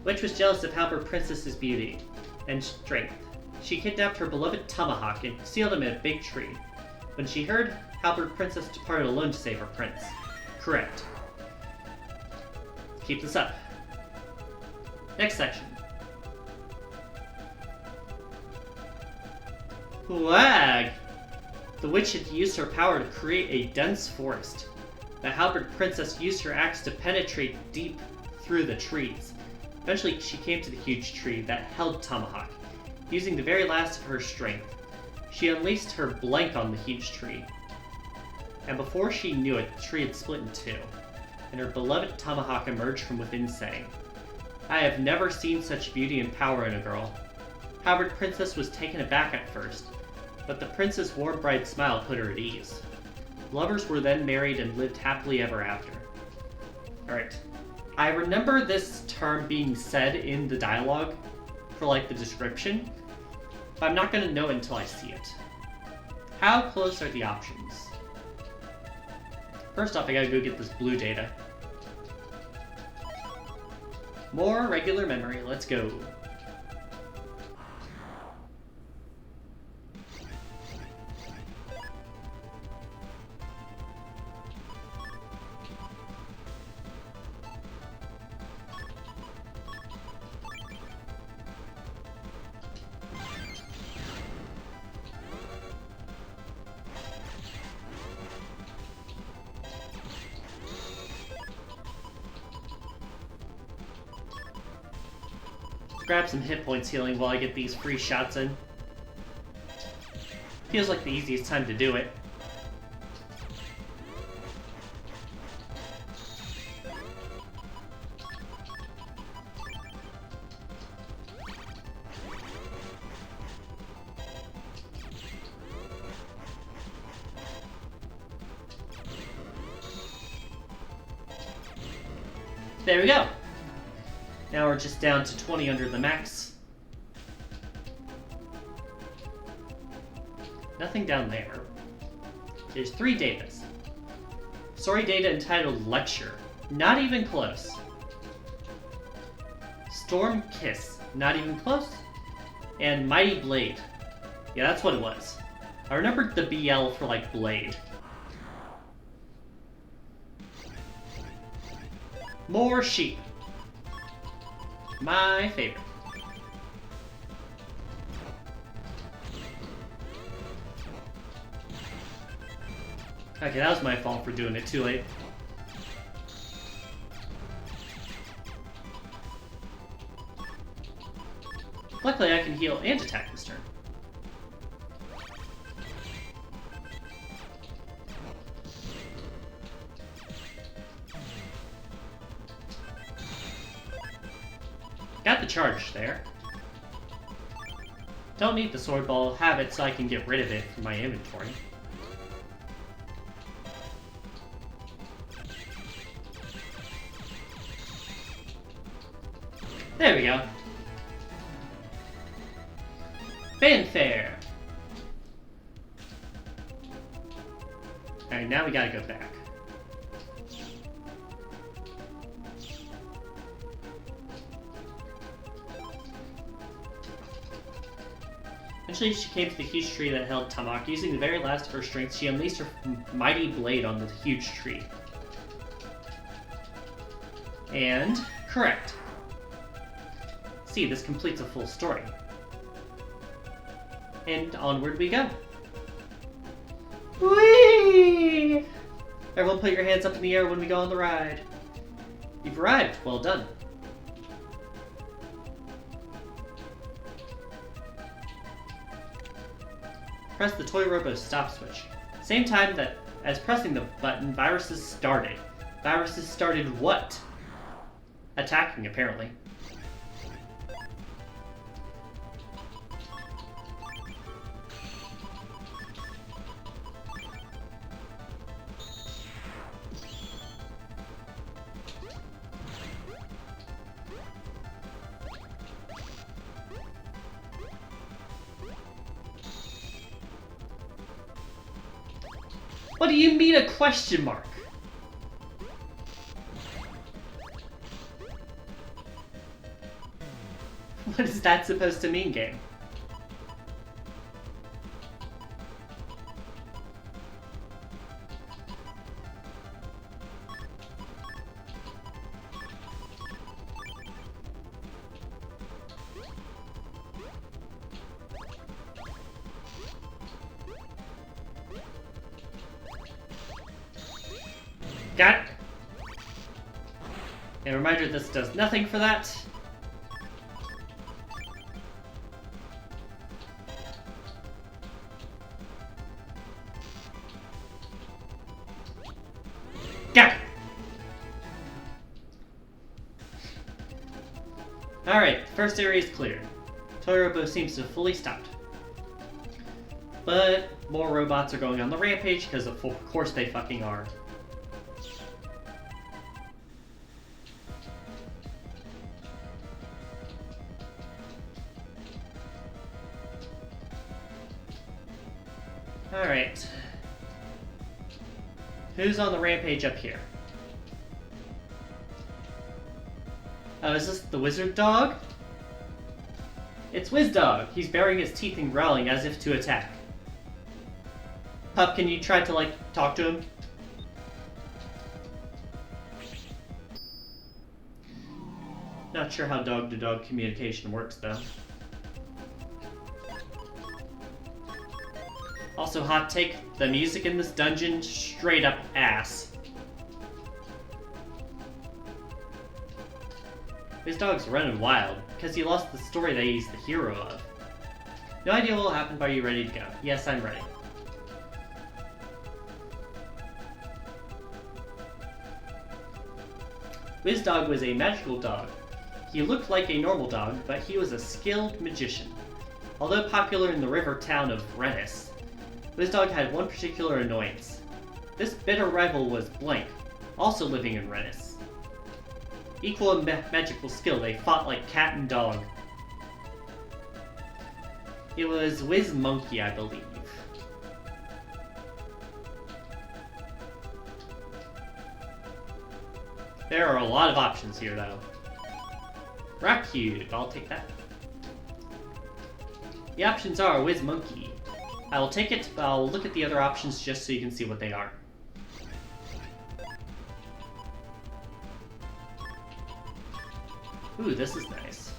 Witch was jealous of Halberd Princess's beauty and strength. She kidnapped her beloved Tomahawk and sealed him in a big tree. When she heard, Halberd Princess departed alone to save her prince. Correct. Keep this up. Next section. Wag! The witch had used her power to create a dense forest. The Halberd Princess used her axe to penetrate deep through the trees. Eventually, she came to the huge tree that held Tomahawk. Using the very last of her strength, she unleashed her blank on the huge tree. And before she knew it, the tree had split in two, and her beloved Tomahawk emerged from within, saying, "I have never seen such beauty and power in a girl." Halberd Princess was taken aback at first, but the prince's warm, bright smile put her at ease. Lovers were then married and lived happily ever after. Alright. I remember this term being said in the dialogue for, like, the description, but I'm not gonna know it until I see it. How close are the options? First off, I gotta go get this blue data. More regular memory, let's go. Grab some hit points healing while I get these free shots in. Feels like the easiest time to do it. There we go. Now we're just down to 20 under the max. Nothing down there. There's 3 datas. Story data entitled Lecture. Not even close. Storm Kiss. Not even close. And Mighty Blade. Yeah, that's what it was. I remembered the BL for, like, Blade. More sheep. My favorite. Okay, that was my fault for doing it too late. Luckily, I can heal and attack this turn. Got the charge there. Don't need the sword ball, have it so I can get rid of it from my inventory. There we go. Fanfare! Alright, now we gotta go back. Eventually, she came to the huge tree that held Tamaki. Using the very last of her strength, she unleashed her mighty blade on the huge tree. And correct. See, this completes a full story. And onward we go. Whee! Everyone put your hands up in the air when we go on the ride. You've arrived. Well done. Press the toy robo's stop switch. Same time that as pressing the button, viruses started. Viruses started what? Attacking, apparently. What do you mean a question mark? What is that supposed to mean, game? Got it. And a reminder, this does nothing for that. Got it. Alright, first area is cleared. Toy Robo seems to have fully stopped. But more robots are going on the rampage, because of course they fucking are. Alright. Who's on the rampage up here? Oh, is this the wizard dog? It's Wizdog. He's baring his teeth and growling as if to attack. Pup, can you try to, like, talk to him? Not sure how dog-to-dog communication works, though. Also, hot take, the music in this dungeon, straight up ass. His dog's running wild, because he lost the story that he's the hero of. No idea what will happen, but are you ready to go? Yes, I'm ready. Wizdog was a magical dog. He looked like a normal dog, but he was a skilled magician. Although popular in the river town of Rennis, Wizdog had one particular annoyance. This bitter rival was Blank, also living in Rennis. Equal in magical skill, they fought like cat and dog. It was Wiz Monkey, I believe. There are a lot of options here, though. Rock Cube, I'll take that. The options are Wiz Monkey. I will take it, but I'll look at the other options just so you can see what they are. Ooh, this is nice.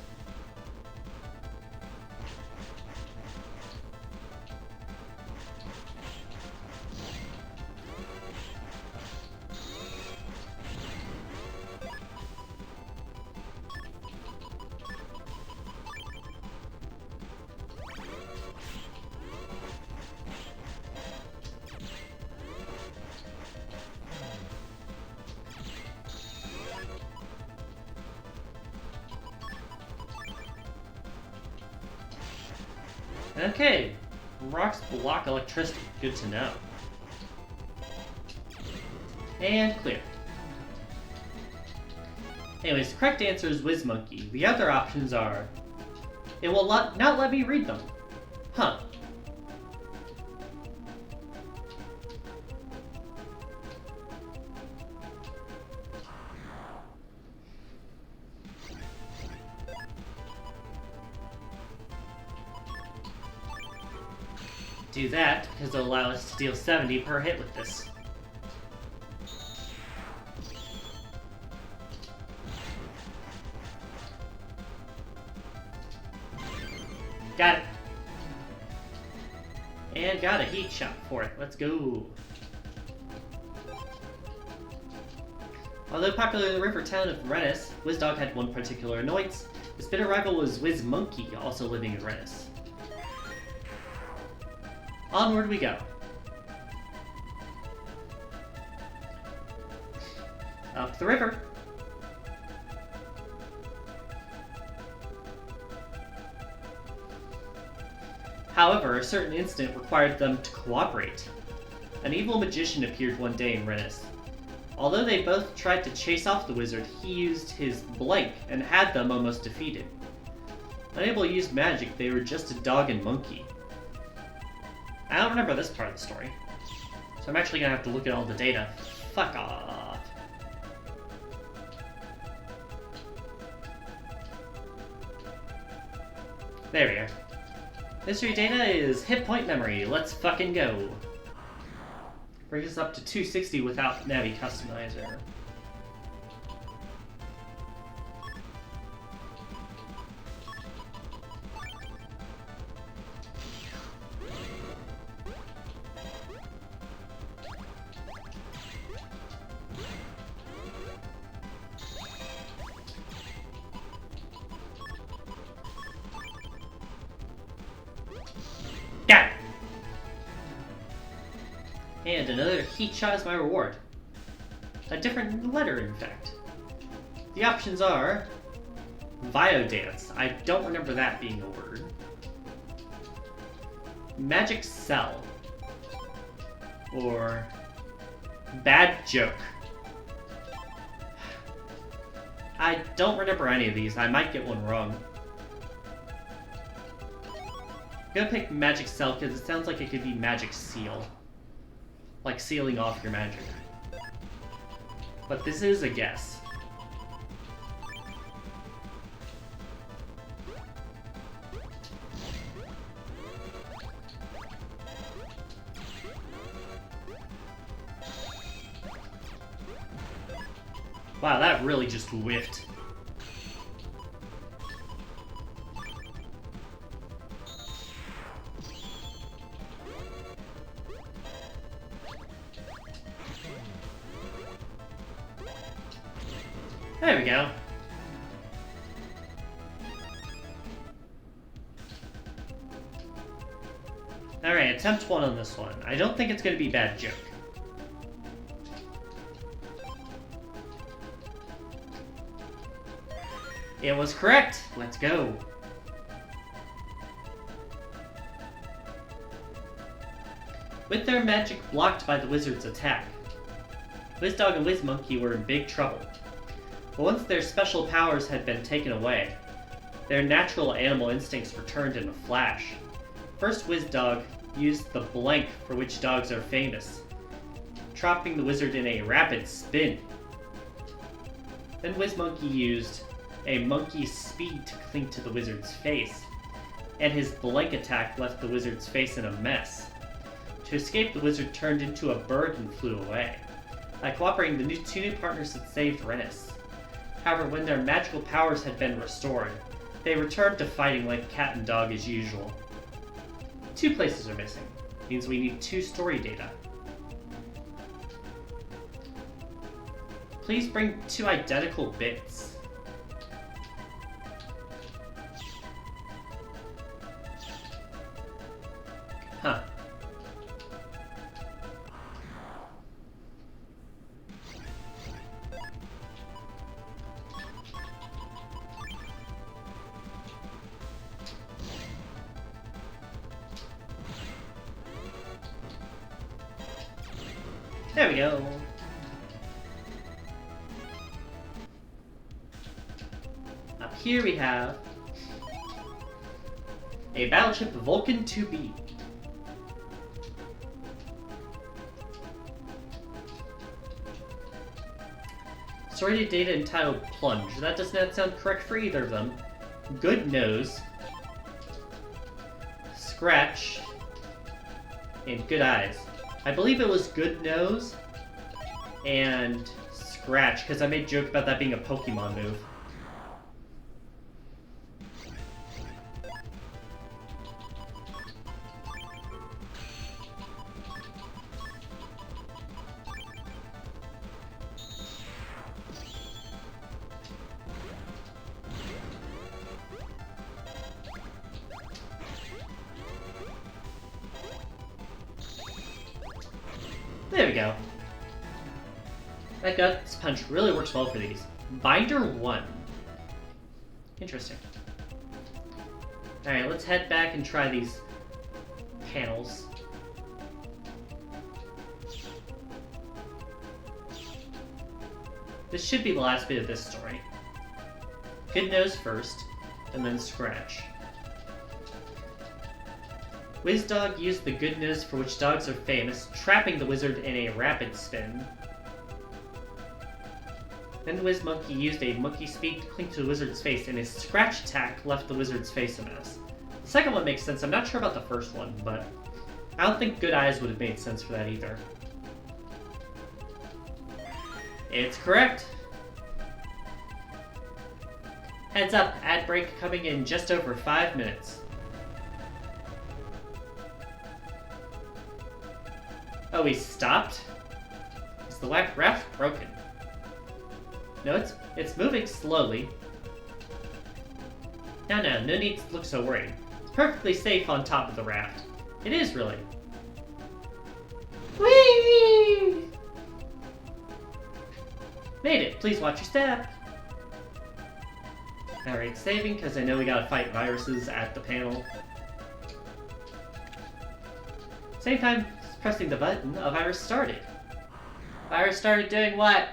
Okay, rocks block electricity. Good to know. And clear. Anyways, the correct answer is Wiz Monkey. The other options are... It will not let me read them. Huh. Do that, because it'll allow us to deal 70 per hit with this. Got it. And got a heat shot for it. Let's go. Although popular in the river town of Rennis, Wizdog had one particular annoyance. His bitter rival was Wiz Monkey, also living in Rennis. Onward we go. Up the river. However, a certain incident required them to cooperate. An evil magician appeared one day in Rennis. Although they both tried to chase off the wizard, he used his blank and had them almost defeated. Unable to use magic, they were just a dog and monkey. I don't remember this part of the story, so I'm actually gonna have to look at all the data. Fuck off. There we are. Mystery data is hit point memory. Let's fucking go. Brings us up to 260 without Navi Customizer. Got it! And another heat shot is my reward. A different letter, in fact. The options are... Biodance. I don't remember that being a word. Magic Cell. Or... Bad Joke. I don't remember any of these. I might get one wrong. I'm gonna pick Magic Cell because it sounds like it could be Magic Seal. Like sealing off your magic. But this is a guess. Wow, that really just whiffed. There we go. Alright, attempt 1 on this one. I don't think it's gonna be a bad joke. It was correct! Let's go! With their magic blocked by the wizard's attack, WizDog and WizMonkey were in big trouble. But once their special powers had been taken away, their natural animal instincts returned in a flash. First, WizDog used the blank for which dogs are famous, trapping the wizard in a rapid spin. Then WizMonkey used a monkey's speed to cling to the wizard's face, and his blank attack left the wizard's face in a mess. To escape, the wizard turned into a bird and flew away. By cooperating, the two new partners had saved Rennis. However, when their magical powers had been restored, they returned to fighting like cat and dog as usual. 2 places are missing. Means we need 2 story data. Please bring 2 identical bits. Huh. There we go. Up here we have a battleship Vulcan 2B. Story data entitled Plunge. That does not sound correct for either of them. Good Nose, Scratch, and Good Eyes. I believe it was Good Nose and Scratch, because I made a joke about that being a Pokemon move. There we go. That Guts Punch really works well for these. Binder 1. Interesting. Alright, let's head back and try these panels. This should be the last bit of this story. Good Nose first, and then Scratch. WizDog used the good nose for which dogs are famous, trapping the wizard in a rapid spin. Then WizMonkey used a monkey speed to cling to the wizard's face, and his scratch attack left the wizard's face a mess. The second one makes sense. I'm not sure about the first one, but I don't think Good Eyes would have made sense for that either. It's correct! Heads up, ad break coming in just over 5 minutes. Oh, he stopped? Is the raft broken? No, it's moving slowly. No need to look so worried. It's perfectly safe on top of the raft. It is, really. Whee! Made it. Please watch your step. Alright, saving, because I know we gotta fight viruses at the panel. Same time, pressing the button, a virus started. Virus started doing what?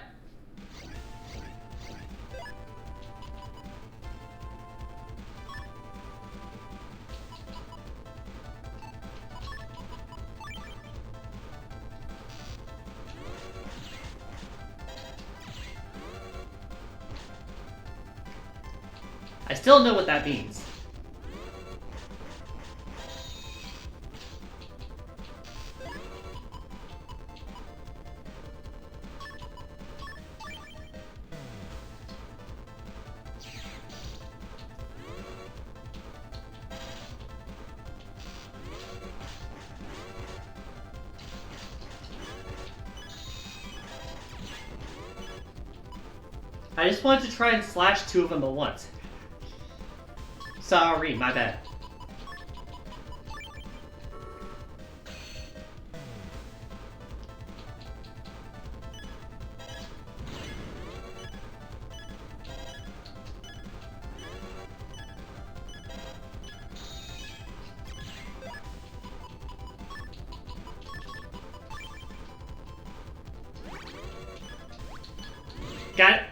I still know what that means. I just wanted to try and slash two of them at once. Sorry, my bad. Got it.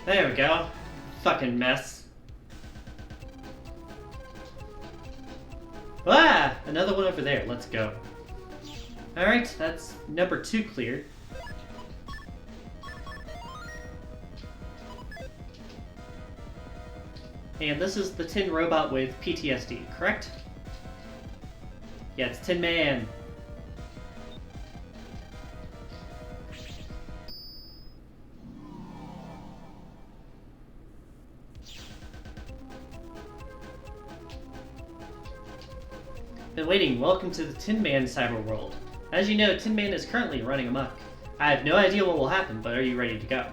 There we go. Fucking mess. Ah! Another one over there. Let's go. Alright, that's number 2 cleared. And this is the Tin Robot with PTSD, correct? Yeah, it's Tin Man. Been waiting. Welcome to the Tin Man cyber world. As you know, Tin Man is currently running amok. I have no idea what will happen, but are you ready to go?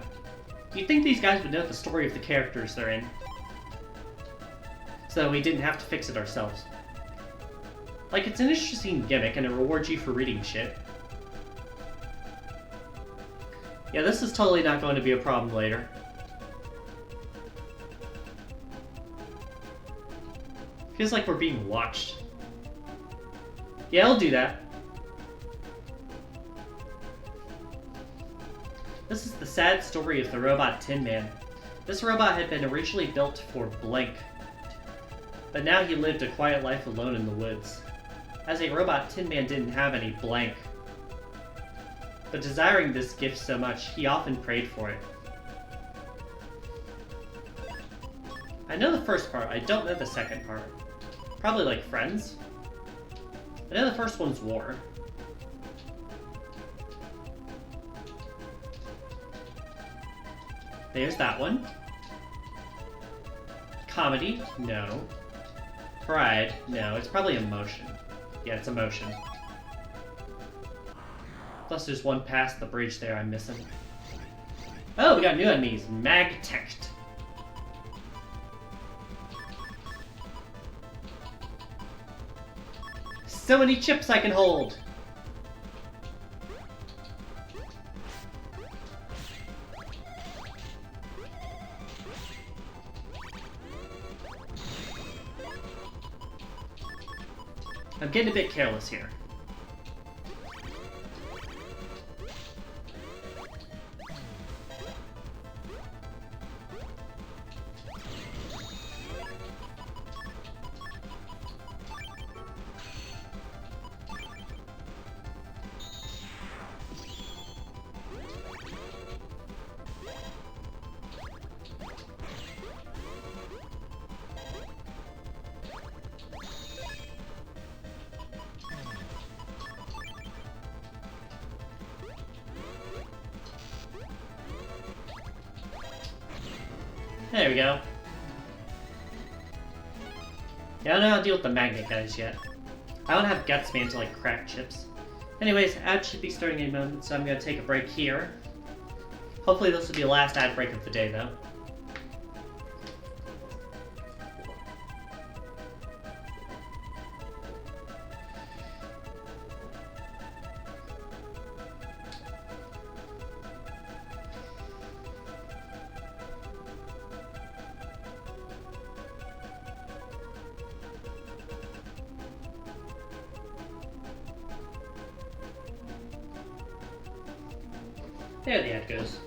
You'd think these guys would know the story of the characters they're in, so we didn't have to fix it ourselves. Like, it's an interesting gimmick and it rewards you for reading shit. Yeah, this is totally not going to be a problem later. Feels like we're being watched. Yeah, I'll do that. This is the sad story of the robot Tin Man. This robot had been originally built for blank, but now he lived a quiet life alone in the woods. As a robot, Tin Man didn't have any blank, but desiring this gift so much, he often prayed for it. I know the first part, I don't know the second part. Probably like Friends? I know the first one's war. There's that one. Comedy? No. Pride? No, it's probably emotion. Yeah, it's emotion. Plus there's one past the bridge there I'm missing. Oh, we got new enemies. Magtect. So many chips I can hold! I'm getting a bit careless here. There we go. Yeah, I don't know how to deal with the magnet guys yet. I don't have guts, man, to like crack chips. Anyways, ads should be starting in a moment, so I'm gonna take a break here. Hopefully this will be the last ad break of the day, though. There the ad goes.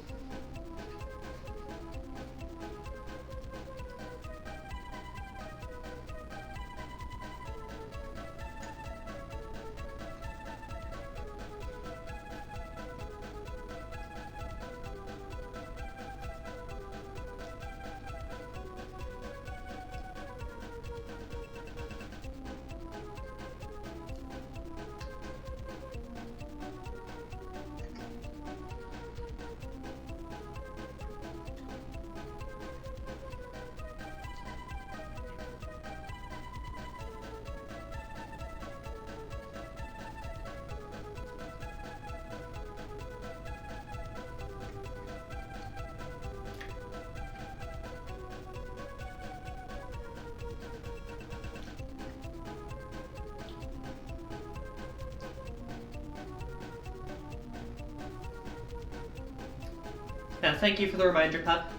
Now, thank you for the reminder, pup.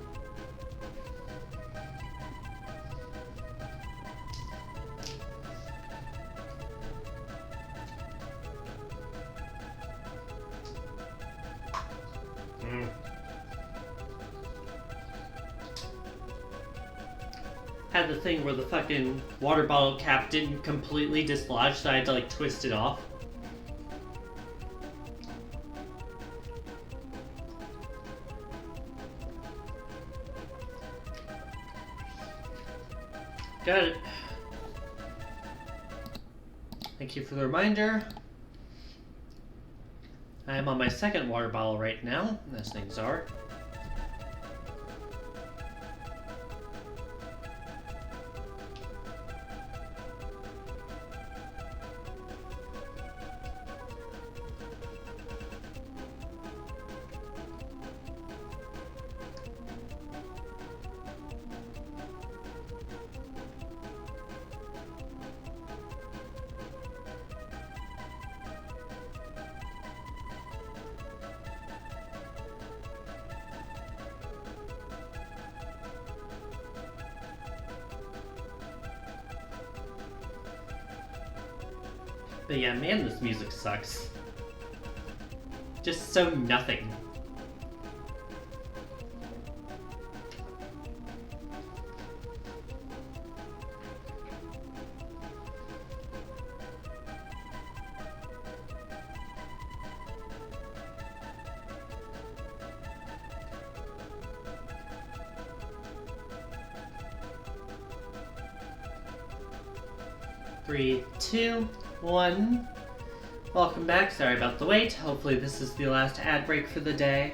Had the thing where the fucking water bottle cap didn't completely dislodge, so I had to like twist it off. Got it. Thank you for the reminder. I am on my second water bottle right now, as things are. But yeah, man, this music sucks. Just so nothing. Three, two, 1. Welcome back. Sorry about the wait. Hopefully this is the last ad break for the day.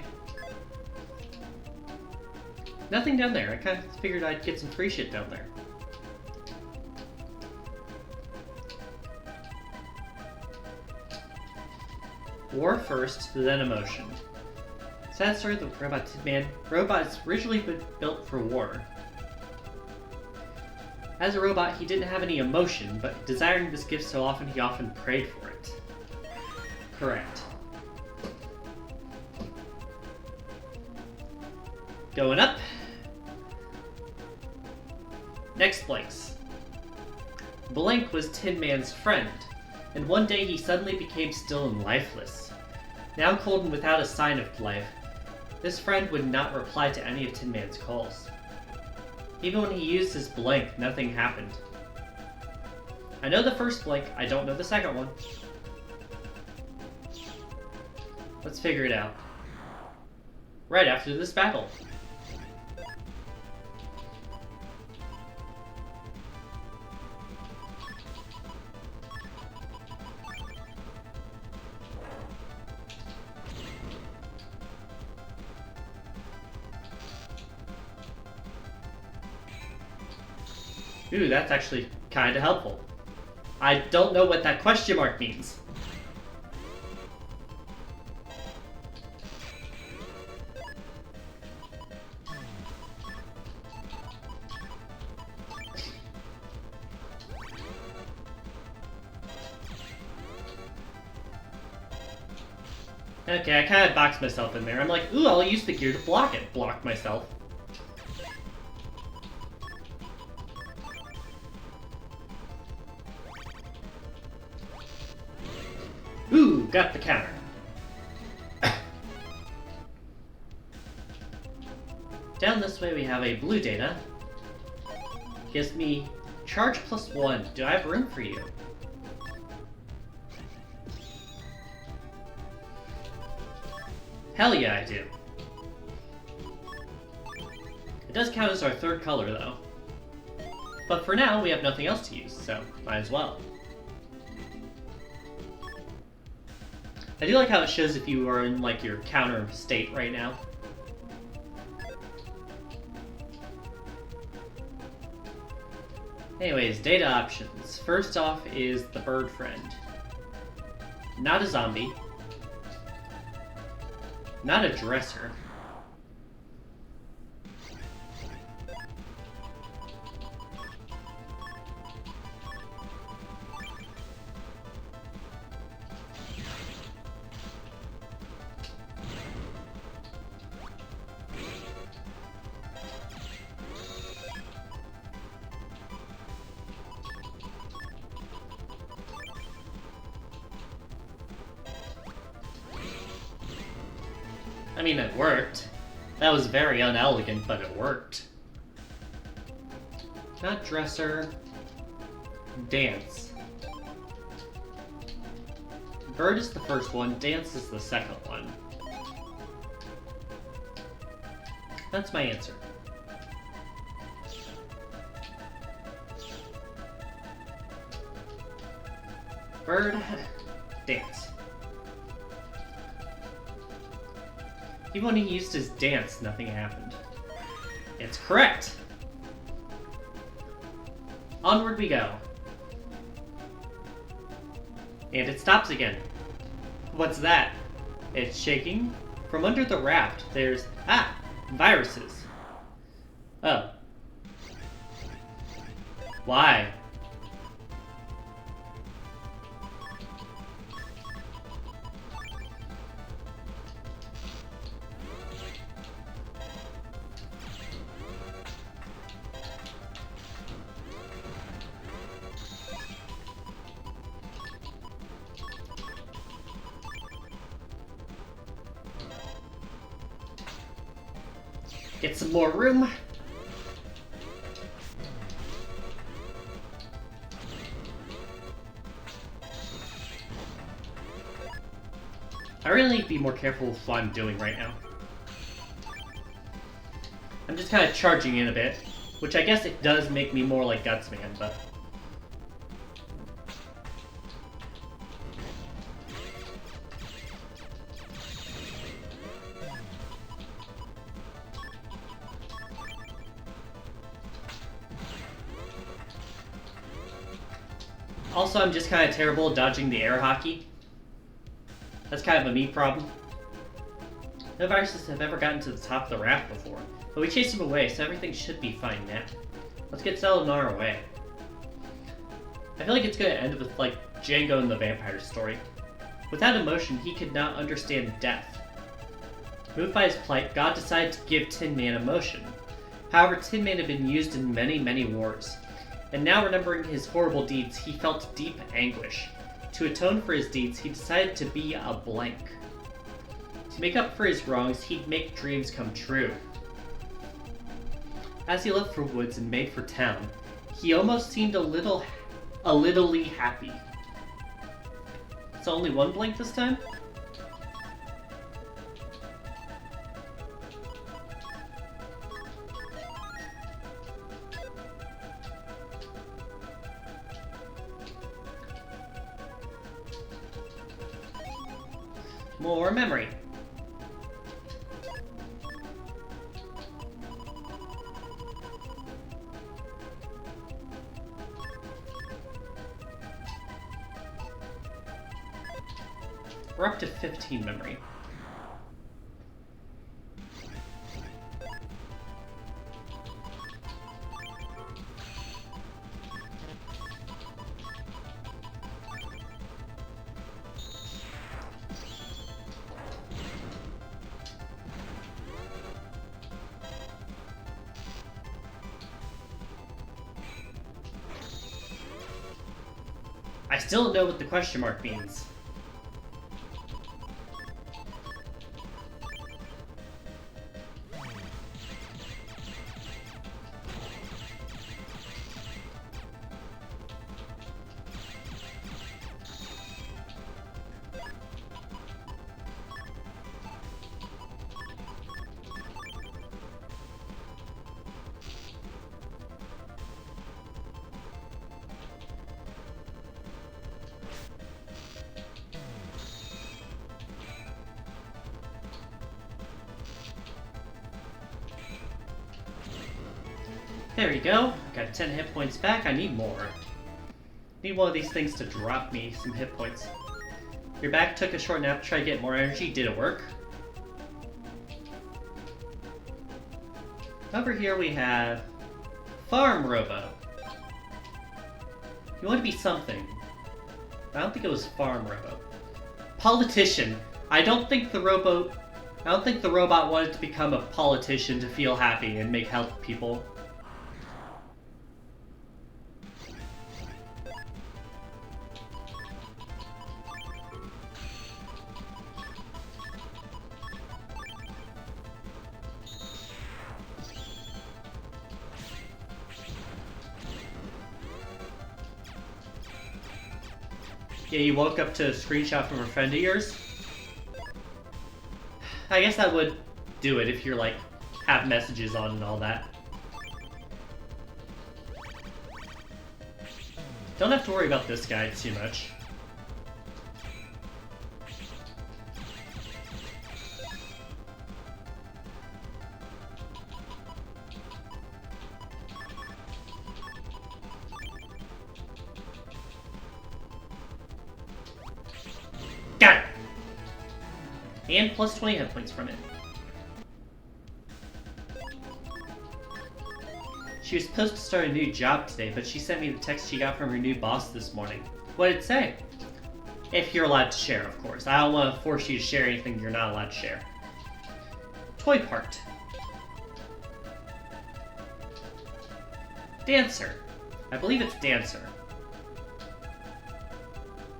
Nothing down there. I kind of figured I'd get some free shit down there. War first, then emotion. Sad story of the robot man. Robots originally built for war. As a robot, he didn't have any emotion, but desiring this gift so often, he often prayed for it. Correct. Going up. Next Blanks. Blank was Tin Man's friend, and one day he suddenly became still and lifeless. Now cold and without a sign of life, this friend would not reply to any of Tin Man's calls. Even when he used his blank, nothing happened. I know the first blank, I don't know the second one. Let's figure it out. Right after this battle. Ooh, that's actually kind of helpful. I don't know what that question mark means. Okay, I kind of boxed myself in there. I'm like, ooh, I'll use the gear to block it. Blocked myself. Ooh, got the counter. Down this way we have a blue data. Gives me charge +1. Do I have room for you? Hell yeah, I do. It does count as our third color, though. But for now, we have nothing else to use, so might as well. I do like how it shows if you are in, like, your counter state right now. Anyways, data options. First off is the bird friend. Not a zombie. Not a dresser. I mean, it worked. That was very unelegant, but it worked. Not dresser. Dance. Bird is the first one, dance is the second one. That's my answer. Bird, dance. Even when he used his dance, nothing happened. It's correct! Onward we go. And it stops again. What's that? It's shaking. From under the raft, there's... Ah! Viruses. Oh. Why? Get some more room. I really need to be more careful with what I'm doing right now. I'm just kind of charging in a bit, which I guess it does make me more like Gutsman, but... Also, I'm just kind of terrible at dodging the air hockey. That's kind of a me problem. No viruses have ever gotten to the top of the raft before, but we chased them away, so everything should be fine now. Let's get settled on our way. I feel like it's going to end with, like, Django and the Vampire story. Without emotion, he could not understand death. Moved by his plight, God decided to give Tin Man emotion. However, Tin Man had been used in many, many wars. And now, remembering his horrible deeds, he felt deep anguish. To atone for his deeds, he decided to be a blank. To make up for his wrongs, he'd make dreams come true. As he left for woods and made for town, he almost seemed a littly happy. So only one blank this time? More memory. We're up to 15 memory. I still don't know what the question mark means. There we go. Got 10 hit points back. I need more. Need one of these things to drop me some hit points. You're back, took a short nap to try to get more energy. Did it work? Over here we have Farm Robo. You want to be something. I don't think it was Farm Robo. Politician. I don't think the robot wanted to become a politician to feel happy and help people. Yeah, you woke up to a screenshot from a friend of yours? I guess that would do it if you're like, have messages on and all that. Don't have to worry about this guy too much. Got it! And plus 20 hit points from it. She was supposed to start a new job today, but she sent me the text she got from her new boss this morning. What did it say? If you're allowed to share, of course. I don't want to force you to share anything you're not allowed to share. Toy part. Dancer. I believe it's dancer.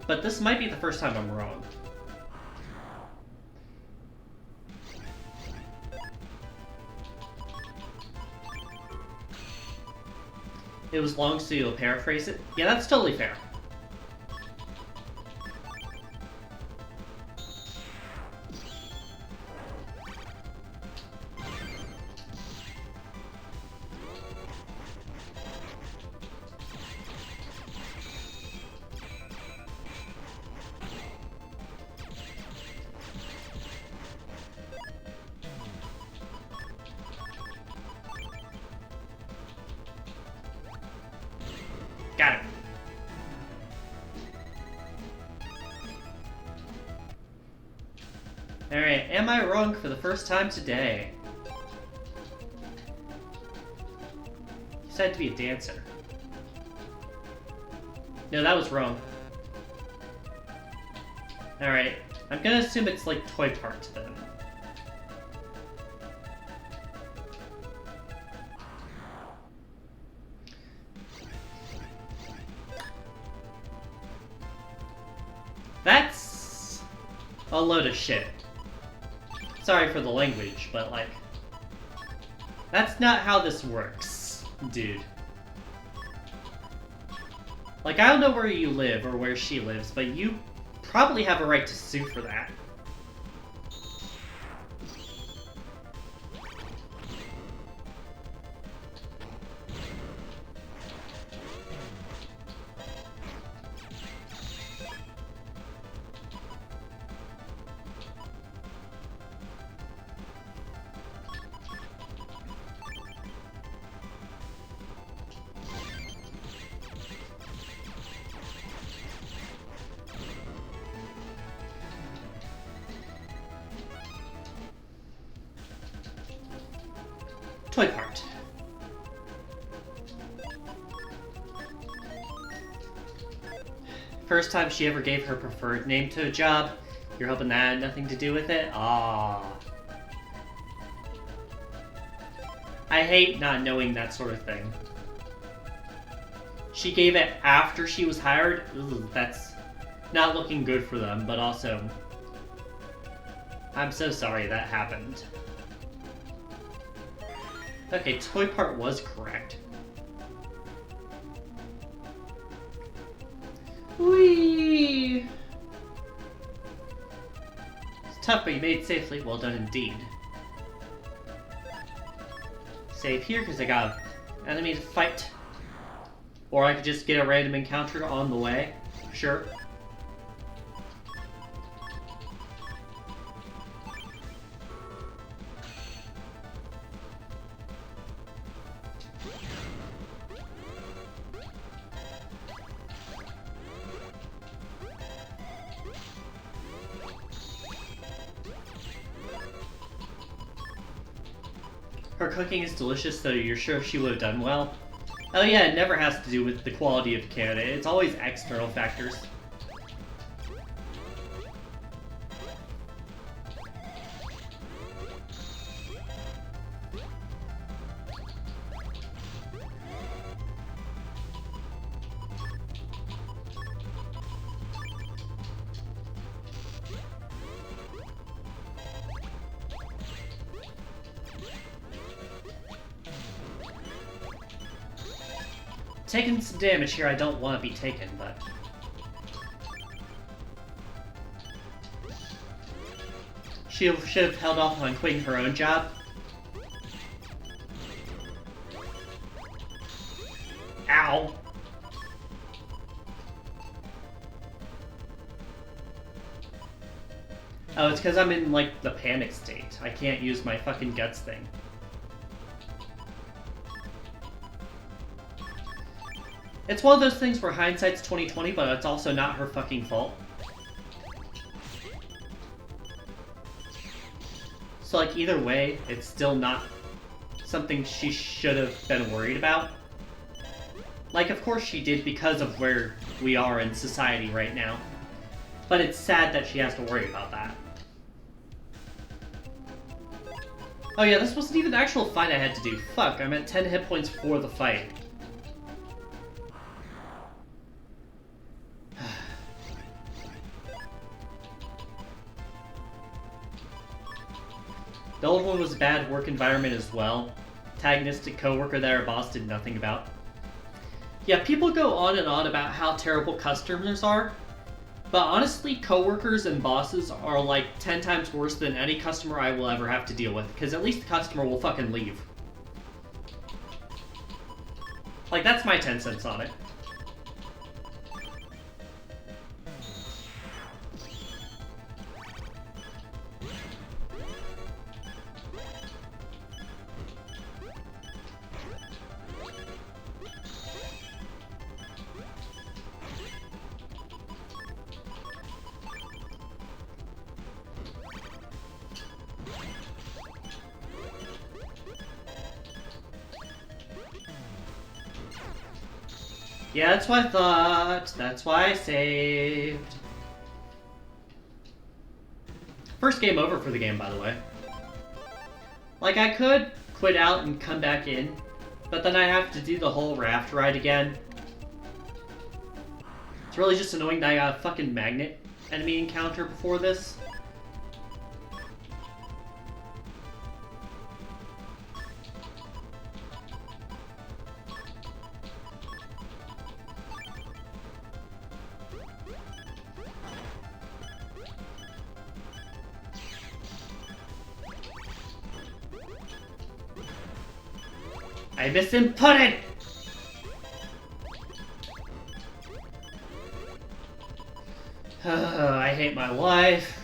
But this might be the first time I'm wrong. It was long, so you'll paraphrase it? Yeah, that's totally fair. Got it. Alright, am I wrong for the first time today? You said to be a dancer. No, that was wrong. Alright, I'm gonna assume it's like toy part then. That's a load of shit. Sorry for the language, but like, that's not how this works, dude. Like, I don't know where you live or where she lives, but you probably have a right to sue for that. Toy part. First time she ever gave her preferred name to a job. You're hoping that had nothing to do with it? Ah. I hate not knowing that sort of thing. She gave it after she was hired? Ooh, that's not looking good for them, but also, I'm so sorry that happened. Okay, toy part was correct. Whee! It's tough, but you made it safely. Well done indeed. Save here, because I got an enemy to fight. Or I could just get a random encounter on the way. Sure. Her cooking is delicious, so you're sure she would have done well? Oh yeah, it never has to do with the quality of the candidate. It's always external factors. Taking some damage here I don't want to be taken, but... She should have held off on quitting her own job. Ow. Oh, it's because I'm in, like, the panic state. I can't use my fucking guts thing. It's one of those things where hindsight's 20/20, but it's also not her fucking fault. So, like, either way, it's still not something she should have been worried about. Like, of course she did because of where we are in society right now. But it's sad that she has to worry about that. Oh yeah, this wasn't even the actual fight I had to do. Fuck, I'm at 10 hit points for the fight. The old one was a bad work environment as well. Antagonistic coworker that our boss did nothing about. Yeah, people go on and on about how terrible customers are, but honestly, coworkers and bosses are like 10 times worse than any customer I will ever have to deal with, because at least the customer will fucking leave. Like, that's my 10 cents on it. Yeah, that's what I thought. That's why I saved. First game over for the game, by the way. Like, I could quit out and come back in, but then I have to do the whole raft ride again. It's really just annoying that I got a fucking magnet enemy encounter before this. I misinputted! I hate my life.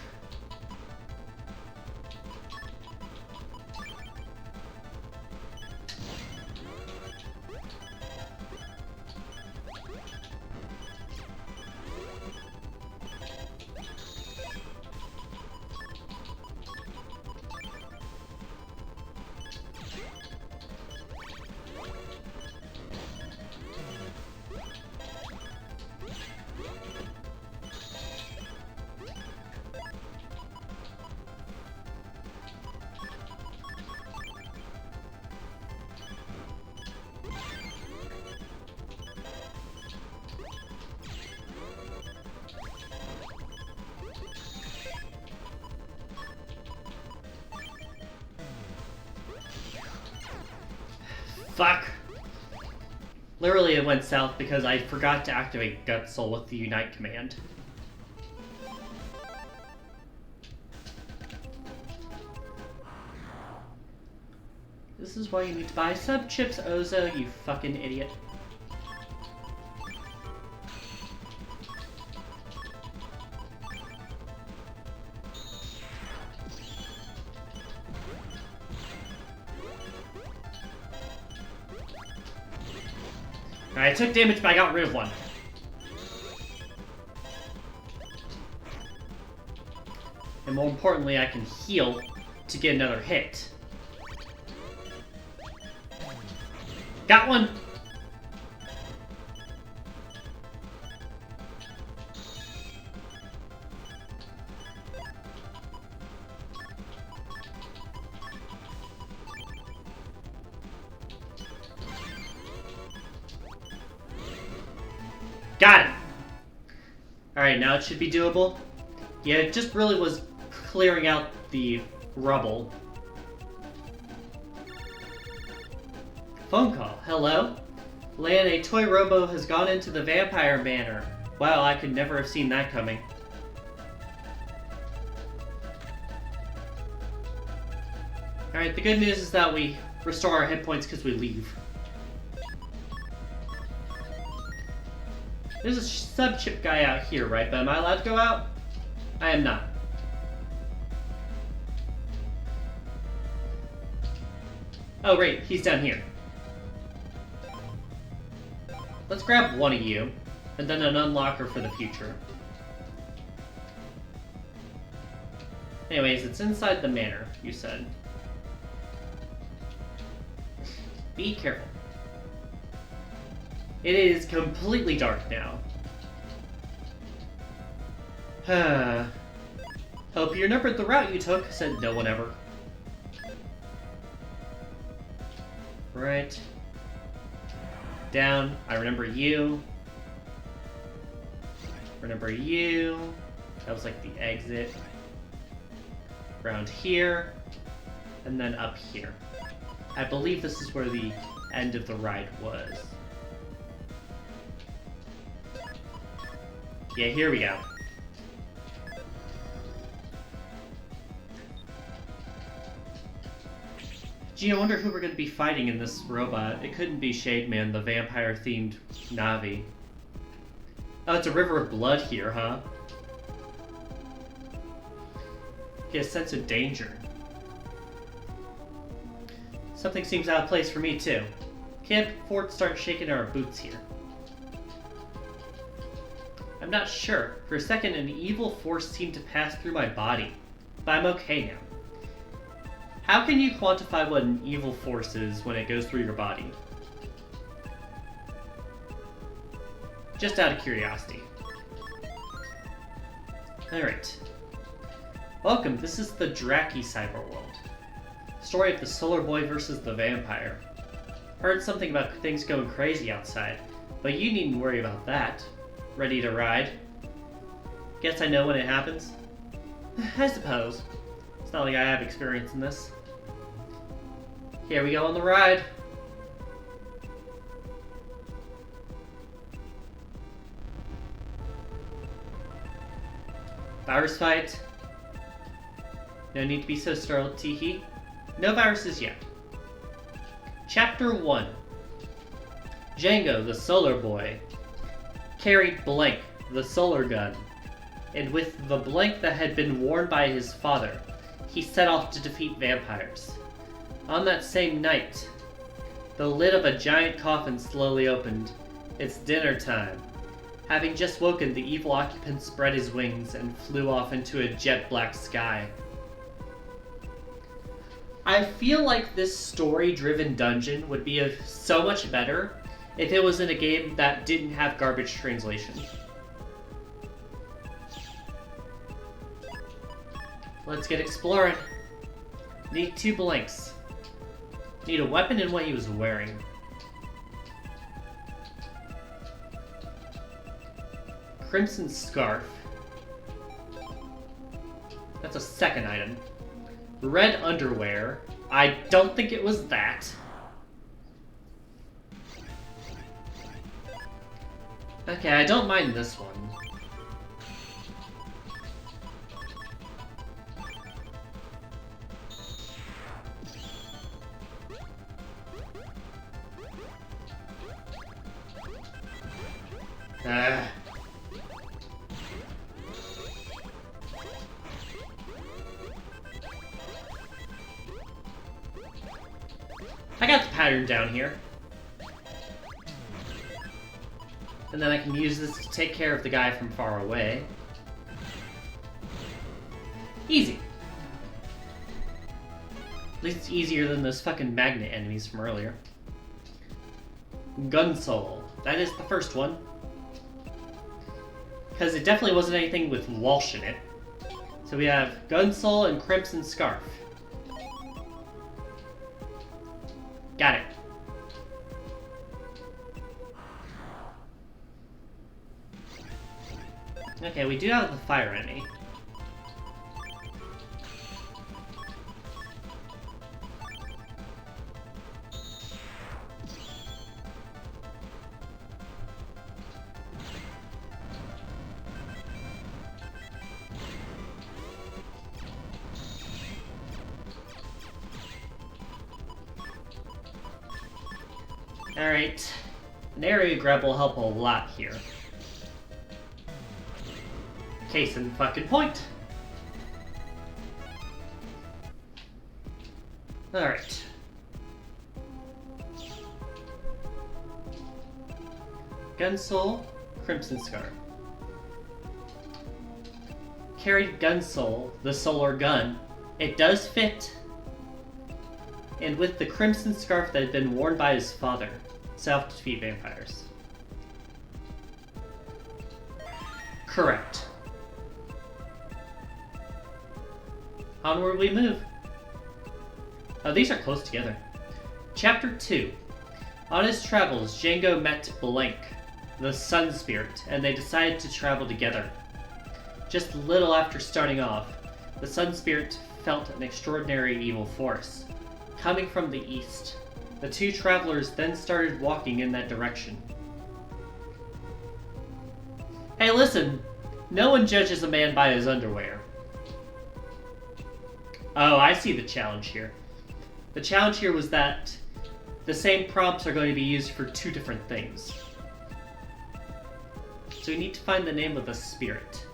Fuck. Literally it went south because I forgot to activate Gut Soul with the Unite command. This is why you need to buy sub chips, Ozo, you fucking idiot. Alright, I took damage, but I got rid of one. And more importantly, I can heal to get another hit. Got one! Got it! Alright, now it should be doable. Yeah, it just really was clearing out the rubble. Phone call. Hello? Lan, a toy robo has gone into the vampire manor. Wow, I could never have seen that coming. Alright, the good news is that we restore our hit points because we leave. There's a sub-ship guy out here, right? But am I allowed to go out? I am not. Oh, right, he's down here. Let's grab one of you, and then an unlocker for the future. Anyways, it's inside the manor, you said. Be careful. It is completely dark now. Hope you remembered the route you took, said no one ever. Right. Down. I remember you. Remember you. That was like the exit. Around here. And then up here. I believe this is where the end of the ride was. Yeah, here we go. Gee, I wonder who we're going to be fighting in this robot. It couldn't be Shademan, the vampire-themed Navi. Oh, it's a river of blood here, huh? Get a sense of danger. Something seems out of place for me, too. Can't afford to start shaking our boots here. I'm not sure. For a second, an evil force seemed to pass through my body. But I'm okay now. How can you quantify what an evil force is when it goes through your body? Just out of curiosity. Alright. Welcome, this is the Draki cyberworld. Story of the Solar Boy versus the Vampire. Heard something about things going crazy outside, but you needn't worry about that. Ready to ride? Guess I know when it happens? I suppose. It's not like I have experience in this. Here we go on the ride. Virus fight. No need to be so startled, teehee. No viruses yet. Chapter 1. Django, the Solar Boy, carried Blank, the solar gun, and with the blank that had been worn by his father, he set off to defeat vampires. On that same night, the lid of a giant coffin slowly opened. It's dinner time. Having just woken, the evil occupant spread his wings and flew off into a jet-black sky. I feel like this story-driven dungeon would be so much better if it was in a game that didn't have garbage translation. Let's get exploring. Need 2 blanks. Need a weapon and what he was wearing. Crimson Scarf. That's a second item. Red underwear. I don't think it was that. Okay, I don't mind this one. I got the pattern down here. And then I can use this to take care of the guy from far away. Easy. At least it's easier than those fucking magnet enemies from earlier. Gun Soul. That is the first one. Because it definitely wasn't anything with Walsh in it. So we have Gun Soul and Crimson Scarf. Got it. Okay, we do have the fire enemy. Alright. An area grab will help a lot here. Case in fucking point. Alright. Gun Soul, Crimson Scar. Carried Gun Soul, the solar gun. It does fit. And with the crimson scarf that had been worn by his father. Self-defeat vampires. Correct. Onward we move. Oh, these are close together. Chapter 2. On his travels, Django met Blank, the Sun Spirit, and they decided to travel together. Just a little after starting off, the Sun Spirit felt an extraordinary evil force coming from the east. The two travelers then started walking in that direction. Hey, listen! No one judges a man by his underwear. Oh, I see the challenge here. The challenge here was that the same prompts are going to be used for two different things. So we need to find the name of the spirit.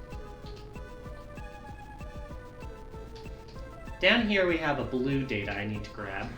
Down here we have a blue data I need to grab.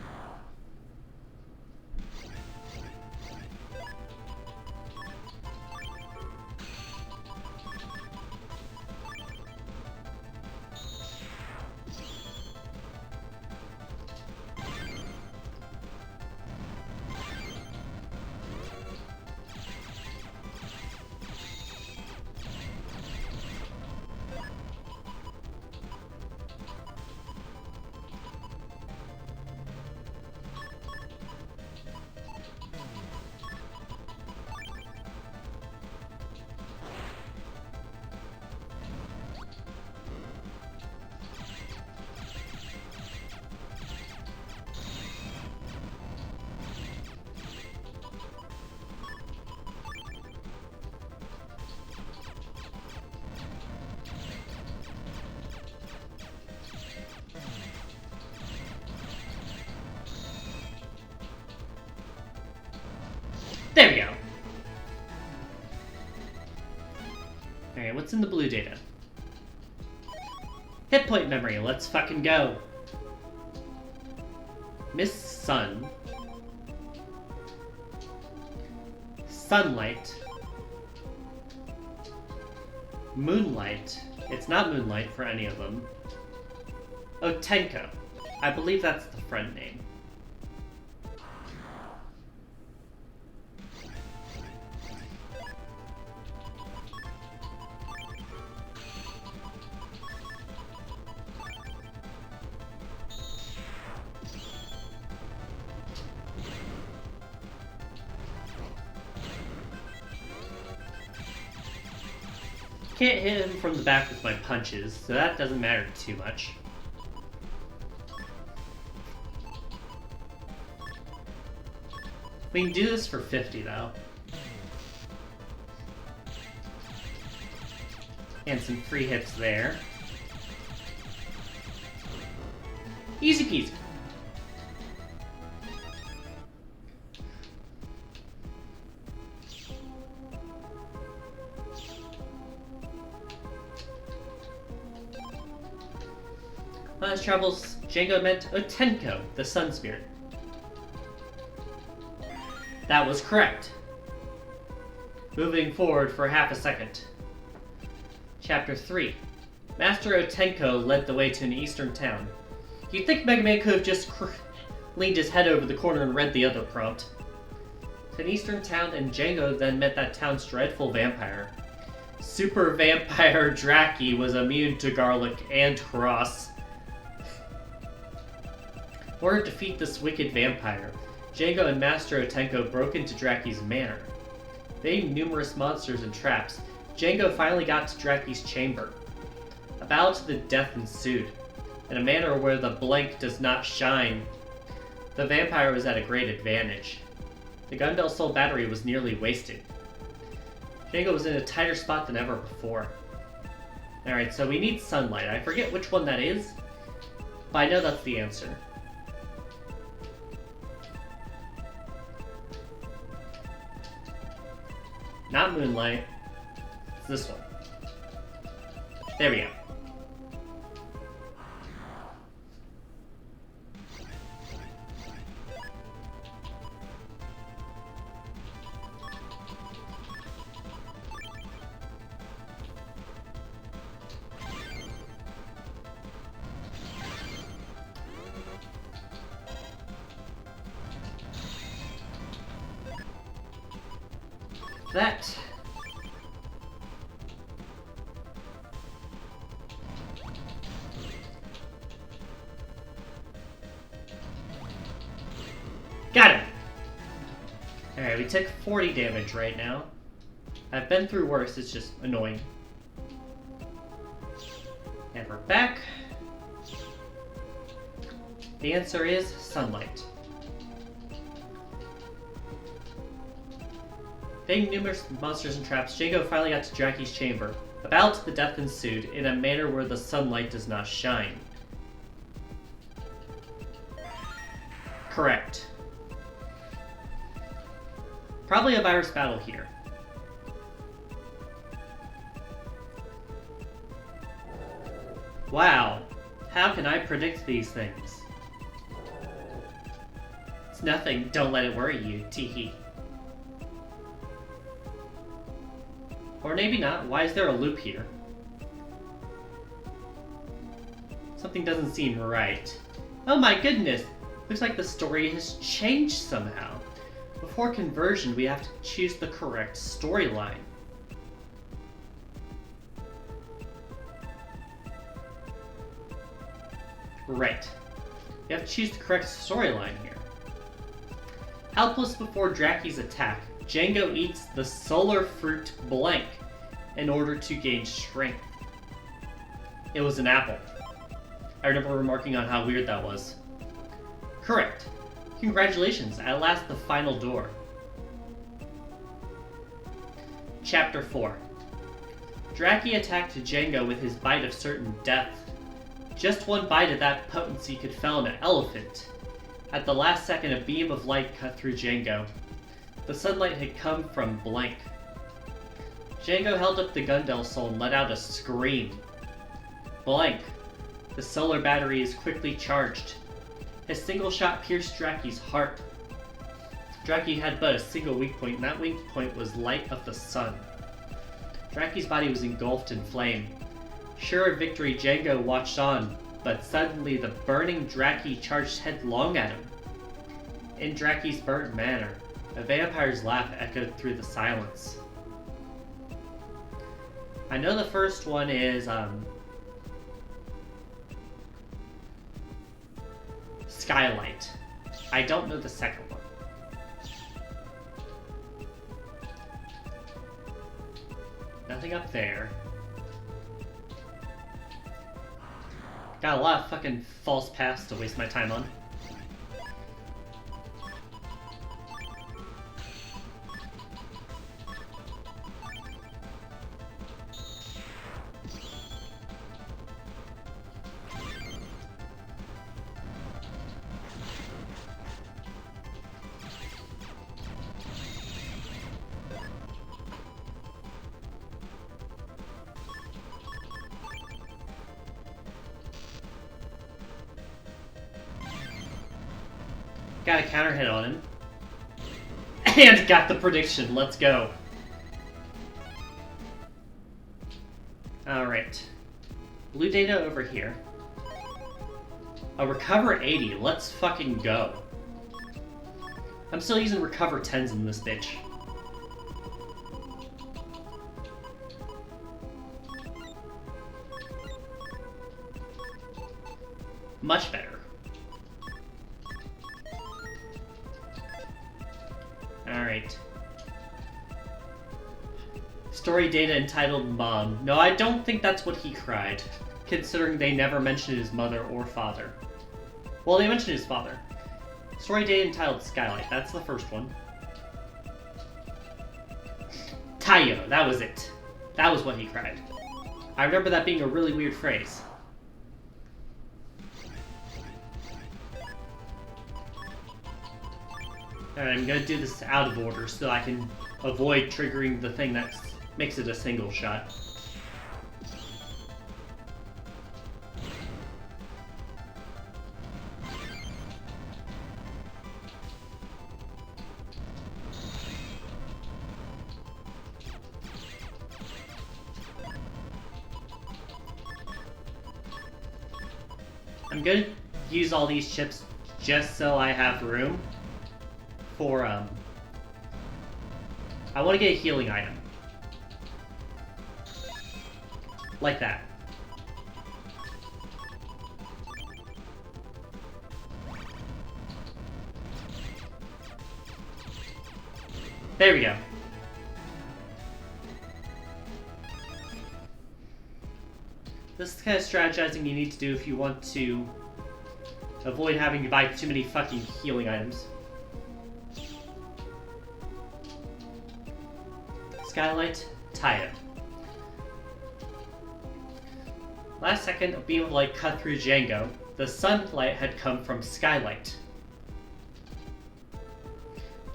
There we go. Alright, what's in the blue data? Hit point memory, let's fucking go. Miss Sun. Sunlight. Moonlight. It's not Moonlight for any of them. Otenko. I believe that's the friend name. Can't hit him from the back with my punches, so that doesn't matter too much. We can do this for 50 though. And some free hits there. Easy peasy. On his travels, Django met Otenko, the Sun Spirit. That was correct. Moving forward for half a second. Chapter 3. Master Otenko led the way to an eastern town. You'd think Mega Man could have just leaned his head over the corner and read the other prompt. To an eastern town, and Django then met that town's dreadful vampire. Super Vampire Draki was immune to garlic and cross. In order to defeat this wicked vampire, Django and Master Otenko broke into Draki's manor. Evading numerous monsters and traps, Django finally got to Draki's chamber. A battle to the death ensued. In a manner where the blank does not shine, the vampire was at a great advantage. The Gundel Soul battery was nearly wasted. Django was in a tighter spot than ever before. Alright, so we need sunlight. I forget which one that is, but I know that's the answer. Not Moonlight. It's this one. There we go. That. Got him! Alright, we took 40 damage right now. I've been through worse, it's just annoying. And we're back. The answer is sunlight. Being numerous monsters and traps, Django finally got to Jackie's chamber. A battle to the death ensued, in a manner where the sunlight does not shine. Correct. Probably a virus battle here. Wow, how can I predict these things? It's nothing, don't let it worry you, teehee. Or maybe not. Why is there a loop here? Something doesn't seem right. Oh my goodness! Looks like the story has changed somehow. Before conversion, we have to choose the correct storyline. Right. You have to choose the correct storyline here. Helpless before Draki's attack, Django eats the solar fruit blank in order to gain strength. It was an apple. I remember remarking on how weird that was. Correct. Congratulations, at last the final door. Chapter 4. Draki attacked Django with his bite of certain death. Just one bite of that potency could fell an elephant. At the last second, a beam of light cut through Django. The sunlight had come from blank. Django held up the Gundel soul and let out a scream. Blank. The solar battery is quickly charged. His single shot pierced Draki's heart. Draki had but a single weak point, and that weak point was light of the sun. Draki's body was engulfed in flame. Sure of victory, Django watched on, but suddenly the burning Draki charged headlong at him. In Draki's burnt manner, a vampire's laugh echoed through the silence. I know the first one is, Skylight. I don't know the second one. Nothing up there. Got a lot of fucking false paths to waste my time on. Got a counter hit on him. And got the prediction. Let's go. Alright. Blue data over here. A recover 80. Let's fucking go. I'm still using recover 10s in this bitch. Much better. Alright. Story data entitled Mom. No, I don't think that's what he cried, considering they never mentioned his mother or father. Well, they mentioned his father. Story data entitled Skylight. That's the first one. Tayo, that was it. That was what he cried. I remember that being a really weird phrase. Alright, I'm gonna do this out of order so I can avoid triggering the thing that makes it a single shot. I'm gonna use all these chips just so I have room for, I want to get a healing item. Like that. There we go. This is the kind of strategizing you need to do if you want to avoid having to buy too many fucking healing items. Skylight, tie it. Last second, a beam of light cut through Django. The sunlight had come from Skylight.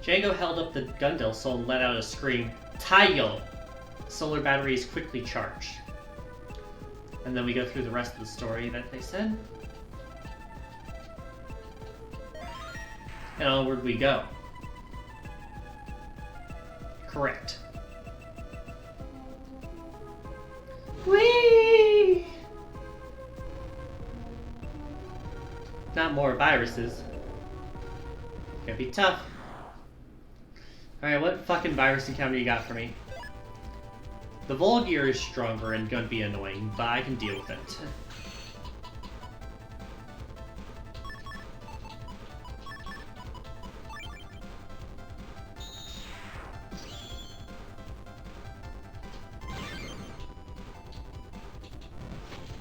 Django held up the Gundel soul and let out a scream. Tayo! Solar battery is quickly charged. And then we go through the rest of the story that they said. And onward we go. Correct. Whee! Not more viruses. Gonna be tough. Alright, what fucking virus encounter you got for me? The Volgear is stronger and gonna be annoying, but I can deal with it.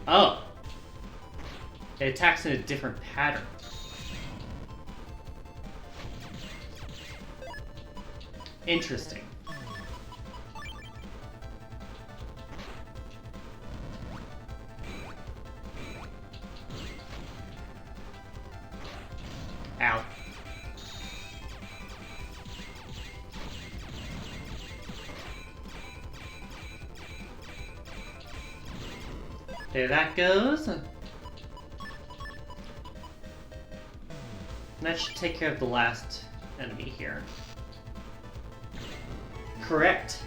Oh! It attacks in a different pattern. Interesting. Ow. There that goes. And that should take care of the last enemy here. Correct.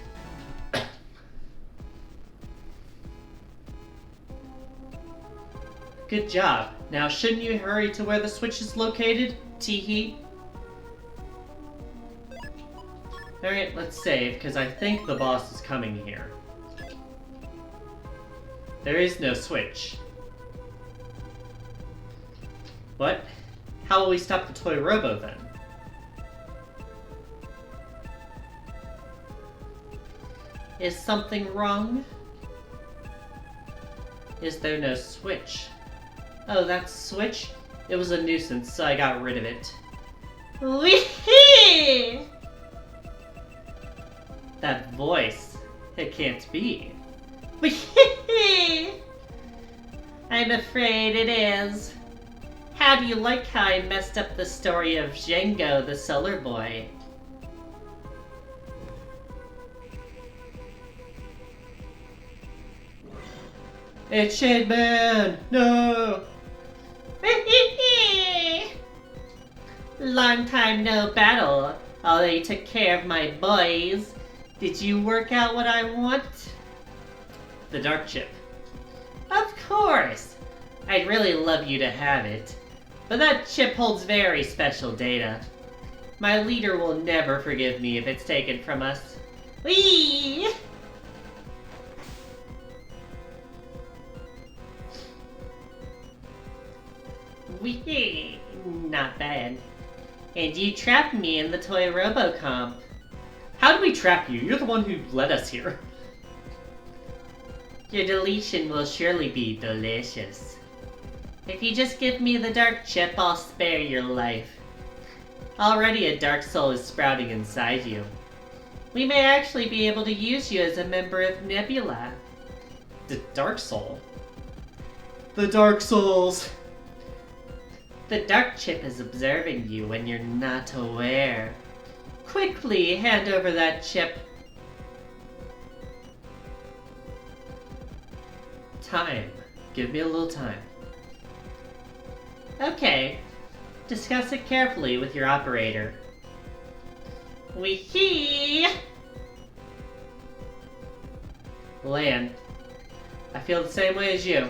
Good job. Now shouldn't you hurry to where the switch is located? Teehee. Alright, let's save, because I think the boss is coming here. There is no switch. What? How will we stop the toy robo then? Is something wrong? Is there no switch? Oh, that switch? It was a nuisance, so I got rid of it. Wee-hee! That voice. It can't be. Wee-hee! I'm afraid it is. How do you like how I messed up the story of Django the Solar Boy? It's Shademan! No! Long time no battle, although you took care of my boys. Did you work out what I want? The dark chip. Of course! I'd really love you to have it. But that chip holds very special data. My leader will never forgive me if it's taken from us. Whee! Whee! Not bad. And you trapped me in the toy Robocomp. How did we trap you? You're the one who led us here. Your deletion will surely be delicious. If you just give me the dark chip, I'll spare your life. Already a dark soul is sprouting inside you. We may actually be able to use you as a member of Nebula. The dark soul? The dark souls! The dark chip is observing you when you're not aware. quickly hand over that chip. Time. Give me a little time. Okay. Discuss it carefully with your operator. Wee-hee! Lan, I feel the same way as you.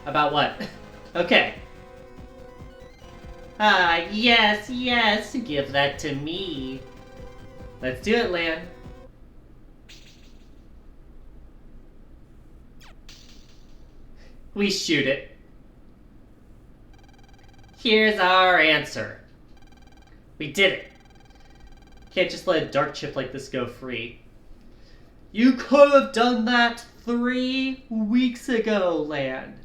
About what? Okay. Ah, yes, yes, give that to me. Let's do it, Lan. We shoot it. Here's our answer. We did it. Can't just let a dark chip like this go free. You could have done that 3 weeks ago, Lan.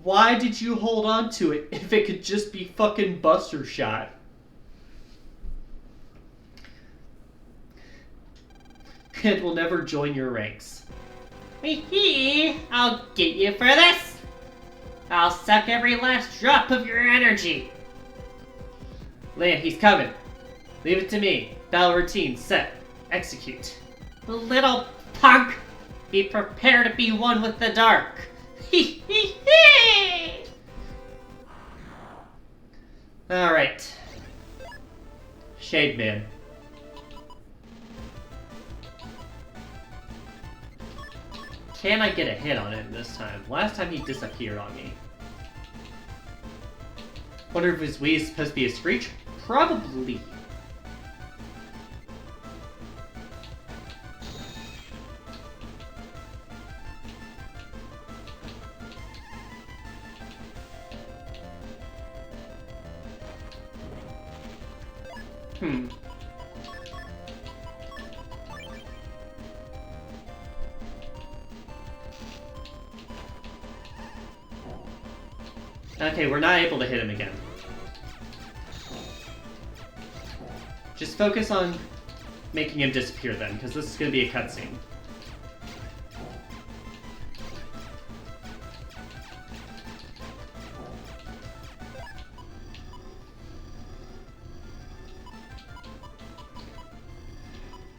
Why did you hold on to it if it could just be fucking Buster Shot? And will never join your ranks. Hee-hee! I'll get you for this! I'll suck every last drop of your energy! Lan, he's coming. Leave it to me. Battle routine set. Execute. Little punk! Be prepared to be one with the dark. Hee hee hee! Alright. Shade Man. Can I get a hit on him this time? Last time he disappeared on me. Wonder if his Wii is supposed to be a screech? Probably. Okay, we're not able to hit him again. Just focus on making him disappear then, because this is going to be a cutscene.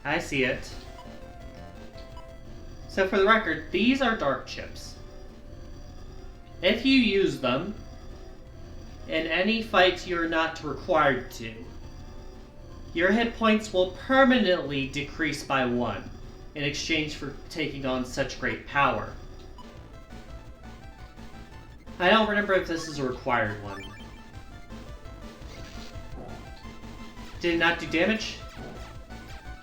I see it. So for the record, these are dark chips. If you use them, in any fight you're not required to, your hit points will permanently decrease by 1 in exchange for taking on such great power. I don't remember if this is a required one. Did it not do damage?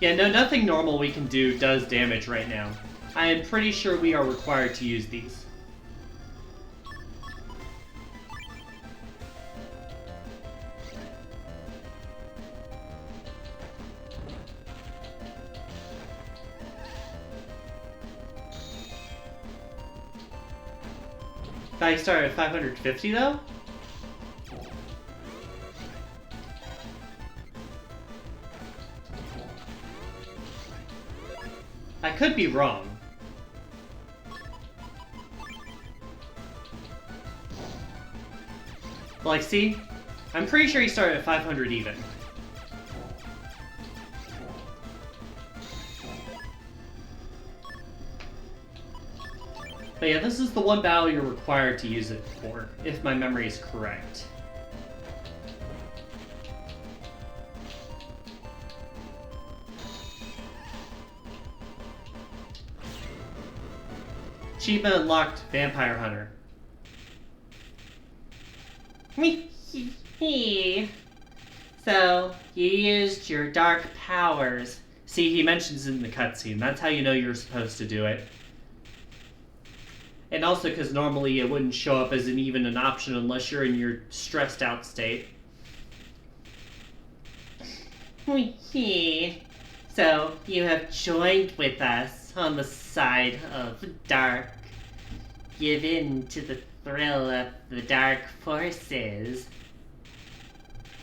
Yeah, no, nothing normal we can do does damage right now. I am pretty sure we are required to use these. I started at 550 though? I could be wrong. Like, see? I'm pretty sure he started at 500 even. But yeah, this is the one battle you're required to use it for, if my memory is correct. Achievement unlocked, Vampire Hunter. So, you used your dark powers. See, he mentions it in the cutscene. That's how you know you're supposed to do it. And also because normally it wouldn't show up as even an option unless you're in your stressed out state. So, you have joined with us on the side of dark. Give in to the thrill of the dark forces.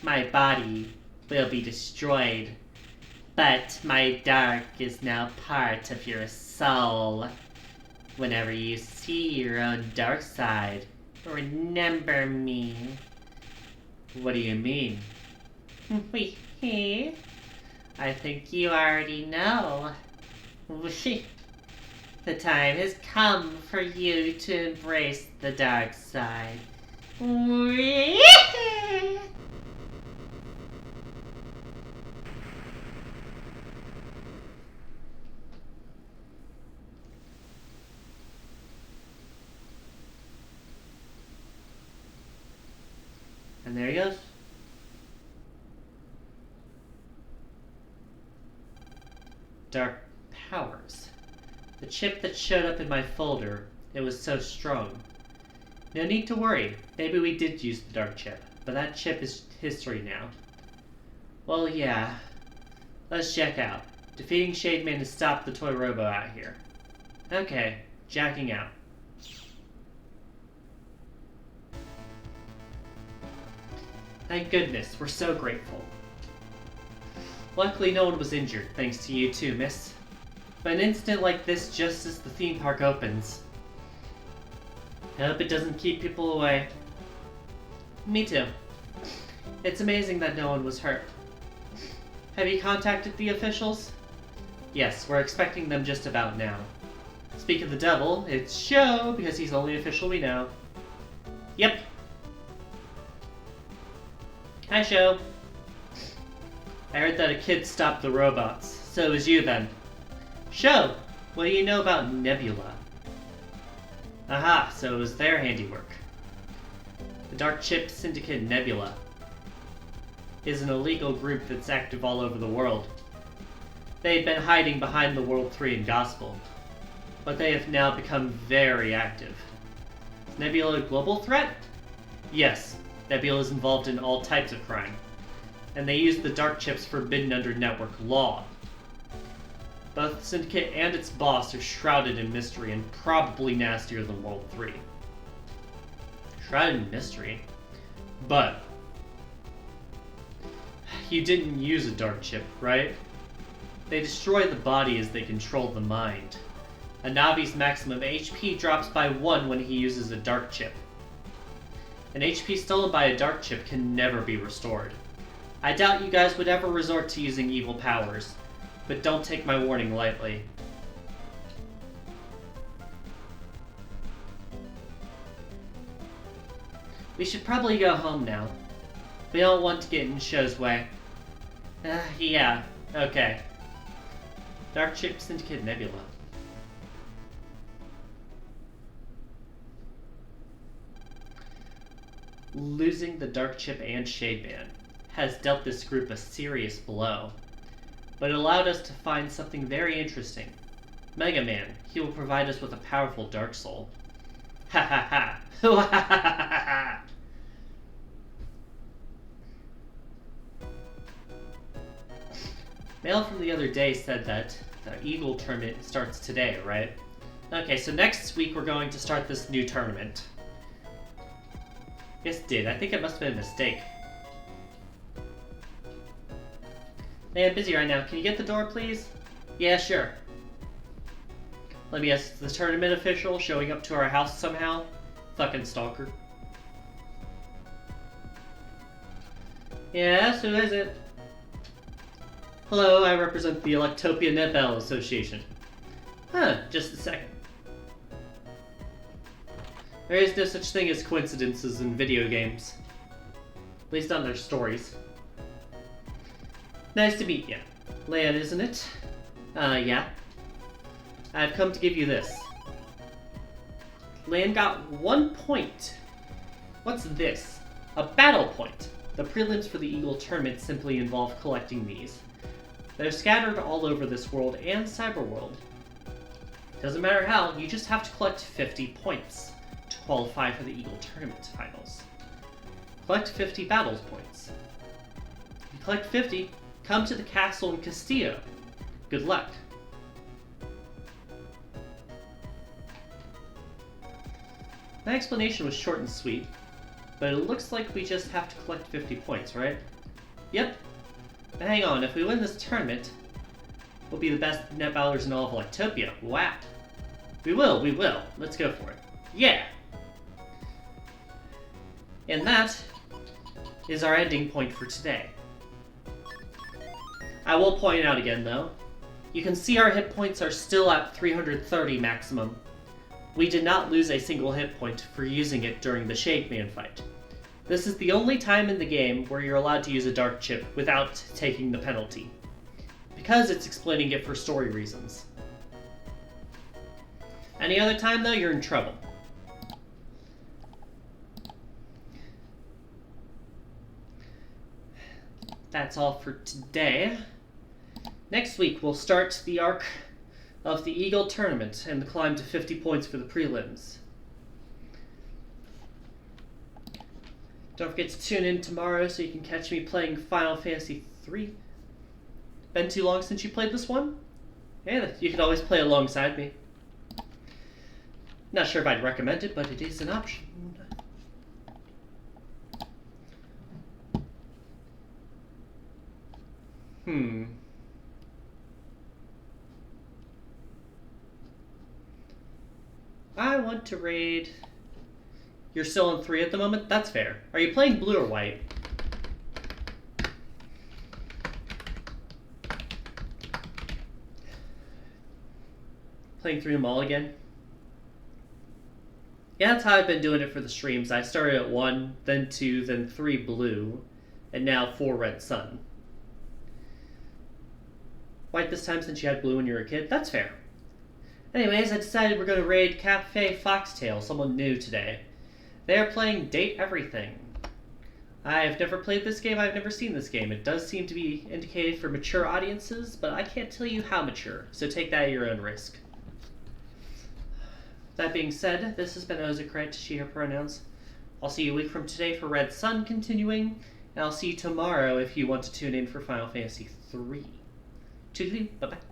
My body will be destroyed, but my dark is now part of your soul. Whenever you see your own dark side, remember me. What do you mean? I think you already know. The time has come for you to embrace the dark side. And there he goes. Dark powers. The chip that showed up in my folder, it was so strong. No need to worry. Maybe we did use the dark chip, but that chip is history now. Well, yeah. Let's check out. Defeating Shademan to stop the toy robo out here. Okay, jacking out. Thank goodness, we're so grateful. Luckily no one was injured, thanks to you too, miss. But an incident like this just as the theme park opens. I hope it doesn't keep people away. Me too. It's amazing that no one was hurt. Have you contacted the officials? Yes, we're expecting them just about now. Speak of the devil, it's Sho, because he's the only official we know. Yep. Hi, Sho. I heard that a kid stopped the robots. So it was you then. Sho, what do you know about Nebula? Aha, so it was their handiwork. The Dark Chip Syndicate Nebula is an illegal group that's active all over the world. They had been hiding behind the World 3 and Gospel, but they have now become very active. Is Nebula a global threat? Yes, Nebula is involved in all types of crime, and they use the dark chips forbidden under network law. Both the Syndicate and its boss are shrouded in mystery and probably nastier than World 3. Shrouded in mystery? But you didn't use a dark chip, right? They destroy the body as they control the mind. A Navi's maximum HP drops by 1 when he uses a dark chip. An HP stolen by a dark chip can never be restored. I doubt you guys would ever resort to using evil powers, but don't take my warning lightly. We should probably go home now. We don't want to get in Sho's way. Yeah, okay. Dark Chip Syndicate Nebula. Losing the Dark Chip and Shademan has dealt this group a serious blow, but it allowed us to find something very interesting. Mega Man, he will provide us with a powerful Dark Soul. Ha ha ha! Ha ha ha ha! Mail from the other day said that the Eagle tournament starts today, right? Okay, so next week we're going to start this new tournament. Yes, it did. I think it must have been a mistake. Hey, I'm busy right now. Can you get the door, please? Yeah, sure. Let me guess, the tournament official showing up to our house somehow? Fucking stalker. Yes, who is it? Hello, I represent the Electopia Netball Association. Huh, just a second. There is no such thing as coincidences in video games. At least on their stories. Nice to meet you. Lan, isn't it? Yeah. I've come to give you this. Lan got 1 point. What's this? A battle point. The prelims for the Eagle tournament simply involve collecting these. They're scattered all over this world and Cyberworld. Doesn't matter how, you just have to collect 50 points to qualify for the Eagle tournament finals. Collect 50 battles points. If you collect 50, come to the castle in Castillo. Good luck. My explanation was short and sweet, but it looks like we just have to collect 50 points, right? Yep. But hang on, if we win this tournament, we'll be the best netballers in all of Electopia. Wow. We will. Let's go for it. Yeah! And that is our ending point for today. I will point out again, though. You can see our hit points are still at 330 maximum. We did not lose a single hit point for using it during the Shake Man fight. This is the only time in the game where you're allowed to use a dark chip without taking the penalty, because it's explaining it for story reasons. Any other time, though, you're in trouble. That's all for today. Next week, we'll start the arc of the Eagle Tournament and the climb to 50 points for the prelims. Don't forget to tune in tomorrow so you can catch me playing Final Fantasy III. Been too long since you played this one? Yeah, you can always play alongside me. Not sure if I'd recommend it, but it is an option. I want to raid... You're still on 3 at the moment? That's fair. Are you playing blue or white? Playing through them all again? Yeah, that's how I've been doing it for the streams. I started at 1, then 2, then 3 blue, and now 4 red sun. White this time since you had blue when you were a kid? That's fair. Anyways, I decided we're going to raid Cafe Foxtail, someone new today. They are playing Date Everything. I've never played this game, I've never seen this game. It does seem to be indicated for mature audiences, but I can't tell you how mature, so take that at your own risk. That being said, this has been Ozocrat, she, her pronouns. I'll see you a week from today for Red Sun continuing, and I'll see you tomorrow if you want to tune in for Final Fantasy III. Toodaloo, bye-bye.